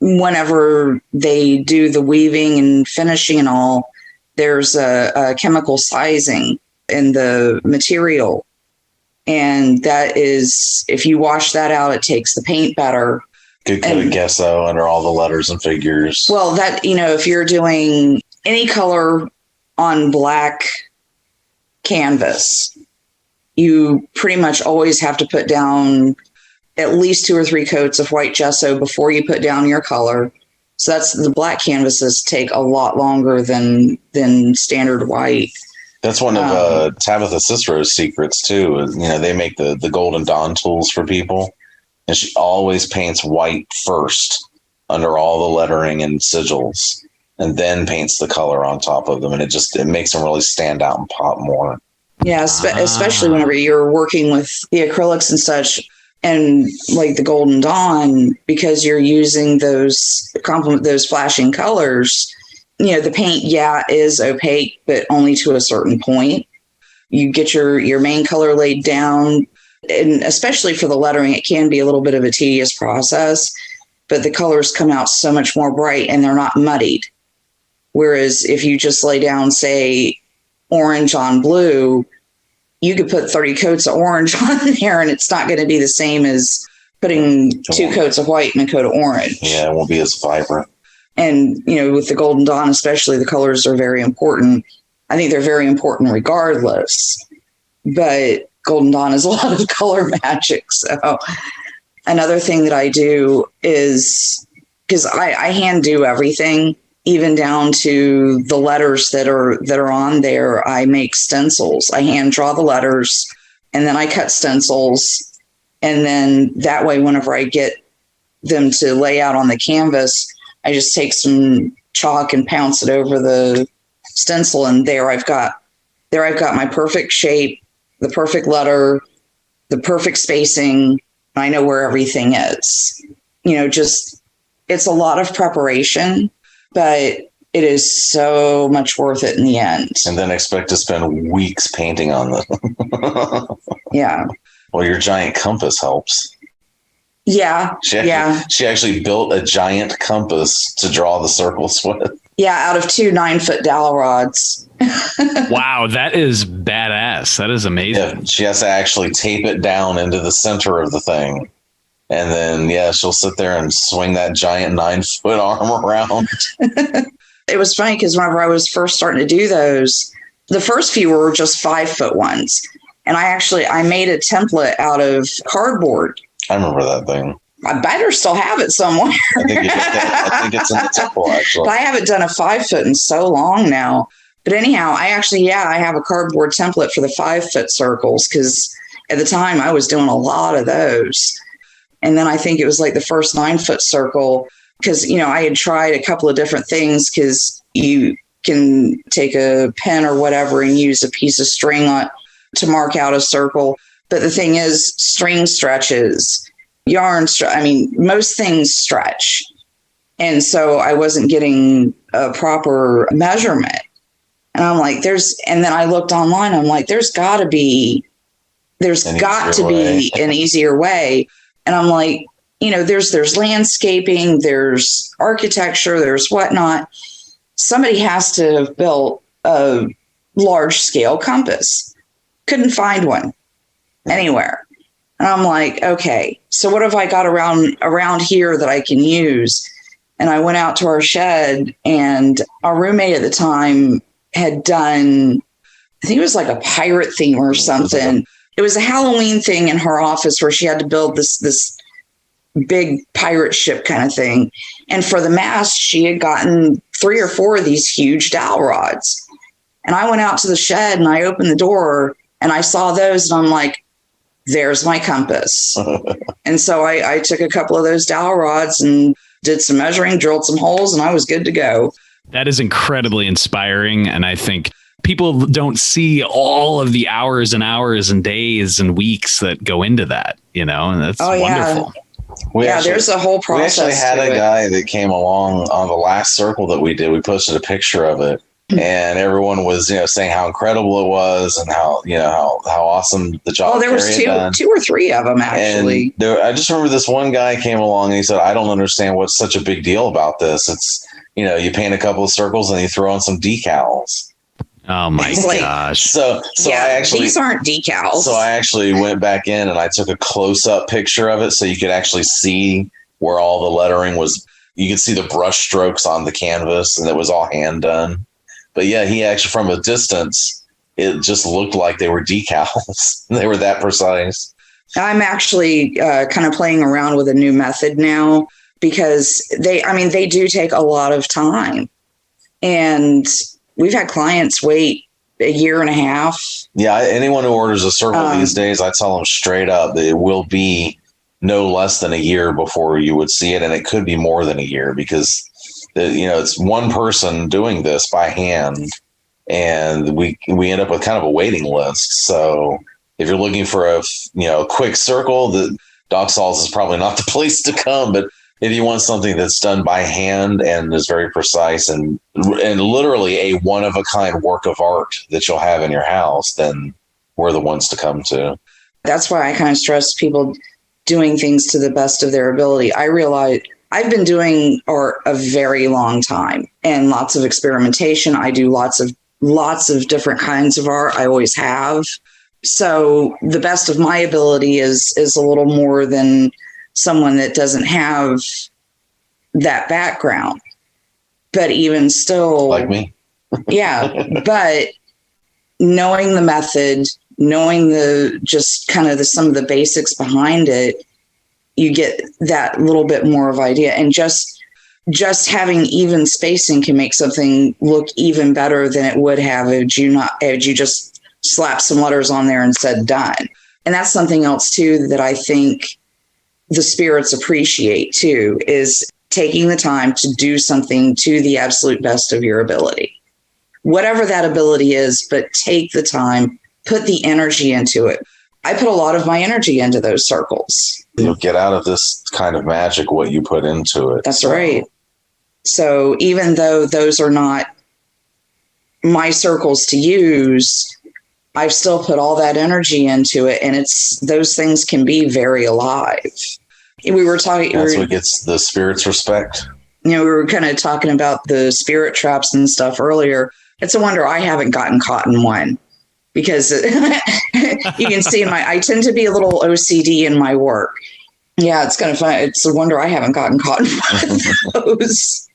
whenever they do the weaving and finishing and all, there's a chemical sizing in the material, and that is, if you wash that out, it takes the paint better. Good coat of gesso under all the letters and figures. Well, that, you know, if you're doing any color on black canvas, you pretty much always have to put down at least 2 or 3 coats of white gesso before you put down your color. So that's, the black canvases take a lot longer than standard white. That's one of Tabitha Cicero's secrets too. You know, they make the Golden Dawn tools for people. And she always paints white first under all the lettering and sigils, and then paints the color on top of them. And it makes them really stand out and pop more. Yeah, especially whenever you're working with the acrylics and such, and like the Golden Dawn, because you're using those flashing colors. You know, the paint, is opaque, but only to a certain point. You get your main color laid down. And especially for the lettering, it can be a little bit of a tedious process, but the colors come out so much more bright and they're not muddied. Whereas if you just lay down, say, orange on blue, you could put 30 coats of orange on there and it's not going to be the same as putting 2 coats of white and a coat of orange. Yeah, it won't be as vibrant. And, you know, with the Golden Dawn, especially, the colors are very important. I think they're very important regardless. But Golden Dawn is a lot of color magic. So another thing that I do is, because I hand do everything, even down to the letters that are on there, I make stencils. I hand draw the letters and then I cut stencils. And then that way, whenever I get them to lay out on the canvas, I just take some chalk and pounce it over the stencil. And there I've got my perfect shape, the perfect letter, the perfect spacing. I know where everything is. You know, just, it's a lot of preparation, but it is so much worth it in the end. And then expect to spend weeks painting on them. Yeah. Well, your giant compass helps. Yeah. She actually built a giant compass to draw the circles with. Yeah, out of 2 9-foot dowel rods. Wow, that is badass. That is amazing. Yeah, she has to actually tape it down into the center of the thing. And then, she'll sit there and swing that giant 9-foot arm around. It was funny because whenever I was first starting to do those, the first few were just 5-foot ones. And I made a template out of cardboard. I remember that thing. I better still have it somewhere. I think it's in the temple, actually. But I haven't done a 5-foot in so long now. But anyhow, I have a cardboard template for the 5-foot circles, because at the time I was doing a lot of those. And then I think it was like the first 9-foot circle, because, you know, I had tried a couple of different things, because you can take a pen or whatever and use a piece of string to mark out a circle. But the thing is, string stretches. Most things stretch. And so I wasn't getting a proper measurement. And I'm like, and then I looked online, I'm like, there's got to be an easier way. And I'm like, you know, there's landscaping, there's architecture, there's whatnot. Somebody has to have built a large scale compass, Couldn't find one anywhere. And I'm like, okay, so what have I got around here that I can use? And I went out to our shed, and our roommate at the time had done, I think it was like a pirate theme or something. It was a Halloween thing in her office where she had to build this big pirate ship kind of thing. And for the mast, she had gotten 3 or 4 of these huge dowel rods. And I went out to the shed and I opened the door and I saw those, and I'm like, there's my compass. And so I took a couple of those dowel rods and did some measuring, drilled some holes, and I was good to go. That is incredibly inspiring. And I think people don't see all of the hours and hours and days and weeks that go into that, and that's wonderful. There's a whole process. We actually had a guy that came along on the last circle that we did. We posted a picture of it. And everyone was, saying how incredible it was and how awesome the job. Oh, there was two or three of them actually. And I just remember this one guy came along and he said, "I don't understand what's such a big deal about this. It's, you paint a couple of circles and you throw on some decals." Oh my gosh! So these aren't decals. So I actually went back in and I took a close-up picture of it so you could actually see where all the lettering was. You could see the brush strokes on the canvas, and it was all hand done. But yeah, he actually, from a distance, it just looked like they were decals. They were that precise. I'm actually kind of playing around with a new method now, because they do take a lot of time. And we've had clients wait a year and a half. Yeah, anyone who orders a circle these days, I tell them straight up that it will be no less than a year before you would see it. And it could be more than a year, because it's one person doing this by hand, and we end up with kind of a waiting list. So if you're looking for a quick circle, the Doc Sauls is probably not the place to come. But if you want something that's done by hand and is very precise and literally a one of a kind work of art that you'll have in your house, then we're the ones to come to. That's why I kind of stress people doing things to the best of their ability. I realize I've been doing art a very long time and lots of experimentation. I do lots of different kinds of art. I always have. So the best of my ability is a little more than someone that doesn't have that background. But even still, like me. Yeah. But knowing the method, knowing some of the basics behind it, you get that little bit more of idea. And just having even spacing can make something look even better than it would have had you just slapped some letters on there and said done. And that's something else too that I think the spirits appreciate too, is taking the time to do something to the absolute best of your ability. Whatever that ability is, but take the time, put the energy into it. I put a lot of my energy into those circles. You'll get out of this kind of magic what you put into it. That's right. So even though those are not my circles to use, I've still put all that energy into it. And those things can be very alive. We were talking. That's what gets the spirits respect. We were kind of talking about the spirit traps and stuff earlier. It's a wonder I haven't gotten caught in one. Because you can see I tend to be a little OCD in my work. Yeah, it's kind of fun. It's a wonder I haven't gotten caught in one of those.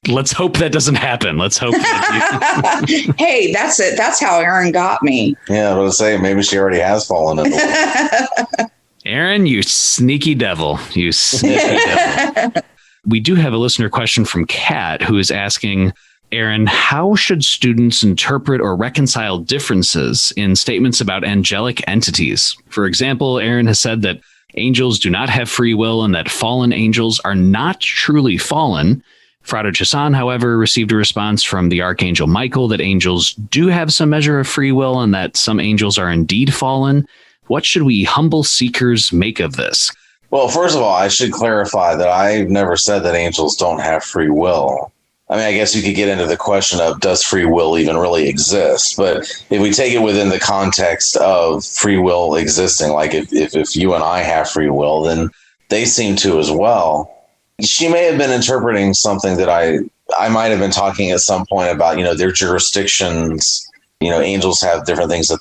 Let's hope that doesn't happen. Let's hope that Hey, that's it. That's how Erin got me. Yeah, I was saying maybe she already has fallen in the water. Erin, you sneaky devil. You sneaky devil. We do have a listener question from Kat, who is asking, Erin, how should students interpret or reconcile differences in statements about angelic entities? For example, Erin has said that angels do not have free will and that fallen angels are not truly fallen. Frater Chisan, however, received a response from the Archangel Michael that angels do have some measure of free will and that some angels are indeed fallen. What should we humble seekers make of this? Well, first of all, I should clarify that I've never said that angels don't have free will. I mean, I guess you could get into the question of, does free will even really exist? But if we take it within the context of free will existing, like if you and I have free will, then they seem to as well. She may have been interpreting something that I might have been talking at some point about, their jurisdictions Angels have different things that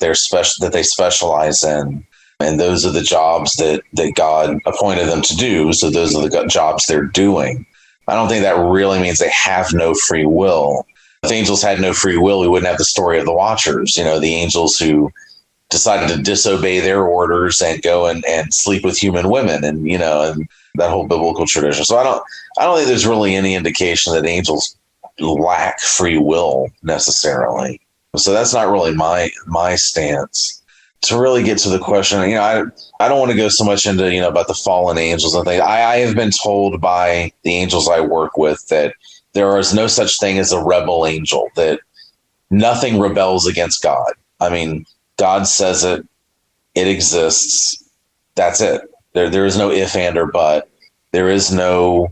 they specialize in. And those are the jobs that God appointed them to do. So those are the jobs they're doing. I don't think that really means they have no free will. If angels had no free will, we wouldn't have the story of the Watchers, the angels who decided to disobey their orders and go and sleep with human women and that whole biblical tradition. So I don't think there's really any indication that angels lack free will necessarily. So that's not really my stance. To really get to the question, I don't want to go so much into, about the fallen angels and things. I have been told by the angels I work with that there is no such thing as a rebel angel, that nothing rebels against God. I mean, God says it exists. That's it. There is no if, and, or but. There is no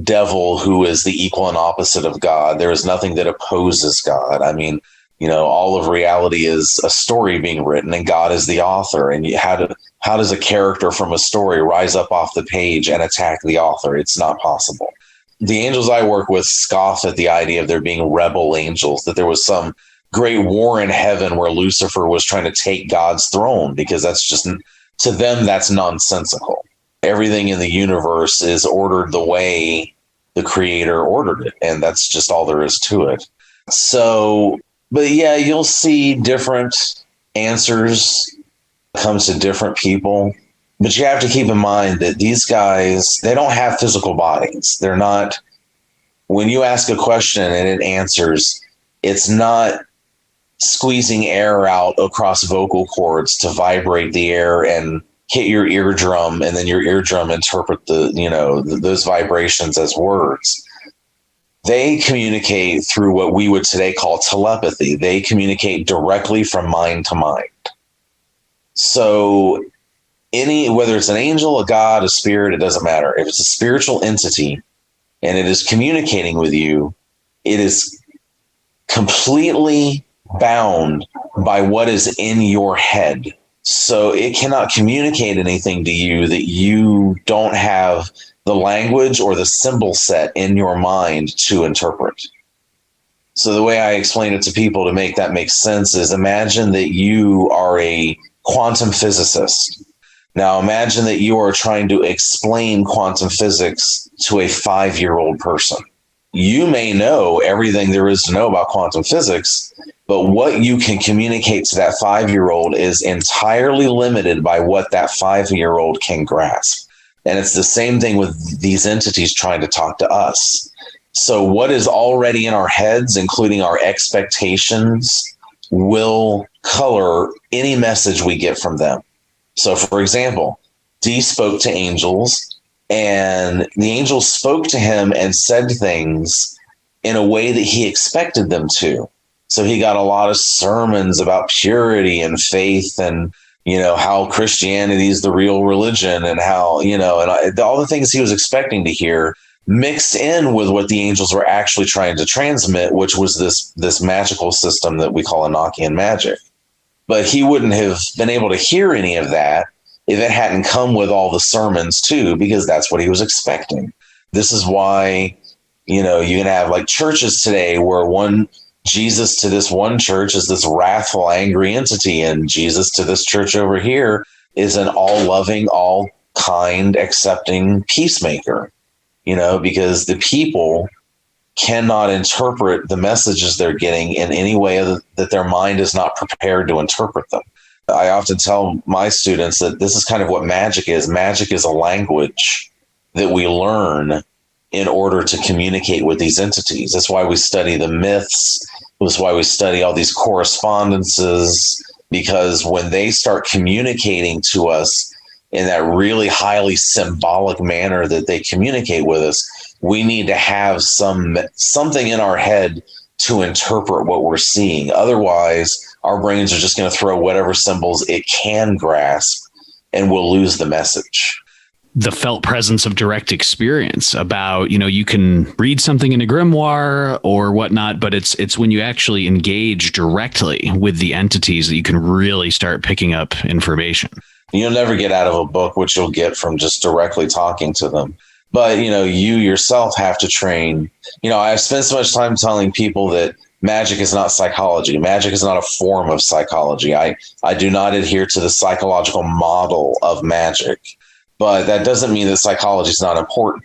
devil who is the equal and opposite of God. There is nothing that opposes God. I mean, all of reality is a story being written, and God is the author. And how does a character from a story rise up off the page and attack the author? It's not possible. The angels I work with scoff at the idea of there being rebel angels, that there was some great war in heaven where Lucifer was trying to take God's throne, because that's just, to them, that's nonsensical. Everything in the universe is ordered the way the creator ordered it, and that's just all there is to it. So, but yeah, you'll see different answers come to different people. But you have to keep in mind that these guys, they don't have physical bodies. They're not, when you ask a question and it answers, it's not squeezing air out across vocal cords to vibrate the air and hit your eardrum, and then your eardrum interpret those vibrations as words. They communicate through what we would today call telepathy. They communicate directly from mind to mind. So whether it's an angel, a god, a spirit, it doesn't matter. If it's a spiritual entity and it is communicating with you, it is completely bound by what is in your head. So it cannot communicate anything to you that you don't have the language or the symbol set in your mind to interpret. So the way I explain it to people to make that make sense is, imagine that you are a quantum physicist. Now imagine that you are trying to explain quantum physics to a 5-year-old person. You may know everything there is to know about quantum physics, but what you can communicate to that 5-year-old is entirely limited by what that 5-year-old can grasp. And it's the same thing with these entities trying to talk to us. So what is already in our heads, including our expectations, will color any message we get from them. So, for example, Dee spoke to angels, and the angels spoke to him and said things in a way that he expected them to. So he got a lot of sermons about purity and faith, and how Christianity is the real religion, and how, and all the things he was expecting to hear mixed in with what the angels were actually trying to transmit, which was this magical system that we call Enochian magic. But he wouldn't have been able to hear any of that if it hadn't come with all the sermons too, because that's what he was expecting. This is why, you can have like churches today where Jesus to this one church is this wrathful, angry entity, and Jesus to this church over here is an all-loving, all-kind, accepting peacemaker, because the people cannot interpret the messages they're getting in any way that their mind is not prepared to interpret them. I often tell my students that this is kind of what magic is. Magic is a language that we learn in order to communicate with these entities. That's why we study the myths. That's why we study all these correspondences, because when they start communicating to us in that really highly symbolic manner that they communicate with us, we need to have something in our head to interpret what we're seeing. Otherwise, our brains are just going to throw whatever symbols it can grasp, and we'll lose the message. The felt presence of direct experience about, you can read something in a grimoire or whatnot, but it's when you actually engage directly with the entities that you can really start picking up information. You'll never get out of a book what you'll get from just directly talking to them. But, you yourself have to train. I spend so much time telling people that magic is not psychology. Magic is not a form of psychology. I do not adhere to the psychological model of magic, but that doesn't mean that psychology is not important.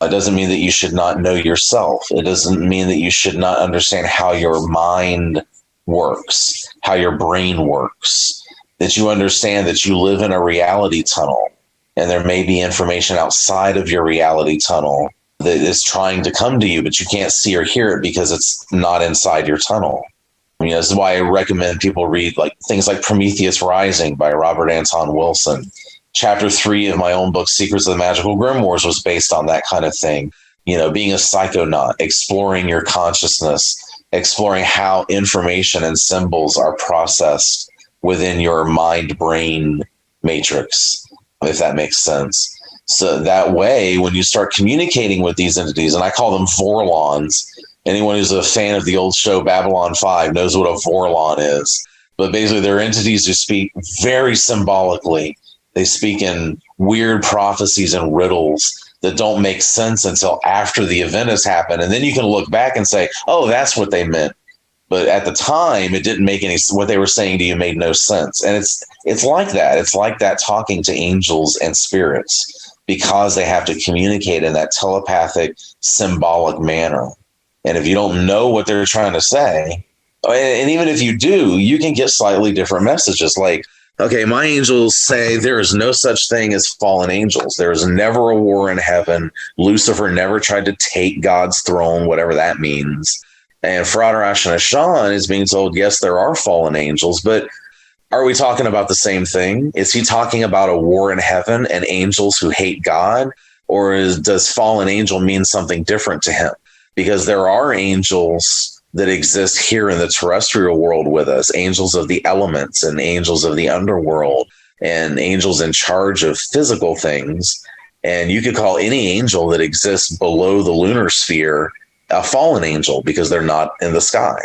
It doesn't mean that you should not know yourself. It doesn't mean that you should not understand how your mind works, how your brain works, that you understand that you live in a reality tunnel and there may be information outside of your reality tunnel that is trying to come to you, but you can't see or hear it because it's not inside your tunnel. This is why I recommend people read like things like Prometheus Rising by Robert Anton Wilson. Chapter 3 of my own book, Secrets of the Magical Grimoires, was based on that kind of thing. Being a psychonaut, exploring your consciousness, exploring how information and symbols are processed within your mind-brain matrix, if that makes sense. So that way, when you start communicating with these entities, and I call them Vorlons, anyone who's a fan of the old show Babylon 5 knows what a Vorlon is. But basically, they're entities who speak very symbolically. They speak in weird prophecies and riddles that don't make sense until after the event has happened. And then you can look back and say, oh, that's what they meant. But at the time, it didn't make any, what they were saying to you made no sense. And it's like that. It's like that talking to angels and spirits because they have to communicate in that telepathic, symbolic manner. And if you don't know what they're trying to say, and even if you do, you can get slightly different messages like, okay, my angels say there is no such thing as fallen angels. There is never a war in heaven. Lucifer never tried to take God's throne, whatever that means. And Frater Ashen is being told, yes, there are fallen angels, but are we talking about the same thing? Is he talking about a war in heaven and angels who hate God? Or does fallen angel mean something different to him? Because there are angels that exist here in the terrestrial world with us, angels of the elements and angels of the underworld and angels in charge of physical things. And you could call any angel that exists below the lunar sphere a fallen angel because they're not in the sky.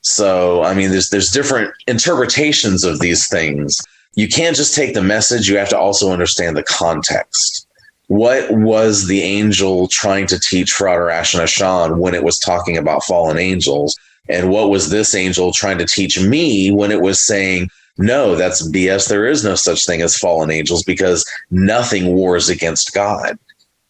So, there's different interpretations of these things. You can't just take the message. You have to also understand the context. What was the angel trying to teach Frater Ashen when it was talking about fallen angels? And what was this angel trying to teach me when it was saying, no, that's BS. There is no such thing as fallen angels because nothing wars against God.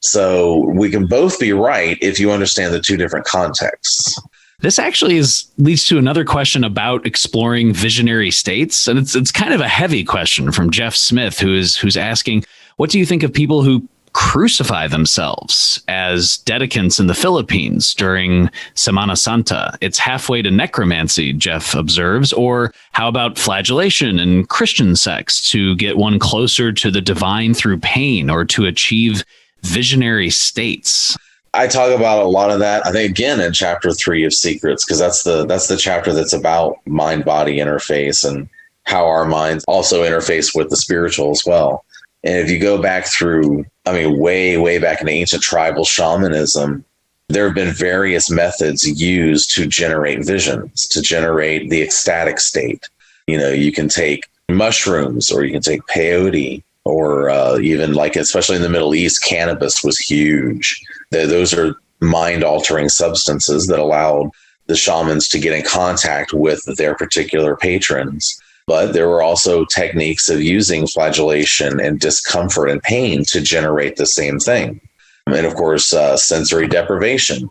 So we can both be right if you understand the two different contexts. This actually leads to another question about exploring visionary states. And it's kind of a heavy question from Jeff Smith, who's asking, what do you think of people who crucify themselves as dedicants in the Philippines during Semana Santa? It's halfway to necromancy, Jeff observes. Or how about flagellation and Christian sects to get one closer to the divine through pain or to achieve visionary states? I talk about a lot of that, I think, again, in chapter 3 of Secrets, because that's the chapter that's about mind-body interface and how our minds also interface with the spiritual as well. And if you go back through, way, way back in ancient tribal shamanism, there have been various methods used to generate visions, to generate the ecstatic state. You can take mushrooms or you can take peyote. Or even especially in the Middle East, cannabis was huge. Those are mind-altering substances that allowed the shamans to get in contact with their particular patrons. But there were also techniques of using flagellation and discomfort and pain to generate the same thing. And of course, sensory deprivation.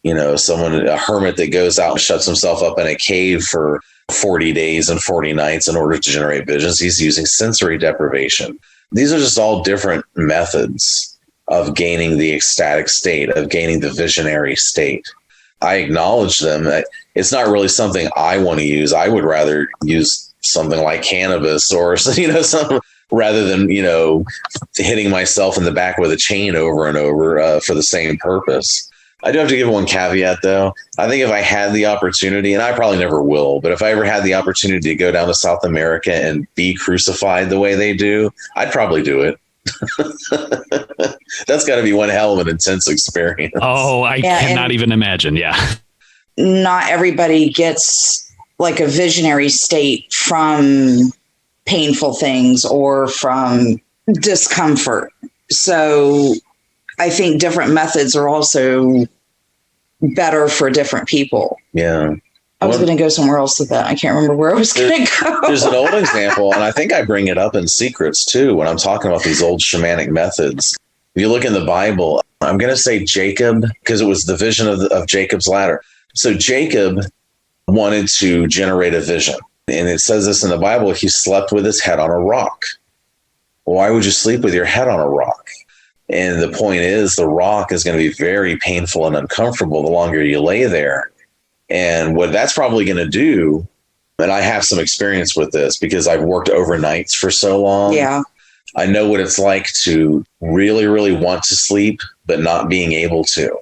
A hermit that goes out and shuts himself up in a cave for 40 days and 40 nights in order to generate visions, he's using sensory deprivation. These are just all different methods of gaining the ecstatic state, of gaining the visionary state. I acknowledge them. It's not really something I want to use. I would rather use something like cannabis or, something rather than, hitting myself in the back with a chain over and over for the same purpose. I do have to give one caveat, though. I think if I had the opportunity, and I probably never will, but if I ever had the opportunity to go down to South America and be crucified the way they do, I'd probably do it. That's got to be one hell of an intense experience. Oh, I cannot even imagine. Yeah. Not everybody gets like a visionary state from painful things or from discomfort. So I think different methods are also better for different people. Yeah. I was going to go somewhere else with that. I can't remember where I was going to go. There's an old example, and I think I bring it up in Secrets too when I'm talking about these old shamanic methods. If you look in the Bible, I'm going to say Jacob, because it was the vision of Jacob's ladder. So Jacob wanted to generate a vision. And it says this in the Bible, he slept with his head on a rock. Why would you sleep with your head on a rock? And the point is, the rock is going to be very painful and uncomfortable the longer you lay there. And what that's probably going to do, and I have some experience with this because I've worked overnights for so long. Yeah. I know what it's like to really, really want to sleep, but not being able to.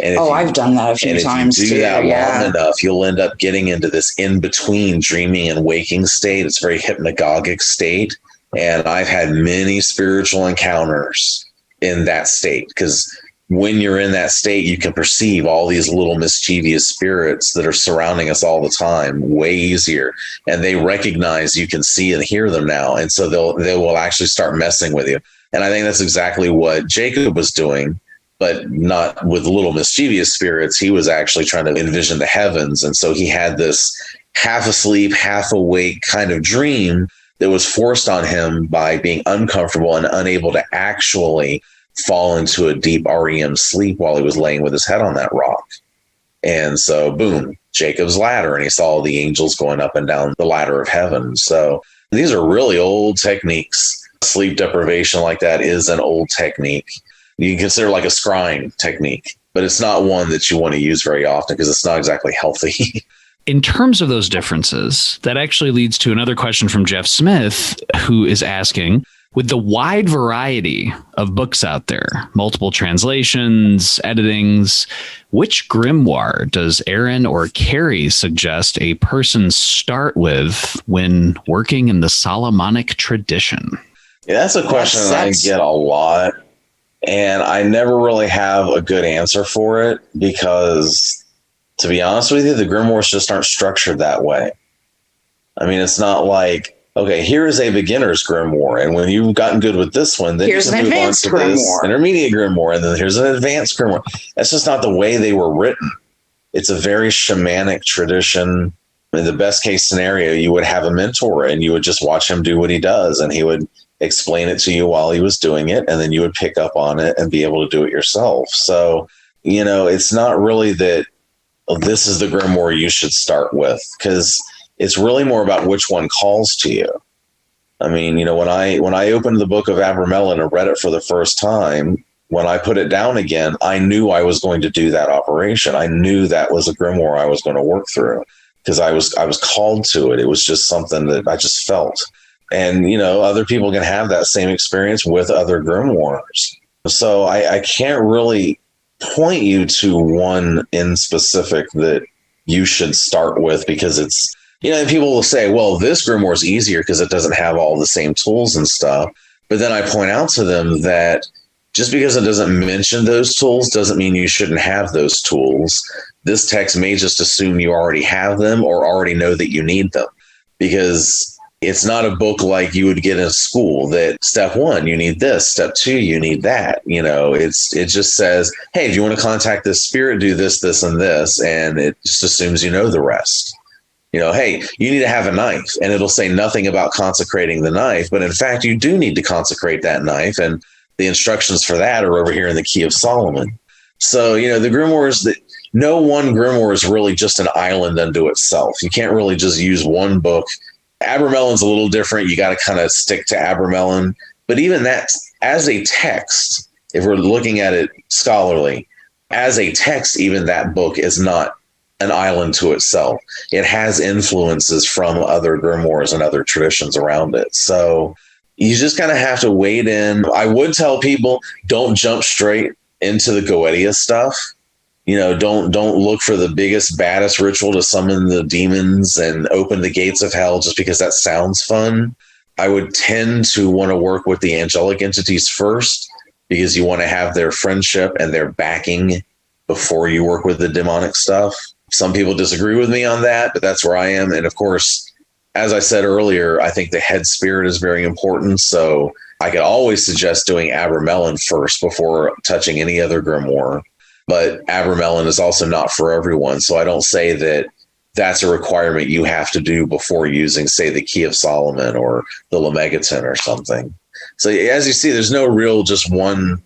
And I've done that a few times too. If you do that long enough, you'll end up getting into this in-between dreaming and waking state. It's a very hypnagogic state. And I've had many spiritual encounters in that state, because when you're in that state, you can perceive all these little mischievous spirits that are surrounding us all the time way easier. And they recognize you can see and hear them now. And so they will actually start messing with you. And I think that's exactly what Jacob was doing, but not with little mischievous spirits. He was actually trying to envision the heavens. And so he had this half asleep, half awake kind of dream that was forced on him by being uncomfortable and unable to actually fall into a deep REM sleep while he was laying with his head on that rock. And so, boom, Jacob's ladder, and he saw the angels going up and down the ladder of heaven. So these are really old techniques. Sleep deprivation like that is an old technique. You can consider like a scrying technique, but it's not one that you want to use very often because it's not exactly healthy. In terms of those differences, that actually leads to another question from Jeff Smith, who is asking, with the wide variety of books out there, multiple translations, editings, which grimoire does Aaron or Carrie suggest a person start with when working in the Solomonic tradition? Yeah, that's a question I get a lot. And I never really have a good answer for it because, to be honest with you, the grimoires just aren't structured that way. I mean, it's not like, okay, here is a beginner's grimoire, and when you've gotten good with this one, then here's you can move on to this intermediate grimoire, and then here's an advanced grimoire. That's just not the way they were written. It's a very shamanic tradition. In the best case scenario, you would have a mentor, and you would just watch him do what he does, and he would explain it to you while he was doing it, and then you would pick up on it and be able to do it yourself. So, it's not really that this is the grimoire you should start with, because it's really more about which one calls to you. I mean, when I opened the book of Abramelin and read it for the first time, when I put it down again, I knew I was going to do that operation. I knew that was a grimoire I was going to work through because I was called to it. It was just something that I just felt. And, other people can have that same experience with other grimoires. So I can't really point you to one in specific that you should start with because it's, people will say, well, this grimoire is easier because it doesn't have all the same tools and stuff. But then I point out to them that just because it doesn't mention those tools doesn't mean you shouldn't have those tools. This text may just assume you already have them or already know that you need them, because it's not a book like you would get in school that step 1, you need this, step 2, you need that. It just says, hey, if you want to contact this spirit, do this, this, and this. And it just assumes you know the rest. Hey, you need to have a knife, and it'll say nothing about consecrating the knife. But in fact, you do need to consecrate that knife. And the instructions for that are over here in the Key of Solomon. So, the grimoires, that no one grimoire is really just an island unto itself. You can't really just use one book. Abramelin's a little different. You got to kind of stick to Abramelin. But even that, as a text, if we're looking at it scholarly, as a text, even that book is not an island to itself. It has influences from other grimoires and other traditions around it. So you just kind of have to wade in. I would tell people, don't jump straight into the Goetia stuff. Don't look for the biggest, baddest ritual to summon the demons and open the gates of hell just because that sounds fun. I would tend to want to work with the angelic entities first, because you want to have their friendship and their backing before you work with the demonic stuff. Some people disagree with me on that, but that's where I am. And of course, as I said earlier, I think the head spirit is very important. So I could always suggest doing Abramelin first before touching any other grimoire. But Abramelin is also not for everyone. So I don't say that that's a requirement you have to do before using, say, the Key of Solomon or the Lemegeton or something. So as you see, there's no real just one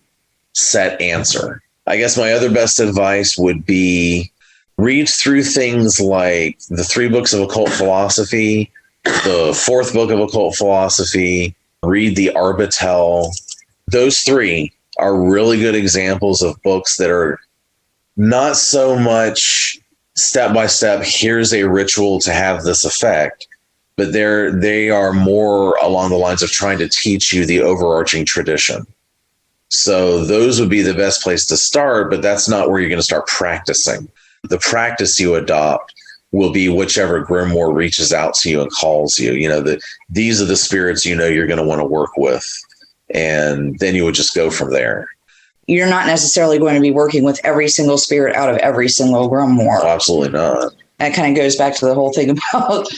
set answer. I guess my other best advice would be read through things like the 3 books of occult philosophy, the 4th book of occult philosophy, read the Arbitel. Those 3 are really good examples of books that are not so much step by step, here's a ritual to have this effect, but they are more along the lines of trying to teach you the overarching tradition. So those would be the best place to start, but that's not where you're going to start practicing. The practice you adopt will be whichever grimoire reaches out to you and calls you. These are the spirits you're going to want to work with. And then you would just go from there. You're not necessarily going to be working with every single spirit out of every single grimoire. Oh, absolutely not. That kind of goes back to the whole thing about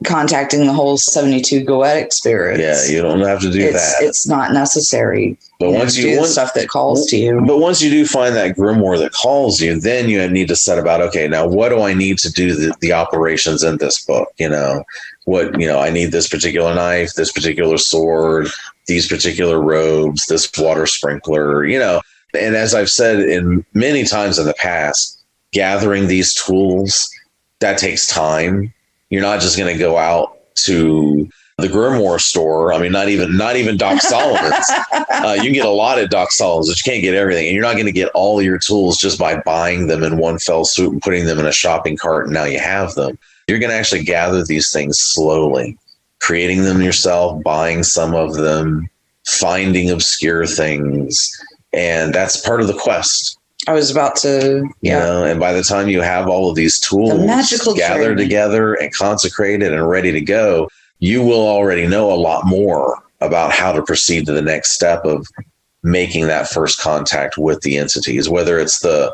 contacting the whole 72 goetic spirits. Yeah, you don't have to do that. It's not necessary. But once you do the stuff that calls to you. But once you do find that grimoire that calls you, then you need to set about, okay, now what do I need to do the operations in this book? I need this particular knife, this particular sword, these particular robes, this water sprinkler, And as I've said in many times in the past, gathering these tools, that takes time. You're not just going to go out to the grimoire store. I mean, not even Doc Solomon's. You can get a lot at Doc Solomon's, but you can't get everything. And you're not going to get all your tools just by buying them in one fell swoop and putting them in a shopping cart, and now you have them. You're going to actually gather these things slowly, creating them yourself, buying some of them, finding obscure things. And that's part of the quest. I was about to, and by the time you have all of these tools gathered together and consecrated and ready to go, you will already know a lot more about how to proceed to the next step of making that first contact with the entities, whether it's the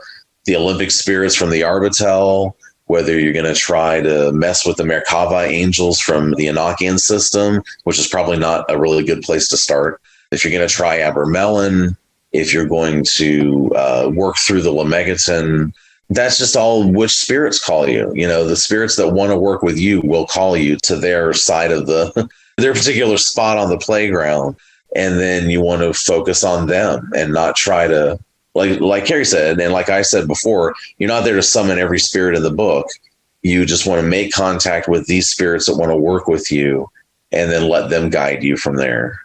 Olympic spirits from the Arbitel, whether you're going to try to mess with the Merkava angels from the Enochian system, which is probably not a really good place to start. If you're going to try Abermelin, if you're going to work through the Lemegeton, that's just all which spirits call you. The spirits that want to work with you will call you to their side of their particular spot on the playground. And then you want to focus on them and not try to, like Carrie said, and like I said before, you're not there to summon every spirit in the book. You just want to make contact with these spirits that want to work with you and then let them guide you from there.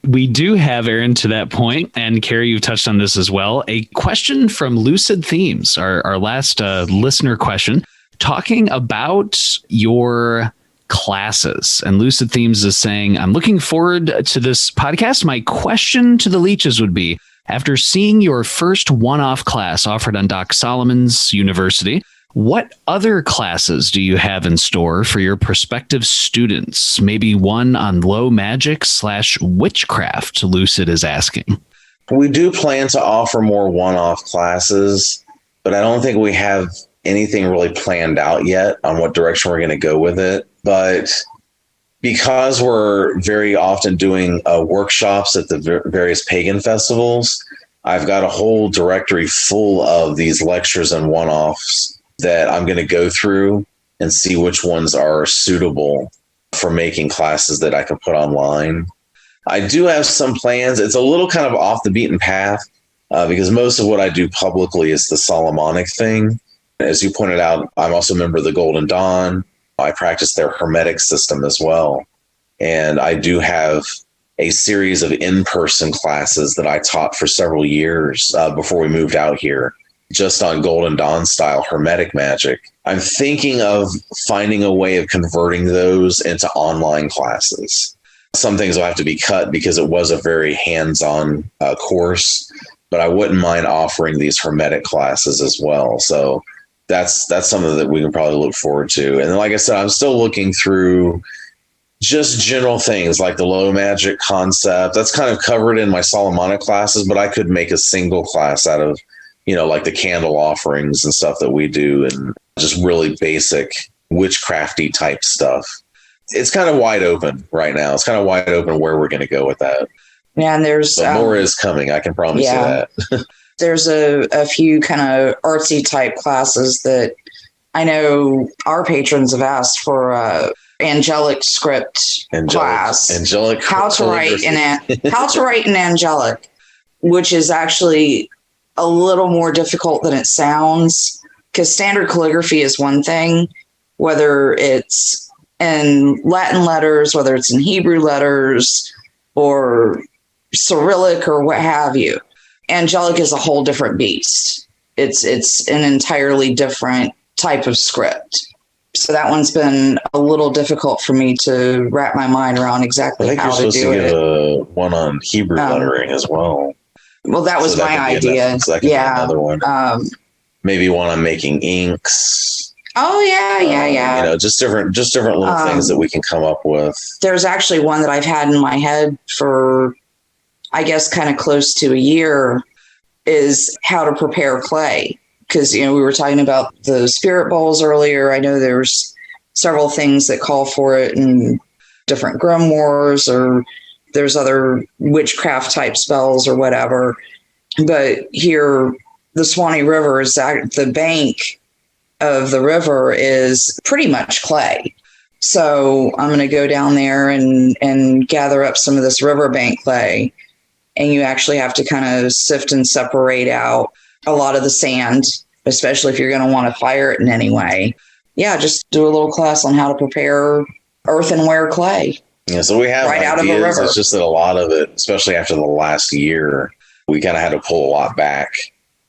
We do have, Aaron, to that point, and Carrie, you've touched on this as well, a question from Lucid Themes, our last listener question, talking about your classes. And Lucid Themes is saying, I'm looking forward to this podcast. My question to the Leitches would be, after seeing your first one-off class offered on Doc Solomon's University, what other classes do you have in store for your prospective students? Maybe one on low magic / witchcraft, Lucid is asking. We do plan to offer more one-off classes, but I don't think we have anything really planned out yet on what direction we're going to go with it. But because we're very often doing workshops at the various pagan festivals, I've got a whole directory full of these lectures and one-offs that I'm going to go through and see which ones are suitable for making classes that I can put online. I do have some plans. It's a little kind of off the beaten path because most of what I do publicly is the Solomonic thing. As you pointed out, I'm also a member of the Golden Dawn. I practice their Hermetic system as well. And I do have a series of in-person classes that I taught for several years before we moved out here, just on Golden Dawn style Hermetic magic. I'm thinking of finding a way of converting those into online classes. Some things will have to be cut because it was a very hands-on course, but I wouldn't mind offering these Hermetic classes as well. So that's something that we can probably look forward to. And like I said, I'm still looking through just general things like the low magic concept. That's kind of covered in my Solomonic classes, but I could make a single class out of like the candle offerings and stuff that we do and just really basic witchcrafty type stuff. It's kind of wide open right now. It's kind of wide open where we're going to go with that. Yeah, and there's more is coming. I can promise you that. There's a few kind of artsy type classes that I know our patrons have asked for angelic script class. Angelic how to write an angelic, which is actually a little more difficult than it sounds, because standard calligraphy is one thing, whether it's in Latin letters, whether it's in Hebrew letters or Cyrillic or what have you. Angelic is a whole different beast. It's an entirely different type of script. So that one's been a little difficult for me to wrap my mind around exactly how to do it. I think you're supposed to get one on Hebrew lettering as well. Well, that was my idea. So that could be another one. Maybe one on making inks. Oh yeah. Just different little things that we can come up with. There's actually one that I've had in my head for, I guess, kind of close to a year, is how to prepare clay. Because, we were talking about the spirit bowls earlier. I know there's several things that call for it in different grimoires, or there's other witchcraft type spells or whatever. But here, the Swanee River is the bank of the river is pretty much clay. So I'm going to go down there and gather up some of this riverbank clay. And you actually have to kind of sift and separate out a lot of the sand, especially if you're going to want to fire it in any way. Yeah, just do a little class on how to prepare earthenware clay. Yeah, so we have right ideas. Out of a river. It's just that a lot of it, especially after the last year, we kind of had to pull a lot back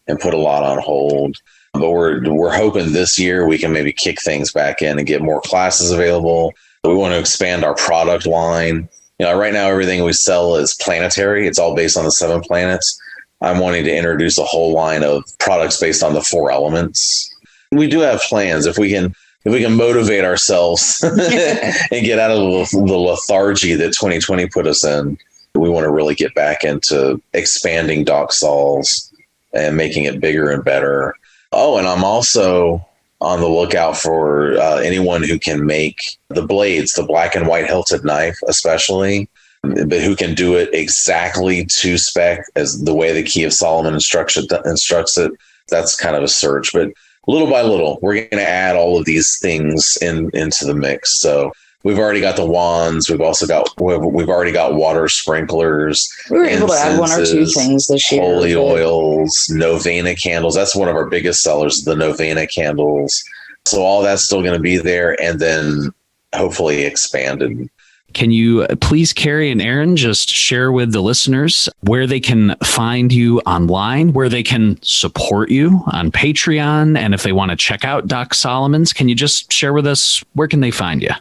and put a lot on hold. But we're hoping this year we can maybe kick things back in and get more classes available. We want to expand our product line. Right now everything we sell is Planetary. It's all based on the 7 planets. I'm wanting to introduce a whole line of products based on the 4 elements. We do have plans. If we can motivate ourselves and get out of the lethargy that 2020 put us in, we want to really get back into expanding Doc Sol's and making it bigger and better. Oh, and I'm also on the lookout for anyone who can make the blades, the black and white hilted knife, especially, but who can do it exactly to spec as the way the Key of Solomon instructs it. That's kind of a search, but little by little, we're going to add all of these things into the mix. So we've already got the wands. We've already got water sprinklers. We were able to add 1 or 2 things this year. Holy oils, novena candles. That's one of our biggest sellers, the novena candles. So all that's still going to be there, and then hopefully expanded. Can you please, Carrie and Aaron, just share with the listeners where they can find you online, where they can support you on Patreon, and if they want to check out Doc Solomon's, can you just share with us, where can they find you?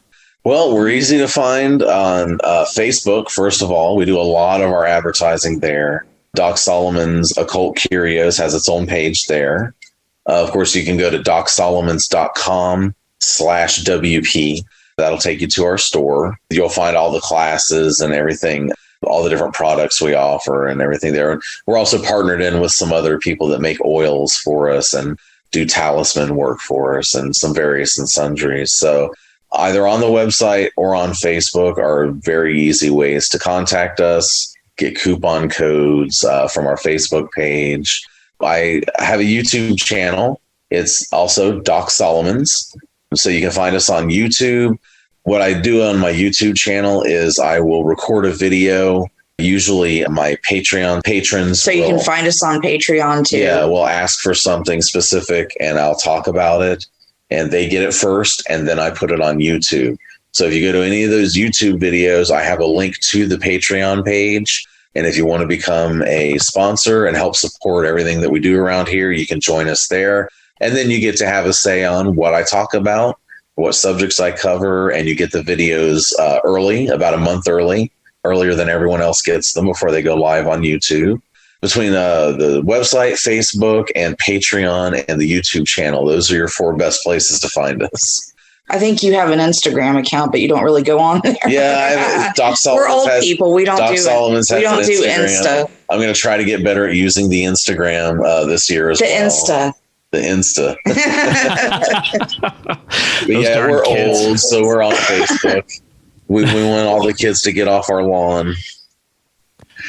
Well, we're easy to find on Facebook. First of all, we do a lot of our advertising there. Doc Solomon's Occult Curios has its own page there. Of course, you can go to docsolomons.com/WP. That'll take you to our store. You'll find all the classes and everything, all the different products we offer and everything there. We're also partnered in with some other people that make oils for us and do talisman work for us and some various and sundries. So either on the website or on Facebook are very easy ways to contact us, get coupon codes from our Facebook page. I have a YouTube channel. It's also Doc Solomon's. So you can find us on YouTube. What I do on my YouTube channel is I will record a video. Usually my Patreon patrons. So you can find us on Patreon too. Yeah, we'll ask for something specific and I'll talk about it. And they get it first, and then I put it on YouTube. So if you go to any of those YouTube videos, I have a link to the Patreon page. And if you want to become a sponsor and help support everything that we do around here, you can join us there. And then you get to have a say on what I talk about, what subjects I cover, and you get the videos early, about a month earlier than everyone else gets them before they go live on YouTube. Between the website, Facebook, and Patreon, and the YouTube channel, those are your 4 best places to find us. I think you have an Instagram account, but you don't really go on there. Yeah, Doc Solomon. We're old people. We don't do Insta. I'm going to try to get better at using the Instagram this year as well. The Insta. But yeah, we're kids. Old, so we're on Facebook. We want all the kids to get off our lawn.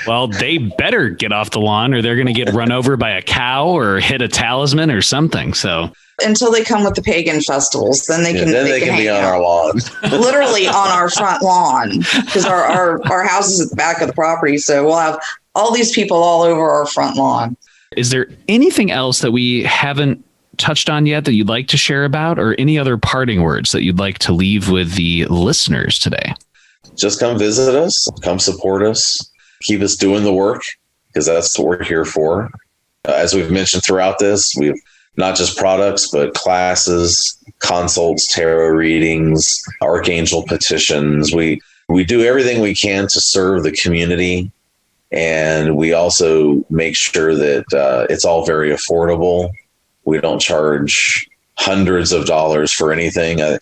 Well, they better get off the lawn or they're going to get run over by a cow or hit a talisman or something. So until they come with the pagan festivals, then they can be on our lawn. Literally on our front lawn, because our house is at the back of the property. So we'll have all these people all over our front lawn. Is there anything else that we haven't touched on yet that you'd like to share about, or any other parting words that you'd like to leave with the listeners today? Just come visit us, come support us, keep us doing the work, because that's what we're here for. As we've mentioned throughout this, we've not just products, but classes, consults, tarot readings, archangel petitions. We do everything we can to serve the community. And we also make sure that it's all very affordable. We don't charge hundreds of dollars for anything. I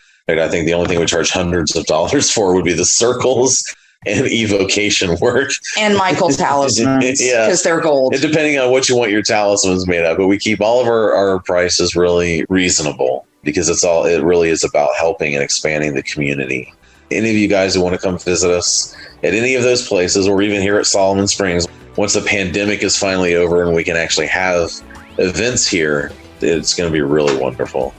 think the only thing we charge hundreds of dollars for would be the circles and evocation work. And Michael talismans, because they're gold. And depending on what you want your talismans made of. But we keep all of our prices really reasonable, because it really is about helping and expanding the community. Any of you guys who want to come visit us at any of those places, or even here at Solomon Springs, once the pandemic is finally over and we can actually have events here, it's going to be really wonderful.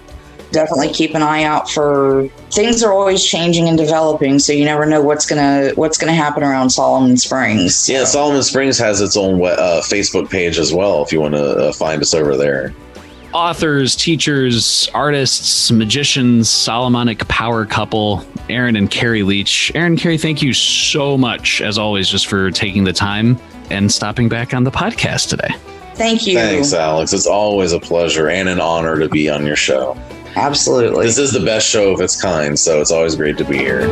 Definitely keep an eye out for things are always changing and developing, so you never know what's gonna happen around Solomon Springs. So. Yeah, Solomon Springs has its own Facebook page as well, if you want to find us over there. Authors, teachers, artists, magicians, Solomonic power couple, Aaron and Carrie Leitch. Aaron and Carrie, thank you so much, as always, just for taking the time and stopping back on the podcast today. Thank you. Thanks, Alex. It's always a pleasure and an honor to be on your show. Absolutely. This is the best show of its kind, so it's always great to be here.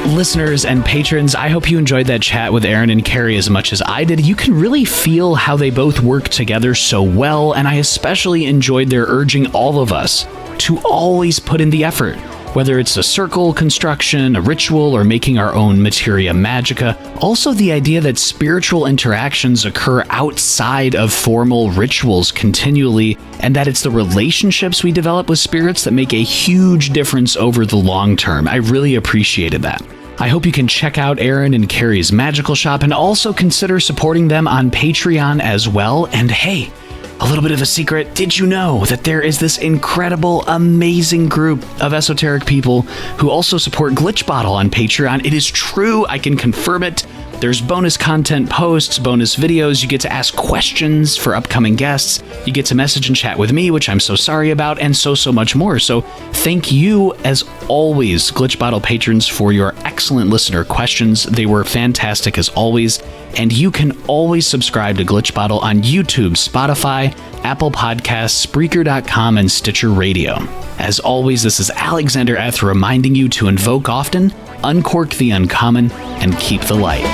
Listeners and patrons, I hope you enjoyed that chat with Aaron and Carrie as much as I did. You can really feel how they both work together so well, and I especially enjoyed their urging all of us to always put in the effort. Whether it's a circle construction, a ritual, or making our own materia magica. Also the idea that spiritual interactions occur outside of formal rituals continually, and that it's the relationships we develop with spirits that make a huge difference over the long term. I really appreciated that. I hope you can check out Aaron and Carrie's magical shop and also consider supporting them on Patreon as well. And hey, a little bit of a secret, did you know that there is this incredible, amazing group of esoteric people who also support Glitch Bottle on Patreon? It is true, I can confirm it. There's bonus content posts, bonus videos, you get to ask questions for upcoming guests, you get to message and chat with me, which I'm so sorry about, and so much more. So thank you, as always, Glitch Bottle patrons, for your excellent listener questions. They were fantastic as always. And you can always subscribe to Glitch Bottle on YouTube, Spotify, Apple Podcasts, Spreaker.com, and Stitcher Radio. As always, this is Alexander Eth reminding you to invoke often, uncork the uncommon, and keep the light.